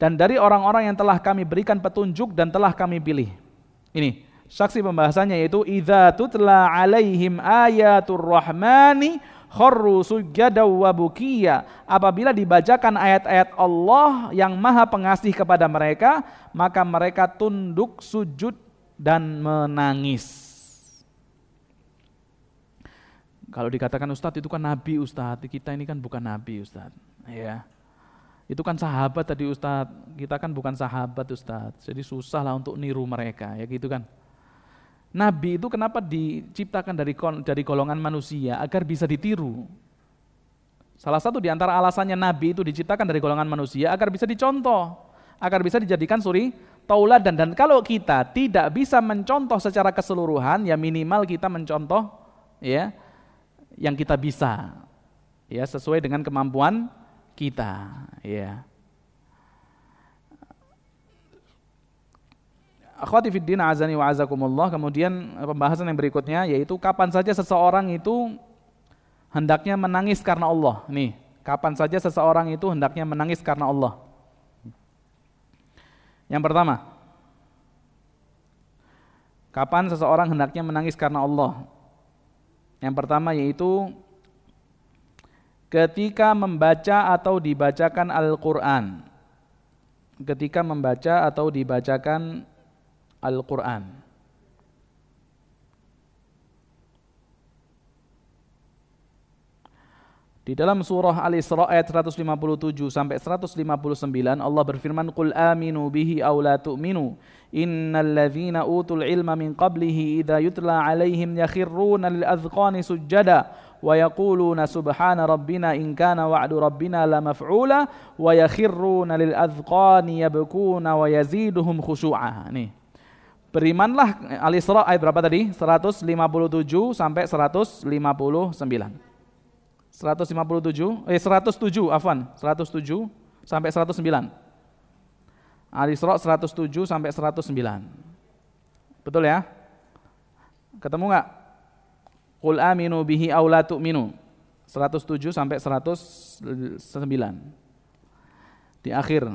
dan dari orang-orang yang telah kami berikan petunjuk dan telah kami pilih. Ini saksi pembahasannya, yaitu idza tutla alaihim ayatur rahmani kharru sujjadan wa bukiya. Apabila dibacakan ayat-ayat Allah yang Maha Pengasih kepada mereka, maka mereka tunduk sujud dan menangis. Kalau dikatakan Ustadz itu kan nabi, Ustadz, kita ini kan bukan nabi, Ustadz. Ya. Itu kan sahabat tadi, Ustadz. Kita kan bukan sahabat, Ustadz. Jadi susah lah untuk niru mereka, ya gitu kan. Nabi itu kenapa diciptakan dari golongan manusia? Agar bisa ditiru. Salah satu di antara alasannya Nabi itu diciptakan dari golongan manusia agar bisa dicontoh, agar bisa dijadikan suri tauladan. Dan kalau kita tidak bisa mencontoh secara keseluruhan, ya minimal kita mencontoh ya yang kita bisa, ya sesuai dengan kemampuan kita, ya. Akhwati fiddin azani wa azakumullah. Kemudian pembahasan yang berikutnya yaitu kapan saja seseorang itu hendaknya menangis karena Allah. Nih, kapan saja seseorang itu hendaknya menangis karena Allah. Yang pertama, Kapan seseorang hendaknya menangis karena Allah? Yang pertama yaitu ketika membaca atau dibacakan Al-Quran. Ketika membaca atau dibacakan Al-Quran. Di dalam surah Al-Isra ayat 157 sampai 159 Allah berfirman, "Qul aminu bihi aw la tu'minu innal ladzina utul ilma min qablihi idza yutla 'alaihim yakhruna lil adhqani sujada wa yaquluna subhana rabbina in kana wa'du rabbina lamaf'ula wa yakhruna lil adhqani yabkuna wa yaziduhum khushu'a." Nih. Berimanlah, Al-Isra ayat berapa tadi? 157 sampai 159. 107 sampai 109. Al-Isra 107 sampai 109. Betul ya? Ketemu enggak? Qul aminu bihi aw la tu'minu. 107 sampai 109. Di akhir,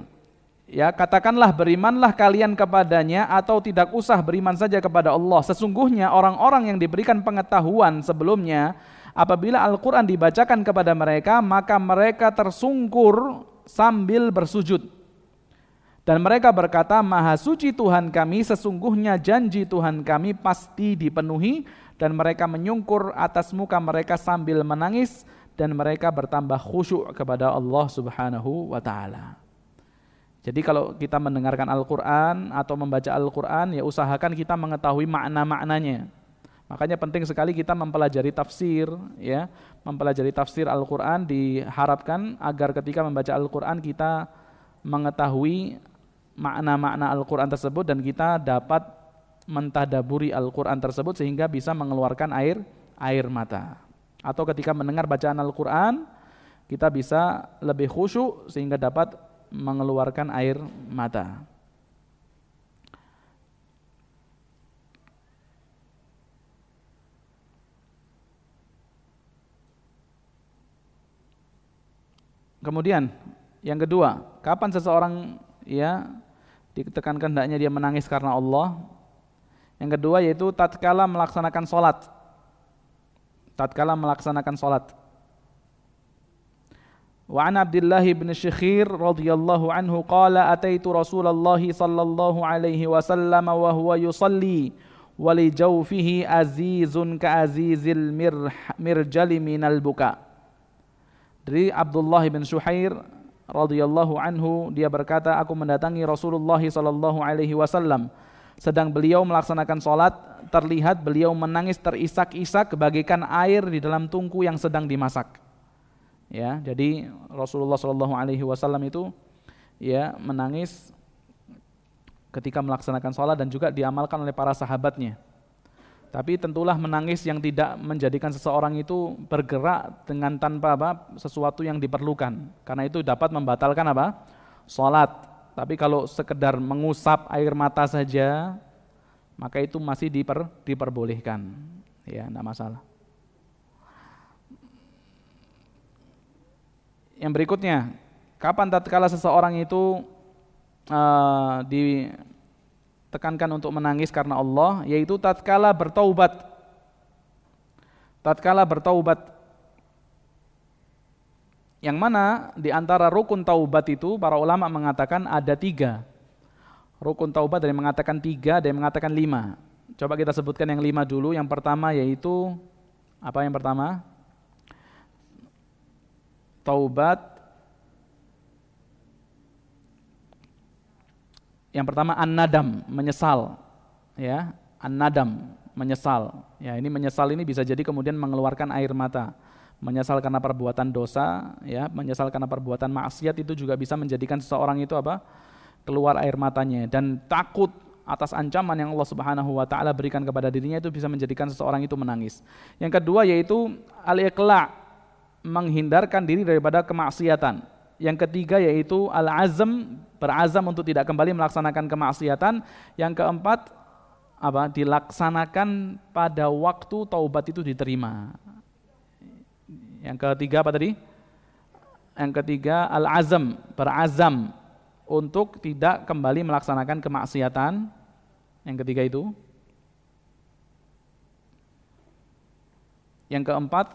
ya, katakanlah berimanlah kalian kepadanya atau tidak usah beriman saja kepada Allah. Sesungguhnya orang-orang yang diberikan pengetahuan sebelumnya, apabila Al-Quran dibacakan kepada mereka, maka mereka tersungkur sambil bersujud. Dan mereka berkata, Maha suci Tuhan kami, sesungguhnya janji Tuhan kami pasti dipenuhi. Dan mereka menyungkur atas muka mereka sambil menangis. Dan mereka bertambah khusyuk kepada Allah subhanahu wa ta'ala. Jadi kalau kita mendengarkan Al-Quran atau membaca Al-Quran, ya usahakan kita mengetahui makna-maknanya. Makanya penting sekali kita mempelajari tafsir, ya, mempelajari tafsir Al-Quran diharapkan agar ketika membaca Al-Quran kita mengetahui makna-makna Al-Quran tersebut dan kita dapat mentadaburi Al-Quran tersebut sehingga bisa mengeluarkan air mata. Atau ketika mendengar bacaan Al-Quran kita bisa lebih khusyuk sehingga dapat mengeluarkan air mata. Kemudian yang kedua, kapan seseorang ya ditekankan hendaknya dia menangis karena Allah? Yang kedua yaitu tatkala melaksanakan salat. Tatkala melaksanakan salat. Wa an Abdullah bin Syikhir radhiyallahu anhu qala ataitu Rasulullah sallallahu alaihi wasallam wa huwa yusalli wa li jawfihi azizun ka azizil mirjali minal buka. Dari Abdullah bin Syuhair radhiyallahu anhu, dia berkata, aku mendatangi Rasulullah sallallahu alaihi wasallam sedang beliau melaksanakan salat, terlihat beliau menangis terisak-isak bagaikan air di dalam tungku yang sedang dimasak. Ya, jadi Rasulullah sallallahu alaihi wasallam itu ya menangis ketika melaksanakan salat dan juga diamalkan oleh para sahabatnya. Tapi tentulah menangis yang tidak menjadikan seseorang itu bergerak dengan tanpa sesuatu yang diperlukan. Karena itu dapat membatalkan salat. Tapi kalau sekedar mengusap air mata saja, maka itu masih diperbolehkan. Ya, enggak masalah. Yang berikutnya, kapan tatkala seseorang itu ditekankan untuk menangis karena Allah, yaitu tatkala bertaubat. Tatkala bertaubat. Yang mana di antara rukun taubat itu para ulama mengatakan ada 3. Rukun taubat ada yang mengatakan 3, ada yang mengatakan 5. Coba kita sebutkan yang 5 dulu. Yang pertama yaitu apa yang pertama? Taubat. Yang pertama an-nadam, menyesal. Ya, an-nadam, menyesal. Ya, ini menyesal ini bisa jadi kemudian mengeluarkan air mata. Menyesal karena perbuatan dosa, ya, menyesal karena perbuatan maksiat itu juga bisa menjadikan seseorang itu keluar air matanya, dan takut atas ancaman yang Allah Subhanahu wa taala berikan kepada dirinya itu bisa menjadikan seseorang itu menangis. Yang kedua yaitu al-iqla', menghindarkan diri daripada kemaksiatan. Yang ketiga yaitu al-azm, berazam untuk tidak kembali melaksanakan kemaksiatan. Yang keempat dilaksanakan pada waktu taubat itu diterima. Yang ketiga apa tadi? Yang ketiga al-azm, berazam untuk tidak kembali melaksanakan kemaksiatan. Yang ketiga itu. Yang keempat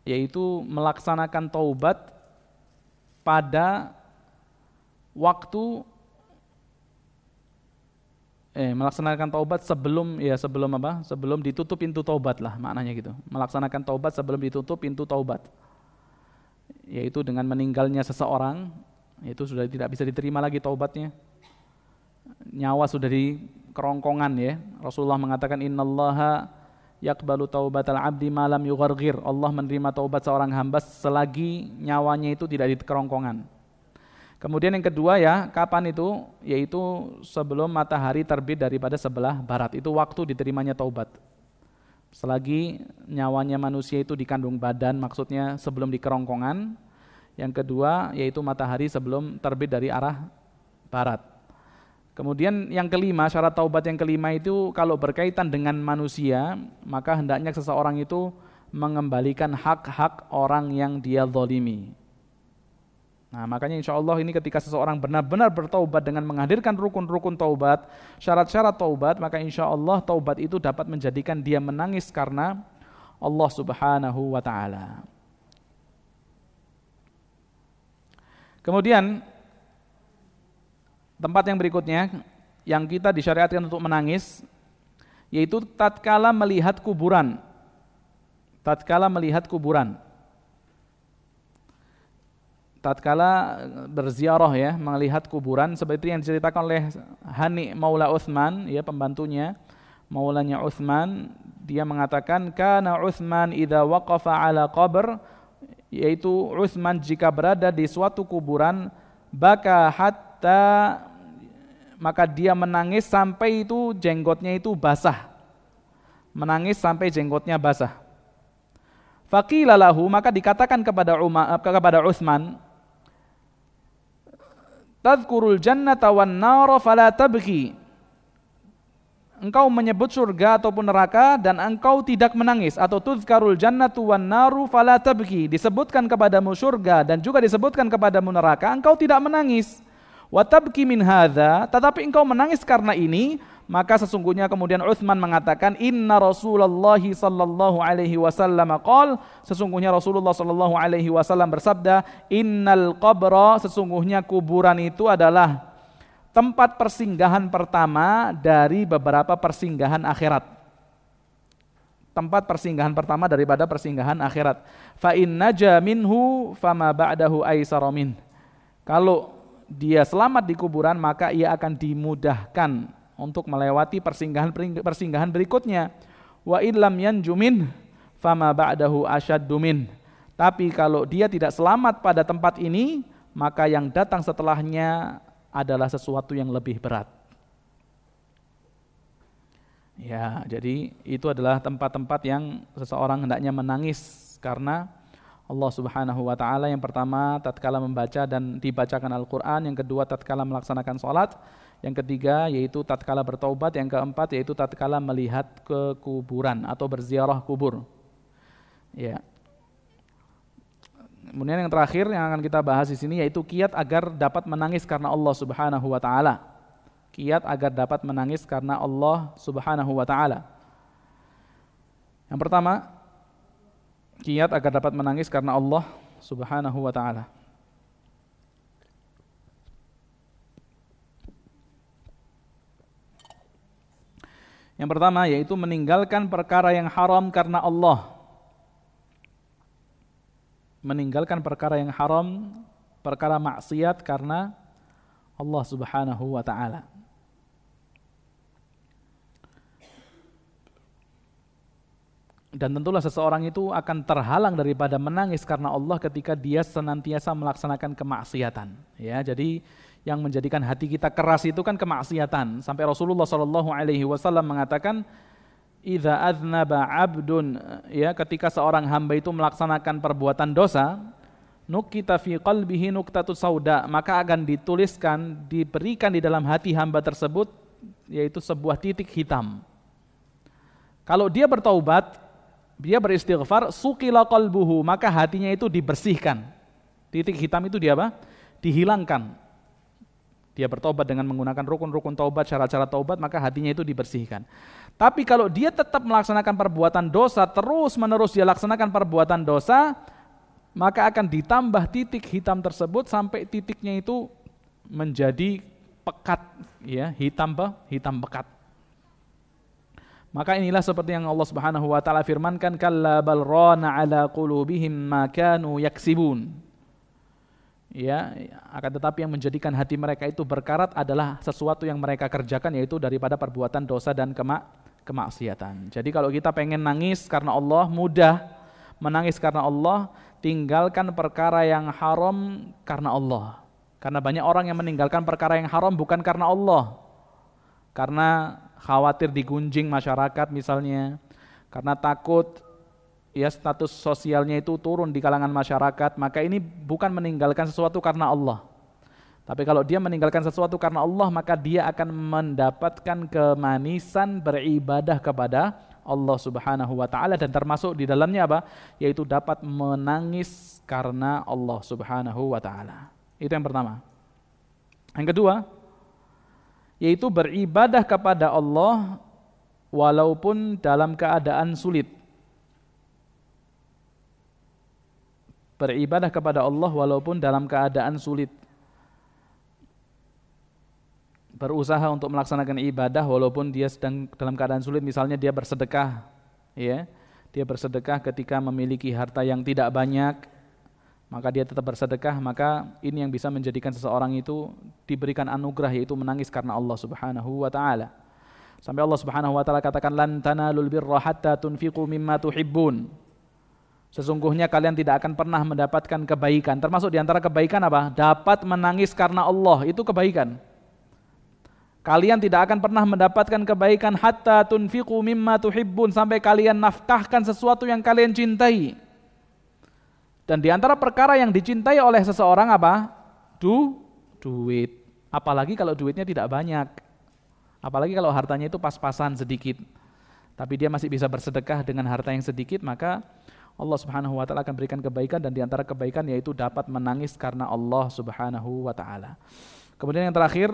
yaitu melaksanakan taubat pada waktu melaksanakan taubat sebelum apa? Sebelum ditutup pintu taubat lah maknanya gitu. Melaksanakan taubat sebelum ditutup pintu taubat. Yaitu dengan meninggalnya seseorang, itu sudah tidak bisa diterima lagi taubatnya. Nyawa sudah di kerongkongan ya. Rasulullah mengatakan innallaha yaqbalu taubatal abdi ma lam yugharghir. Allah menerima taubat seorang hamba selagi nyawanya itu tidak di kerongkongan. Kemudian yang kedua ya, kapan itu? Yaitu sebelum matahari terbit daripada sebelah barat. Itu waktu diterimanya taubat. Selagi nyawanya manusia itu di kandung badan, maksudnya sebelum di kerongkongan. Yang kedua yaitu matahari sebelum terbit dari arah barat. Kemudian yang kelima, syarat taubat yang kelima itu kalau berkaitan dengan manusia, maka hendaknya seseorang itu mengembalikan hak-hak orang yang dia zalimi. Nah, makanya insya Allah ini ketika seseorang benar-benar bertaubat dengan menghadirkan rukun-rukun taubat, syarat-syarat taubat, maka insya Allah taubat itu dapat menjadikan dia menangis karena Allah Subhanahu wa ta'ala. Kemudian tempat yang berikutnya yang kita disyariatkan untuk menangis yaitu tatkala melihat kuburan. Tatkala melihat kuburan. Tatkala berziarah ya, melihat kuburan seperti yang diceritakan oleh Hani Maula Utsman ya, pembantunya, maulanya Utsman, dia mengatakan kana Utsman idza waqafa ala qabr, yaitu Utsman jika berada di suatu kuburan, baka hatta, maka dia menangis sampai itu jenggotnya itu basah. Menangis sampai jenggotnya basah. Faqila lahu, maka dikatakan kepada Utsman, tadhkurul jannata wan nara fala tabki. Engkau menyebut surga ataupun neraka dan engkau tidak menangis, atau tuzkarul jannatu wan naru fala tabki, disebutkan kepadamu surga dan juga disebutkan kepadamu neraka, engkau tidak menangis. Wa tabki min hadza, tetapi engkau menangis karena ini, maka sesungguhnya kemudian Utsman mengatakan inna Rasulullah sallallahu alaihi wasallam qol, sesungguhnya Rasulullah sallallahu alaihi wasallam bersabda, innal qabra, sesungguhnya kuburan itu adalah tempat persinggahan pertama dari beberapa persinggahan akhirat. Tempat persinggahan pertama daripada persinggahan akhirat. Fa in naja minhu fama ba'dahu aisara min. Kalau dia selamat di kuburan, maka ia akan dimudahkan untuk melewati persinggahan berikutnya. Wa illam yanjumin fama ba'dahu asyaddu min. Tapi kalau dia tidak selamat pada tempat ini, maka yang datang setelahnya adalah sesuatu yang lebih berat. Ya, jadi itu adalah tempat-tempat yang seseorang hendaknya menangis karena Allah Subhanahu wa ta'ala. Yang pertama tatkala membaca dan dibacakan Al-Quran, yang kedua tatkala melaksanakan sholat, yang ketiga yaitu tatkala bertaubat, yang keempat yaitu tatkala melihat ke kuburan atau berziarah kubur. Ya. Kemudian yang terakhir yang akan kita bahas di sini yaitu kiat agar dapat menangis karena Allah Subhanahu wa ta'ala. Kiat agar dapat menangis karena Allah Subhanahu wa ta'ala. Yang pertama, kiat agar dapat menangis karena Allah Subhanahu wa ta'ala. Yang pertama yaitu meninggalkan perkara yang haram karena Allah. Meninggalkan perkara yang haram, perkara maksiat karena Allah Subhanahu wa ta'ala. Dan tentulah seseorang itu akan terhalang daripada menangis karena Allah ketika dia senantiasa melaksanakan kemaksiatan. Ya, jadi yang menjadikan hati kita keras itu kan kemaksiatan. Sampai Rasulullah SAW mengatakan, idza aznaba abdun, ya, ketika seorang hamba itu melaksanakan perbuatan dosa, nukita fi qalbihi nuqtatun sauda, maka akan dituliskan, diberikan di dalam hati hamba tersebut yaitu sebuah titik hitam. Kalau dia bertaubat, dia beristighfar, suqila qalbuhu, maka hatinya itu dibersihkan. Titik hitam itu dia apa? Dihilangkan. dia bertobat dengan menggunakan rukun-rukun taubat, syarat-syarat taubat, maka hatinya itu dibersihkan. Tapi kalau dia tetap melaksanakan perbuatan dosa, terus-menerus dia laksanakan perbuatan dosa, maka akan ditambah titik hitam tersebut sampai titiknya itu menjadi pekat, ya, hitam pekat. Maka inilah seperti yang Allah Subhanahu wa taala firmankan, kalla bal rana ala qulubihim ma kanu yaksibun. Ya, akan tetapi yang menjadikan hati mereka itu berkarat adalah sesuatu yang mereka kerjakan, yaitu daripada perbuatan dosa dan kemaksiatan. Jadi kalau kita pengen nangis karena Allah, mudah menangis karena Allah, tinggalkan perkara yang haram karena Allah. Karena banyak orang yang meninggalkan perkara yang haram bukan karena Allah, karena khawatir digunjing masyarakat misalnya, karena takut ya status sosialnya itu turun di kalangan masyarakat, maka ini bukan meninggalkan sesuatu karena Allah. Tapi kalau dia meninggalkan sesuatu karena Allah, maka dia akan mendapatkan kemanisan beribadah kepada Allah Subhanahu wa taala, dan termasuk di dalamnya apa? Yaitu dapat menangis karena Allah Subhanahu wa taala. Itu yang pertama. Yang kedua, yaitu beribadah kepada Allah walaupun dalam keadaan sulit. Beribadah kepada Allah walaupun dalam keadaan sulit. Berusaha untuk melaksanakan ibadah walaupun dia sedang dalam keadaan sulit. Misalnya dia bersedekah, ya. Dia bersedekah ketika memiliki harta yang tidak banyak, maka dia tetap bersedekah. Maka ini yang bisa menjadikan seseorang itu diberikan anugerah, yaitu menangis karena Allah Subhanahu wa taala. Sampai Allah Subhanahu wa taala katakan, lan tanalul birra hatta tunfiqu mimma tuhibbun. Sesungguhnya kalian tidak akan pernah mendapatkan kebaikan. Termasuk di antara kebaikan apa? Dapat menangis karena Allah, itu kebaikan. Kalian tidak akan pernah mendapatkan kebaikan hatta tunfiqu mimma tuhibbun, sampai kalian nafkahkan sesuatu yang kalian cintai. Dan di antara perkara yang dicintai oleh seseorang apa? Duit. Apalagi kalau duitnya tidak banyak. Apalagi kalau hartanya itu pas-pasan sedikit. Tapi dia masih bisa bersedekah dengan harta yang sedikit, maka Allah Subhanahu wa taala akan berikan kebaikan, dan di antara kebaikan yaitu dapat menangis karena Allah Subhanahu wa taala. Kemudian yang terakhir,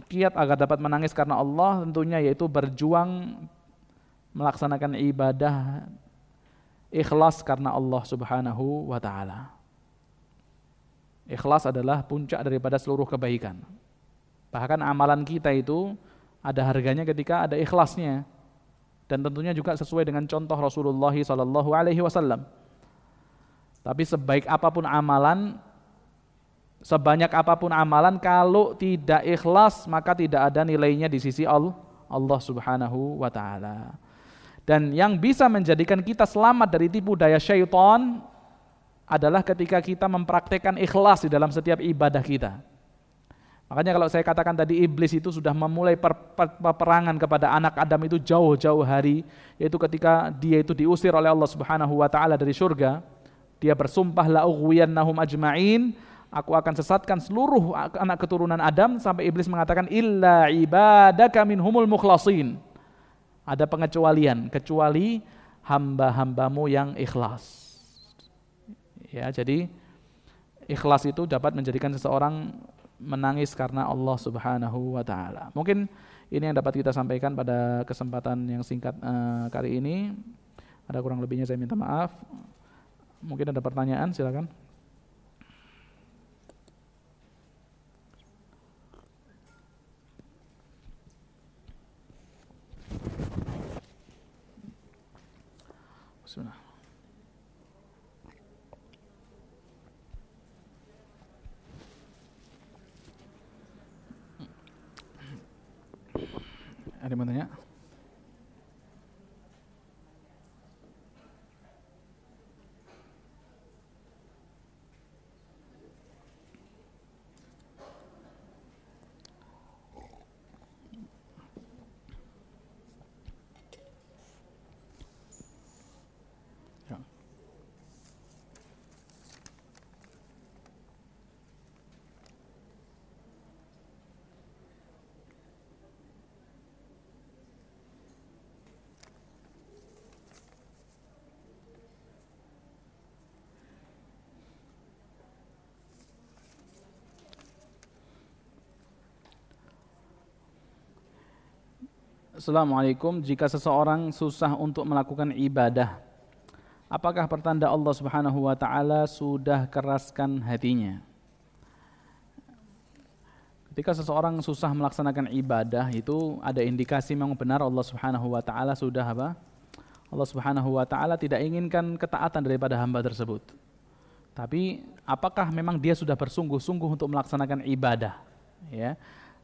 kiat agar dapat menangis karena Allah tentunya yaitu berjuang melaksanakan ibadah ikhlas karena Allah Subhanahu wa taala. Ikhlas adalah puncak daripada seluruh kebaikan. Bahkan amalan kita itu ada harganya ketika ada ikhlasnya. Dan tentunya juga sesuai dengan contoh Rasulullah SAW. Tapi sebaik apapun amalan, sebanyak apapun amalan, kalau tidak ikhlas maka tidak ada nilainya di sisi Allah Subhanahu wa taala. Dan yang bisa menjadikan kita selamat dari tipu daya syaitan adalah ketika kita mempraktekkan ikhlas di dalam setiap ibadah kita. Makanya kalau saya katakan tadi, iblis itu sudah memulai peperangan kepada anak Adam itu jauh-jauh hari, yaitu ketika dia itu diusir oleh Allah Subhanahu wa taala dari surga. Dia bersumpah, la ughwiyannahum ajma'in, aku akan sesatkan seluruh anak keturunan Adam, sampai iblis mengatakan illa ibadaka minhumul mukhlasin. Ada pengecualian, kecuali hamba-hambamu yang ikhlas. Ya, jadi ikhlas itu dapat menjadikan seseorang menangis karena Allah Subhanahu wa taala. Mungkin ini yang dapat kita sampaikan pada kesempatan yang singkat kali ini. Ada kurang lebihnya saya minta maaf. Mungkin ada pertanyaan, silakan. Bismillah. Ada yang mau tanya? Ya. Assalamualaikum, jika seseorang susah untuk melakukan ibadah, apakah pertanda Allah Subhanahu wa taala sudah keraskan hatinya? Ketika seseorang susah melaksanakan ibadah, itu ada indikasi memang benar Allah Subhanahu wa taala sudah apa? Allah Subhanahu wa taala tidak inginkan ketaatan daripada hamba tersebut. Tapi apakah memang dia sudah bersungguh-sungguh untuk melaksanakan ibadah? Ya.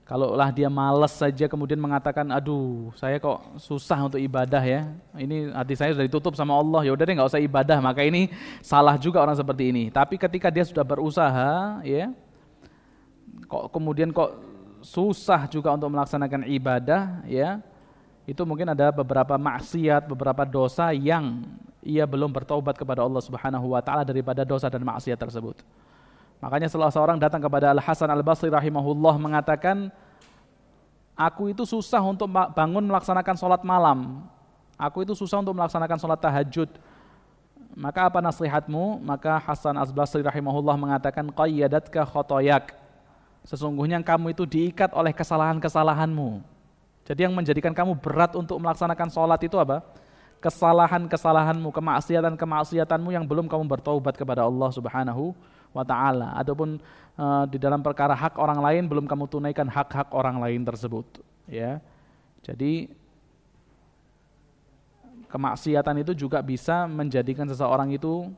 Kalaulah dia malas saja kemudian mengatakan, aduh saya kok susah untuk ibadah ya, ini hati saya sudah ditutup sama Allah, ya udah deh nggak usah ibadah, maka ini salah juga orang seperti ini. Tapi ketika dia sudah berusaha, ya, kok susah juga untuk melaksanakan ibadah, ya, itu mungkin ada beberapa maksiat, beberapa dosa yang ia belum bertaubat kepada Allah Subhanahu wa taala daripada dosa dan maksiat tersebut. Makanya salah seorang datang kepada Al-Hasan Al-Basri rahimahullah mengatakan, aku itu susah untuk bangun melaksanakan sholat malam. Aku itu susah untuk melaksanakan sholat tahajud. Maka apa nasihatmu? Maka Hasan Al-Basri rahimahullah mengatakan, qayyadatka khotoyak. Sesungguhnya kamu itu diikat oleh kesalahan-kesalahanmu. Jadi yang menjadikan kamu berat untuk melaksanakan sholat itu apa? Kesalahan-kesalahanmu, kemaksiatan-kemaksiatanmu yang belum kamu bertaubat kepada Allah Subhanahu wa ta'ala, ataupun di dalam perkara hak orang lain belum kamu tunaikan hak-hak orang lain tersebut, ya. Jadi kemaksiatan itu juga bisa menjadikan seseorang itu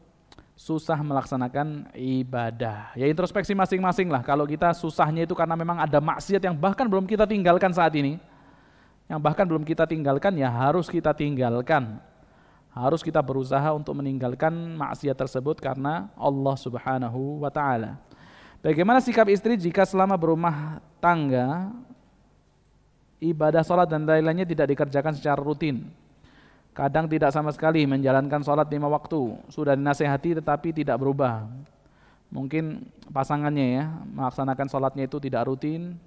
susah melaksanakan ibadah. Ya introspeksi masing-masing lah. Kalau kita susahnya itu karena memang ada maksiat yang bahkan belum kita tinggalkan saat ini, yang bahkan belum kita tinggalkan, ya harus kita tinggalkan. Harus kita berusaha untuk meninggalkan maksiat tersebut karena Allah Subhanahu wa taala. Bagaimana sikap istri jika selama berumah tangga ibadah salat dan lain-lainnya tidak dikerjakan secara rutin? Kadang tidak sama sekali menjalankan salat 5 waktu, sudah dinasihati tetapi tidak berubah. Mungkin pasangannya ya, melaksanakan salatnya itu tidak rutin,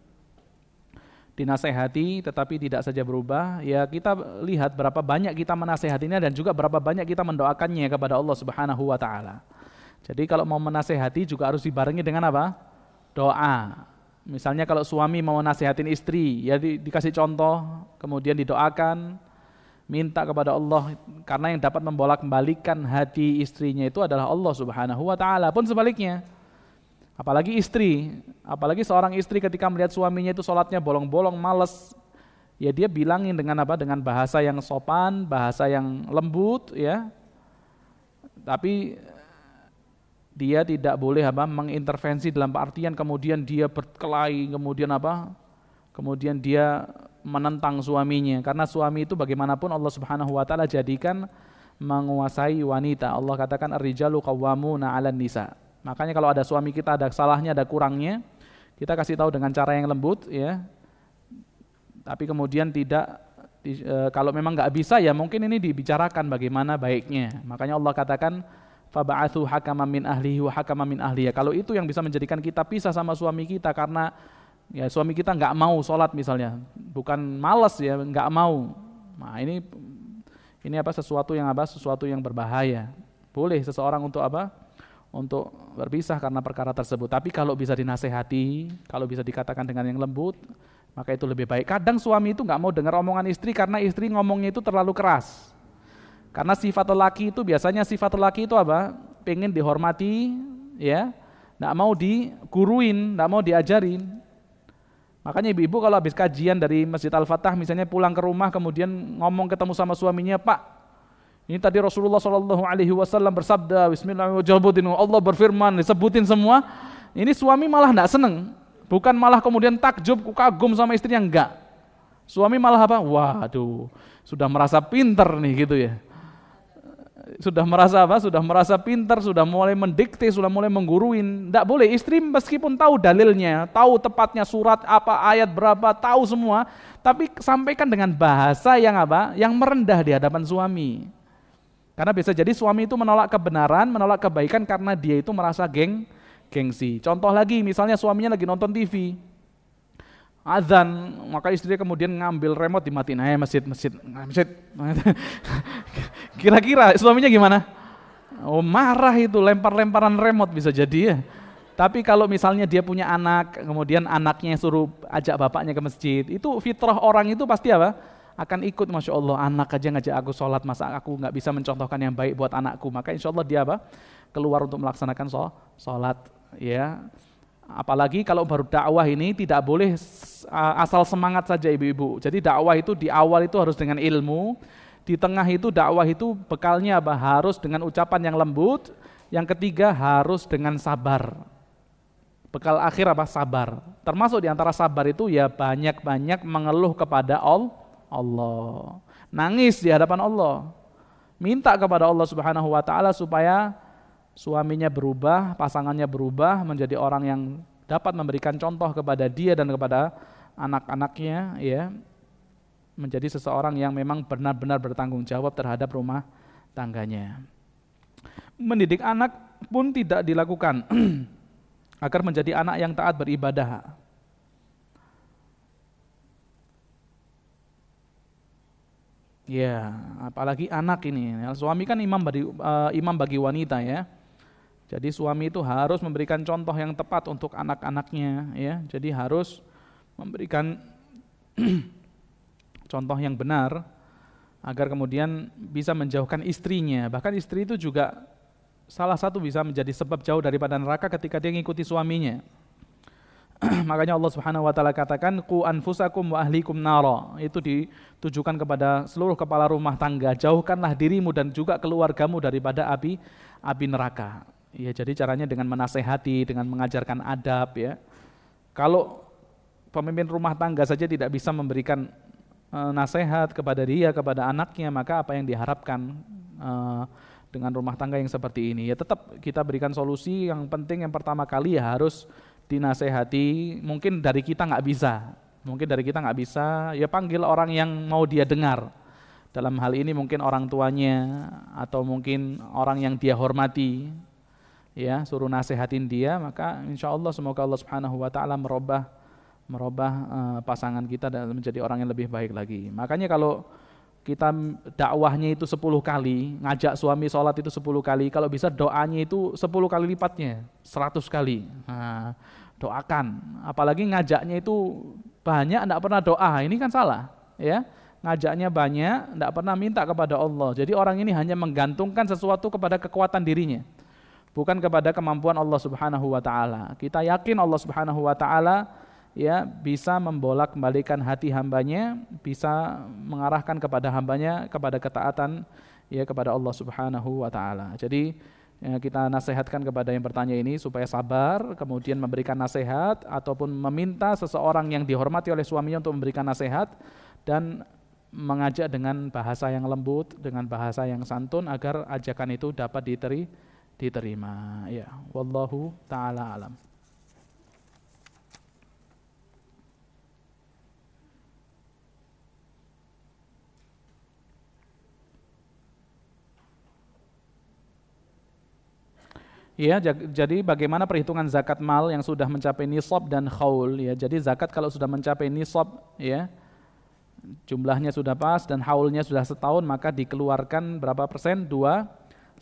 dinasehati tetapi tidak saja berubah, ya kita lihat berapa banyak kita menasehatinya dan juga berapa banyak kita mendoakannya kepada Allah Subhanahu wa taala. Jadi kalau mau menasehati juga harus dibarengi dengan apa? Doa. Misalnya kalau suami mau nasehatin istri, ya dikasih contoh, kemudian didoakan, minta kepada Allah, karena yang dapat membolak-balikkan hati istrinya itu adalah Allah Subhanahu wa taala. Pun sebaliknya, apalagi istri, apalagi seorang istri ketika melihat suaminya itu sholatnya bolong-bolong, malas, ya dia bilangin dengan apa? Dengan bahasa yang sopan, bahasa yang lembut, ya. Tapi dia tidak boleh apa? Mengintervensi dalam artian kemudian dia berkelahi, kemudian apa? Kemudian dia menentang suaminya, karena suami itu bagaimanapun Allah Subhanahu wa taala jadikan menguasai wanita. Allah katakan ar-rijalu qawwamuna 'alan nisa. Makanya kalau ada suami kita ada salahnya, ada kurangnya, kita kasih tahu dengan cara yang lembut, ya. Tapi kemudian tidak, kalau memang nggak bisa, ya mungkin ini dibicarakan bagaimana baiknya. Makanya Allah katakan, faba'athu hakaman min ahlihi wa hakaman min ahliha. Kalau itu yang bisa menjadikan kita pisah sama suami kita karena ya suami kita nggak mau sholat misalnya, bukan malas ya, nggak mau. Nah ini apa? Sesuatu yang berbahaya. Boleh seseorang untuk apa? Untuk berpisah karena perkara tersebut. Tapi kalau bisa dinasehati, kalau bisa dikatakan dengan yang lembut, maka itu lebih baik. Kadang suami itu nggak mau dengar omongan istri karena istri ngomongnya itu terlalu keras. Karena sifat lelaki itu biasanya itu apa? Pengen dihormati, ya, nggak mau diguruin, nggak mau diajarin. Makanya ibu-ibu kalau habis kajian dari Masjid Al-Fatah misalnya pulang ke rumah kemudian ngomong ketemu sama suaminya, Pak, ini tadi Rasulullah SAW bersabda, Bismillahirrahmanirrahim, Allah berfirman, disebutin semua. Ini suami malah tidak seneng, bukan malah kemudian takjub, kagum sama istrinya, enggak. Suami malah apa? Waduh, sudah merasa pinter nih gitu ya. Sudah merasa apa? Sudah merasa pinter, sudah mulai mendikte, sudah mulai mengguruin. Tidak boleh, istri meskipun tahu dalilnya, tahu tepatnya surat apa, ayat berapa, tahu semua, tapi sampaikan dengan bahasa yang apa? Yang merendah di hadapan suami. Karena bisa jadi suami itu menolak kebenaran, menolak kebaikan karena dia itu merasa gengsi. Contoh lagi, misalnya suaminya lagi nonton TV, azan, maka istrinya kemudian ngambil remote dimatiin, masjid. Kira-kira suaminya gimana? Oh marah itu, lempar-lemparan remote bisa jadi ya. Tapi kalau misalnya dia punya anak, kemudian anaknya suruh ajak bapaknya ke masjid, itu fitrah orang itu pasti apa? akan ikut, Masya Allah, anak aja ngajak aku sholat, masa aku nggak bisa mencontohkan yang baik buat anakku, maka insya Allah dia apa? Keluar untuk melaksanakan sholat, ya. Apalagi kalau baru dakwah ini tidak boleh asal semangat saja ibu-ibu. Jadi dakwah itu di awal itu harus dengan ilmu, di tengah itu dakwah itu bekalnya apa? Harus dengan ucapan yang lembut, yang ketiga harus dengan sabar. Bekal akhir apa? Sabar. Termasuk di antara sabar itu ya banyak-banyak mengeluh kepada Allah. Nangis di hadapan Allah. Minta kepada Allah Subhanahu wa taala supaya suaminya berubah, pasangannya berubah menjadi orang yang dapat memberikan contoh kepada dia dan kepada anak-anaknya, ya. Menjadi seseorang yang memang benar-benar bertanggung jawab terhadap rumah tangganya. Mendidik anak pun tidak dilakukan agar menjadi anak yang taat beribadah. Ya, apalagi anak ini. Suami kan imam bagi wanita, ya. Jadi suami itu harus memberikan contoh yang tepat untuk anak-anaknya, ya. Jadi harus memberikan contoh yang benar agar kemudian bisa menjauhkan istrinya. Bahkan istri itu juga salah satu bisa menjadi sebab jauh daripada neraka ketika dia mengikuti suaminya. Makanya Allah Subhanahu wa taala katakan qu anfusakum wa ahlikum nara. Itu ditujukan kepada seluruh kepala rumah tangga, jauhkanlah dirimu dan juga keluargamu daripada api neraka. Ya, jadi caranya dengan menasehati, dengan mengajarkan adab, ya. Kalau pemimpin rumah tangga saja tidak bisa memberikan nasihat kepada dia, kepada anaknya, maka apa yang diharapkan dengan rumah tangga yang seperti ini? Ya tetap kita berikan solusi. Yang penting yang pertama kali ya harus dinasehati. Mungkin dari kita nggak bisa, ya panggil orang yang mau dia dengar. Dalam hal ini mungkin orang tuanya atau mungkin orang yang dia hormati, ya, suruh nasehatin dia, maka insya Allah semoga Allah Subhanahu wa taala merubah pasangan kita dan menjadi orang yang lebih baik lagi. Makanya kalau kita dakwahnya itu 10 kali, ngajak suami sholat itu 10 kali, kalau bisa doanya itu 10 kali lipatnya, 100 kali. Nah, doakan. Apalagi ngajaknya itu banyak, tidak pernah doa, ini kan salah, ya. Ngajaknya banyak, tidak pernah minta kepada Allah. Jadi orang ini hanya menggantungkan sesuatu kepada kekuatan dirinya, bukan kepada kemampuan Allah Subhanahu wa taala. Kita yakin Allah Subhanahu wa taala, ya, bisa membolak-balikan hati hambanya, bisa mengarahkan kepada hambanya kepada ketaatan, ya, kepada Allah Subhanahu wa taala. Jadi ya, kita nasihatkan kepada yang bertanya ini supaya sabar, kemudian memberikan nasihat ataupun meminta seseorang yang dihormati oleh suaminya untuk memberikan nasihat dan mengajak dengan bahasa yang lembut, dengan bahasa yang santun agar ajakan itu dapat diterima. Ya, wallahu taala alam. Ya, jadi bagaimana perhitungan zakat mal yang sudah mencapai nisab dan khaul, ya. Jadi zakat kalau sudah mencapai nisab, ya, jumlahnya sudah pas dan haulnya sudah setahun, maka dikeluarkan berapa persen? 2,5%.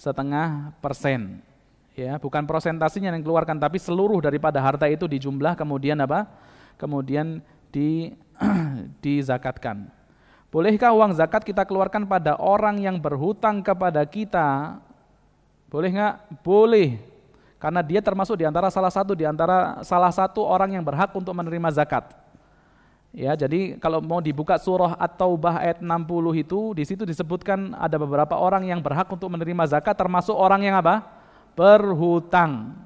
Ya, bukan prosentasinya yang dikeluarkan, tapi seluruh daripada harta itu dijumlah kemudian apa? Kemudian dizakatkan. Bolehkah uang zakat kita keluarkan pada orang yang berhutang kepada kita? Boleh nggak? Boleh. Karena dia termasuk di antara salah satu orang yang berhak untuk menerima zakat. Ya, jadi kalau mau dibuka surah At-Taubah ayat 60 itu, di situ disebutkan ada beberapa orang yang berhak untuk menerima zakat, termasuk orang yang apa? Berhutang.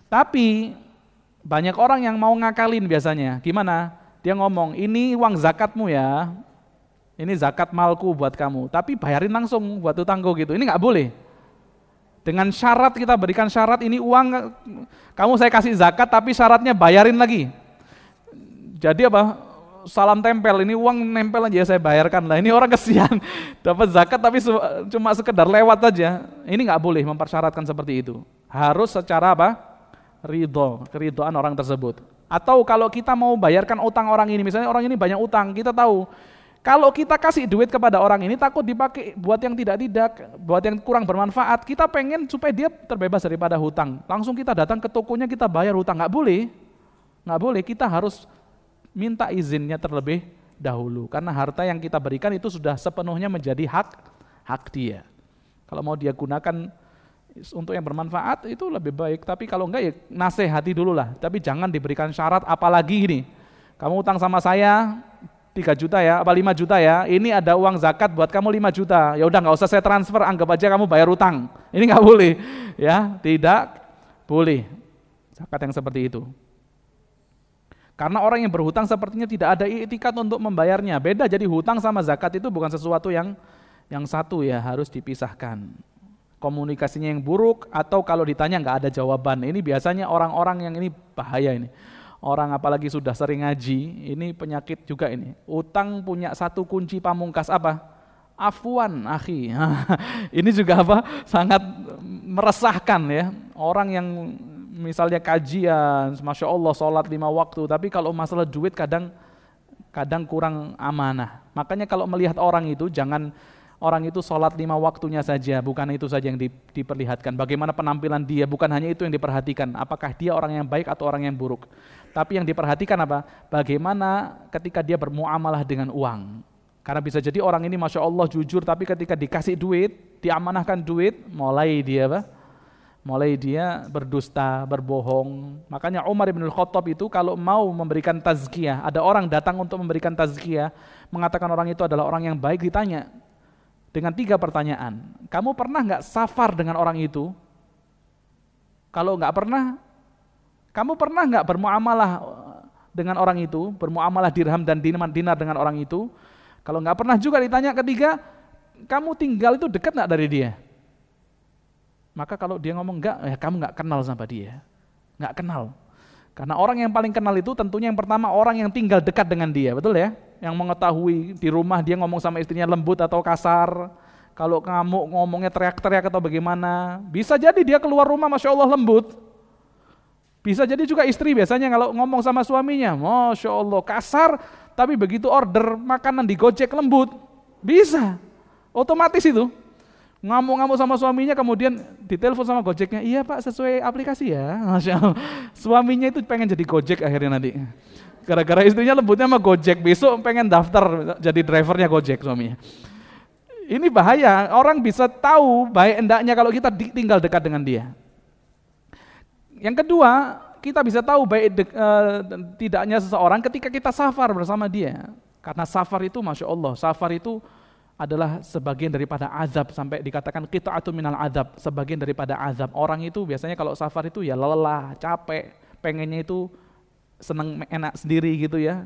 Tapi banyak orang yang mau ngakalin biasanya. Gimana? Dia ngomong, ini uang zakatmu ya, ini zakat malku buat kamu, tapi bayarin langsung buat utangku gitu. Ini nggak boleh. Dengan syarat, kita berikan syarat, ini uang kamu saya kasih zakat tapi syaratnya bayarin lagi. Jadi apa? Salam tempel, ini uang nempel aja saya bayarkan lah. Ini orang kesian dapat zakat tapi cuma sekedar lewat saja. Ini nggak boleh mempersyaratkan seperti itu. Harus secara apa? Keridhaan orang tersebut. Atau kalau kita mau bayarkan utang orang ini, misalnya orang ini banyak utang, kita tahu kalau kita kasih duit kepada orang ini takut dipakai buat yang tidak, buat yang kurang bermanfaat. Kita pengen supaya dia terbebas daripada hutang. Langsung kita datang ke tokonya, kita bayar hutang. Nggak boleh. Kita harus minta izinnya terlebih dahulu. Karena harta yang kita berikan itu sudah sepenuhnya menjadi hak dia. Kalau mau dia gunakan untuk yang bermanfaat itu lebih baik. Tapi kalau enggak ya nasihati dulu lah. Tapi jangan diberikan syarat, apalagi gini. Kamu utang sama saya 3 juta ya, apa 5 juta ya, ini ada uang zakat buat kamu 5 juta, ya udah nggak usah saya transfer, anggap aja kamu bayar utang. Ini nggak boleh, ya, tidak boleh zakat yang seperti itu. Karena orang yang berhutang sepertinya tidak ada i'tikad untuk membayarnya. Beda, jadi hutang sama zakat itu bukan sesuatu yang satu ya, harus dipisahkan. Komunikasinya yang buruk atau kalau ditanya nggak ada jawaban. Ini biasanya orang-orang yang ini bahaya ini. Orang apalagi sudah sering ngaji, ini penyakit juga ini. Utang punya satu kunci pamungkas apa? Afwan, akhi. Ini juga apa? Sangat meresahkan ya. Orang yang misalnya kajian, Masya Allah, sholat 5 waktu, tapi kalau masalah duit kadang kurang amanah. Makanya kalau melihat orang itu, jangan orang itu sholat 5 waktunya saja, bukan itu saja yang diperlihatkan. Bagaimana penampilan dia, bukan hanya itu yang diperhatikan. Apakah dia orang yang baik atau orang yang buruk. Tapi yang diperhatikan apa? Bagaimana ketika dia bermuamalah dengan uang. Karena bisa jadi orang ini Masya Allah jujur, tapi ketika dikasih duit, diamanahkan duit, mulai dia apa? Mulai dia berdusta, berbohong. Makanya Umar bin Khattab itu kalau mau memberikan tazkiyah, ada orang datang untuk memberikan tazkiyah, mengatakan orang itu adalah orang yang baik, ditanya dengan 3 pertanyaan. Kamu pernah nggak safar dengan orang itu? Kalau nggak pernah, kamu pernah nggak bermuamalah dengan orang itu, bermuamalah dirham dan dinar dengan orang itu? Kalau nggak pernah juga ditanya ketiga, kamu tinggal itu dekat nggak dari dia? Maka kalau dia ngomong enggak, ya kamu nggak kenal sama dia, nggak kenal. Karena orang yang paling kenal itu tentunya yang pertama orang yang tinggal dekat dengan dia, betul ya? Yang mengetahui di rumah dia ngomong sama istrinya lembut atau kasar. Kalau ngamuk ngomongnya teriak-teriak atau bagaimana. Bisa jadi dia keluar rumah Masya Allah lembut. Bisa jadi juga istri biasanya kalau ngomong sama suaminya, Masya Allah kasar, tapi begitu order makanan di Gojek lembut. Bisa, otomatis itu. Ngamuk-ngamuk sama suaminya kemudian ditelepon sama Gojeknya, iya Pak sesuai aplikasi ya. Masya Allah. Suaminya itu pengen jadi Gojek akhirnya nanti. Gara-gara istrinya lembutnya sama Gojek, besok pengen daftar jadi drivernya Gojek suaminya. Ini bahaya, orang bisa tahu baik endaknya kalau kita tinggal dekat dengan dia. Yang kedua, kita bisa tahu baik tidaknya seseorang ketika kita safar bersama dia. Karena safar itu Masya Allah, safar itu adalah sebagian daripada azab, sampai dikatakan qita'atun minal azab, sebagian daripada azab. Orang itu biasanya kalau safar itu ya lelah, capek, pengennya itu seneng enak sendiri gitu ya.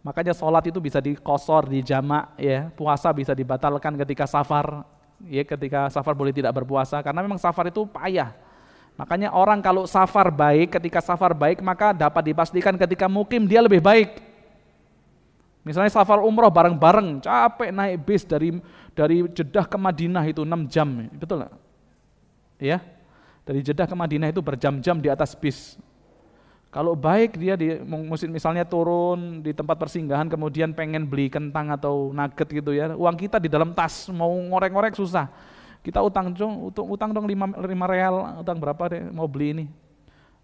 Makanya sholat itu bisa dikosor, dijamak ya, puasa bisa dibatalkan ketika safar, ya ketika safar boleh tidak berpuasa, karena memang safar itu payah. Makanya orang kalau safar baik, ketika safar baik maka dapat dipastikan ketika mukim dia lebih baik. Misalnya safar umroh bareng-bareng, capek naik bis dari Jeddah ke Madinah itu 6 jam, betul nggak? Ya, dari Jeddah ke Madinah itu berjam-jam di atas bis. Kalau baik dia misalnya turun di tempat persinggahan kemudian pengen beli kentang atau nugget gitu ya, uang kita di dalam tas, mau ngorek-ngorek susah. Kita utang dong 5 real, utang berapa deh mau beli ini.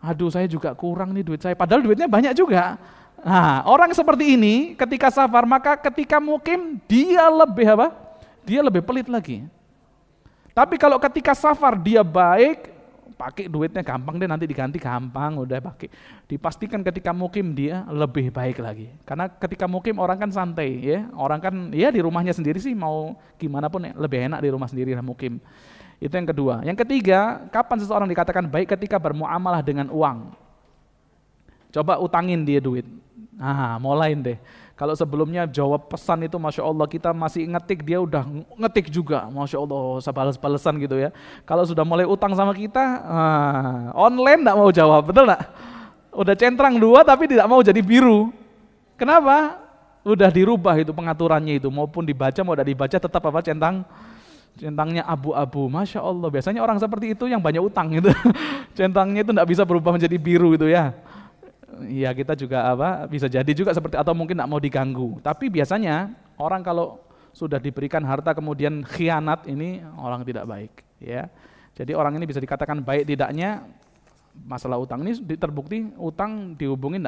Aduh saya juga kurang nih duit saya, padahal duitnya banyak juga. Nah, orang seperti ini ketika safar maka ketika mukim dia lebih apa? Dia lebih pelit lagi. Tapi kalau ketika safar dia baik, pakai duitnya gampang deh nanti diganti gampang, udah pakai. Dipastikan ketika mukim dia lebih baik lagi. Karena ketika mukim orang kan santai ya, orang kan ya di rumahnya sendiri sih mau gimana pun lebih enak di rumah sendiri lah mukim. Itu yang kedua. Yang ketiga, kapan seseorang dikatakan baik? Ketika bermuamalah dengan uang. Coba utangin dia duit. Nah, mulai deh. Kalau sebelumnya jawab pesan itu Masya Allah kita masih ngetik, dia udah ngetik juga, Masya Allah sebales-balesan gitu ya. Kalau sudah mulai utang sama kita, online gak mau jawab, betul gak? Udah centang 2 tapi tidak mau jadi biru. Kenapa? Udah dirubah itu pengaturannya itu, maupun dibaca mau udah dibaca tetap apa centangnya abu-abu. Masya Allah, biasanya orang seperti itu yang banyak utang gitu. Centangnya itu gak bisa berubah menjadi biru gitu ya. Ya kita juga bisa jadi juga seperti, atau mungkin tidak mau diganggu. Tapi biasanya orang kalau sudah diberikan harta kemudian khianat, ini orang tidak baik ya. Jadi orang ini bisa dikatakan baik tidaknya masalah utang ini terbukti utang dihubungi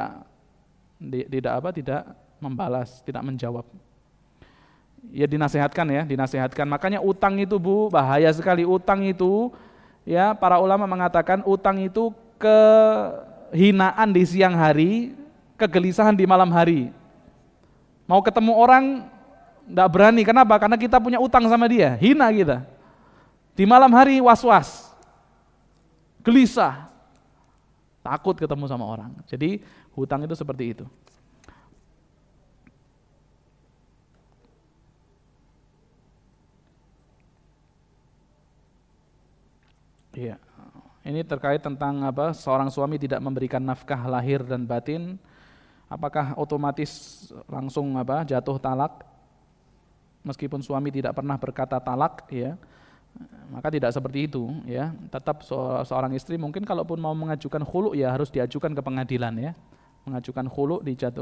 tidak membalas, tidak menjawab. Ya dinasehatkan. Makanya utang itu Bu, bahaya sekali utang itu. Ya, para ulama mengatakan utang itu kehinaan di siang hari, kegelisahan di malam hari. Mau ketemu orang enggak berani, kenapa? Karena kita punya utang sama dia, hina kita. Di malam hari was-was, gelisah, takut ketemu sama orang. Jadi hutang itu seperti itu. Iya. Ini terkait tentang seorang suami tidak memberikan nafkah lahir dan batin, apakah otomatis langsung jatuh talak meskipun suami tidak pernah berkata talak, ya. Maka tidak seperti itu, ya. Tetap seorang istri mungkin kalaupun mau mengajukan khulu ya harus diajukan ke pengadilan, ya. Mengajukan khulu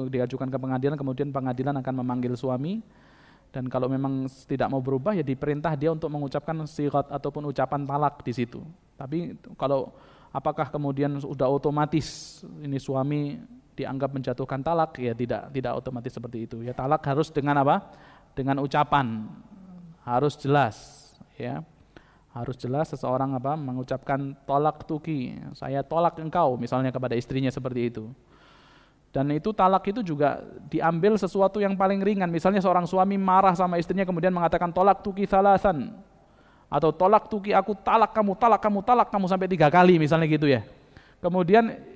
diajukan ke pengadilan, kemudian pengadilan akan memanggil suami. Dan kalau memang tidak mau berubah ya diperintah dia untuk mengucapkan sighat ataupun ucapan talak di situ. Tapi kalau apakah kemudian sudah otomatis ini suami dianggap menjatuhkan talak, ya tidak otomatis seperti itu. Ya talak harus dengan dengan ucapan, harus jelas, ya. Harus jelas seseorang mengucapkan tolak tuki, saya tolak engkau misalnya kepada istrinya seperti itu. Dan itu talak itu juga diambil sesuatu yang paling ringan. Misalnya seorang suami marah sama istrinya kemudian mengatakan tolak tuki salasan, atau tolak tuki aku talak kamu sampai 3 kali misalnya gitu, ya. Kemudian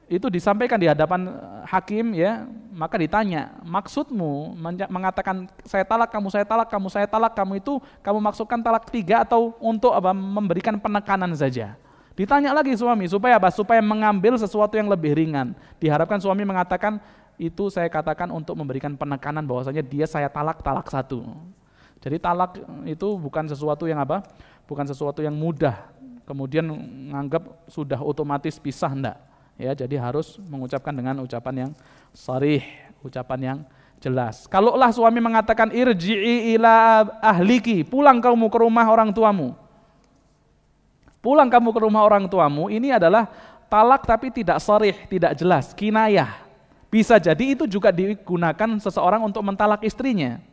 itu disampaikan di hadapan hakim, ya, maka ditanya, maksudmu mengatakan saya talak kamu itu kamu maksudkan talak 3 atau untuk memberikan penekanan saja? Ditanya lagi suami, supaya supaya mengambil sesuatu yang lebih ringan. Diharapkan suami mengatakan, itu saya katakan untuk memberikan penekanan bahwasanya dia saya talak 1. Jadi talak itu bukan sesuatu yang bukan sesuatu yang mudah, kemudian menganggap sudah otomatis pisah, enggak. Ya, jadi harus mengucapkan dengan ucapan yang sharih, ucapan yang jelas. Kalaulah suami mengatakan irji'i ila ahliki, pulang kamu ke rumah orang tuamu. Pulang kamu ke rumah orang tuamu, ini adalah talak tapi tidak sharih, tidak jelas, kinayah. Bisa jadi itu juga digunakan seseorang untuk mentalak istrinya.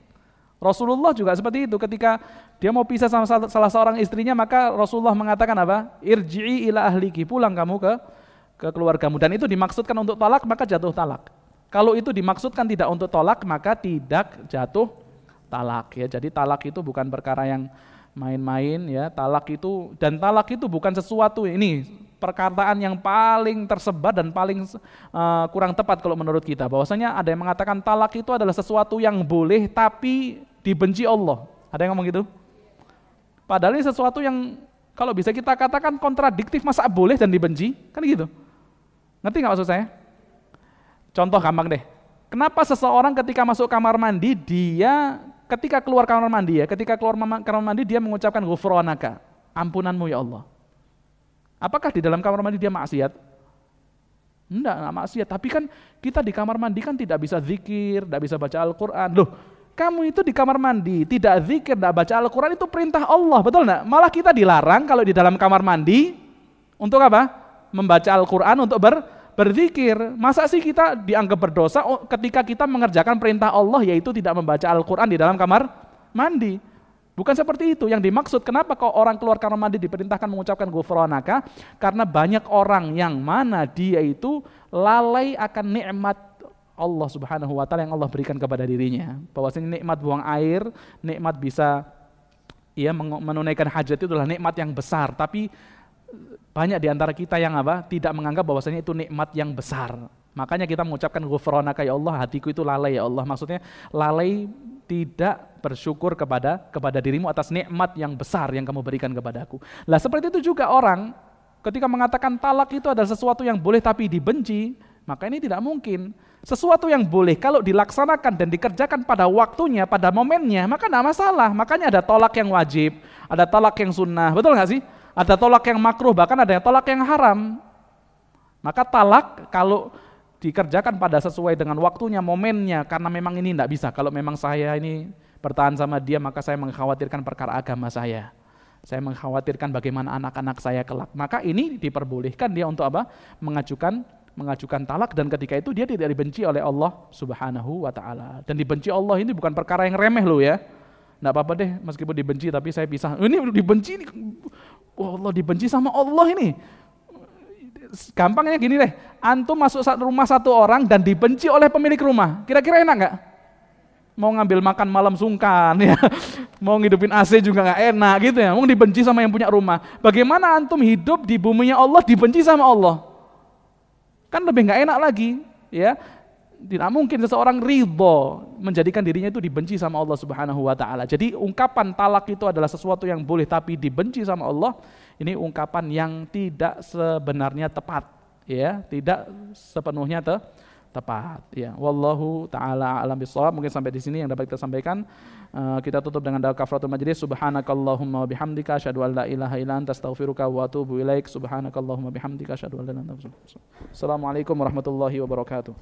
Rasulullah juga seperti itu, ketika dia mau pisah sama salah seorang istrinya, maka Rasulullah mengatakan irji'i ila ahliki, pulang kamu ke keluargamu. Dan itu dimaksudkan untuk talak, maka jatuh talak. Kalau itu dimaksudkan tidak untuk talak, maka tidak jatuh talak, ya. Jadi talak itu bukan perkara yang main-main, ya. Talak itu bukan sesuatu, ini perkataan yang paling tersebar dan paling kurang tepat kalau menurut kita, bahwasanya ada yang mengatakan talak itu adalah sesuatu yang boleh tapi dibenci Allah. Ada yang ngomong gitu? Padahal ini sesuatu yang kalau bisa kita katakan kontradiktif, masa boleh dan dibenci? Kan gitu. Ngerti nggak maksud saya? Contoh gampang deh. Kenapa seseorang ketika masuk kamar mandi ketika keluar kamar mandi dia mengucapkan ghufranaka, ampunanmu ya Allah. Apakah di dalam kamar mandi dia maksiat? Enggak maksiat, tapi kan kita di kamar mandi kan tidak bisa zikir, tidak bisa baca Al-Quran. Loh, kamu itu di kamar mandi tidak zikir, tidak baca Al-Quran, itu perintah Allah, betul enggak? Malah kita dilarang kalau di dalam kamar mandi untuk membaca Al-Quran, untuk berzikir. Masa sih kita dianggap berdosa ketika kita mengerjakan perintah Allah, yaitu tidak membaca Al-Quran di dalam kamar mandi? Bukan seperti itu yang dimaksud. Kenapa kok orang keluar kamar mandi diperintahkan mengucapkan ghufranaka? Karena banyak orang yang mana dia itu lalai akan nikmat Allah Subhanahu wa taala yang Allah berikan kepada dirinya. Bahwasanya nikmat buang air, nikmat bisa menunaikan hajat itu adalah nikmat yang besar, tapi banyak di antara kita yang tidak menganggap bahwasanya itu nikmat yang besar. Makanya kita mengucapkan ghufranaka ya Allah, hatiku itu lalai ya Allah. Maksudnya lalai tidak bersyukur kepada dirimu atas nikmat yang besar yang kamu berikan kepadaku. Lah seperti itu juga orang ketika mengatakan talak itu adalah sesuatu yang boleh tapi dibenci, maka ini tidak mungkin. Sesuatu yang boleh kalau dilaksanakan dan dikerjakan pada waktunya, pada momennya, maka tidak masalah. Makanya ada tolak yang wajib, ada tolak yang sunnah, betul nggak sih? Ada tolak yang makruh, bahkan ada yang tolak yang haram. Maka talak kalau dikerjakan pada sesuai dengan waktunya, momennya, karena memang ini tidak bisa. Kalau memang saya ini bertahan sama dia, maka saya mengkhawatirkan perkara agama saya mengkhawatirkan bagaimana anak-anak saya kelak. Maka ini diperbolehkan dia untuk mengajukan mengajukan talak, dan ketika itu dia tidak dibenci oleh Allah Subhanahu wa taala. Dan dibenci Allah ini bukan perkara yang remeh loh ya. Enggak apa-apa deh meskipun dibenci tapi saya pisah. Ini dibenci nih. Oh Allah, dibenci sama Allah ini. Gampangnya gini deh, antum masuk rumah satu orang dan dibenci oleh pemilik rumah. Kira-kira enak enggak? Mau ngambil makan malam sungkan ya. Mau ngidupin AC juga enggak enak gitu ya. Mau dibenci sama yang punya rumah. Bagaimana antum hidup di buminya Allah dibenci sama Allah? Kan lebih nggak enak lagi, ya. Tidak mungkin seseorang ridho menjadikan dirinya itu dibenci sama Allah Subhanahu wa taala. Jadi ungkapan talak itu adalah sesuatu yang boleh tapi dibenci sama Allah. Ini ungkapan yang tidak sebenarnya tepat, ya, tidak sepenuhnya tepat, ya. Wallahu taala alam bissawab. Mungkin sampai di sini yang dapat kita sampaikan. Kita tutup dengan doa kafaratul majlis. Subhanakallahumma wa bihamdika asyhadu an la ilaha illa anta astaghfiruka wa atubu ilaik. Subhanakallahumma bihamdika asyhadu an la ilaha illa anta astaghfiruka wa atubu ilaik. Assalamualaikum warahmatullahi wabarakatuh.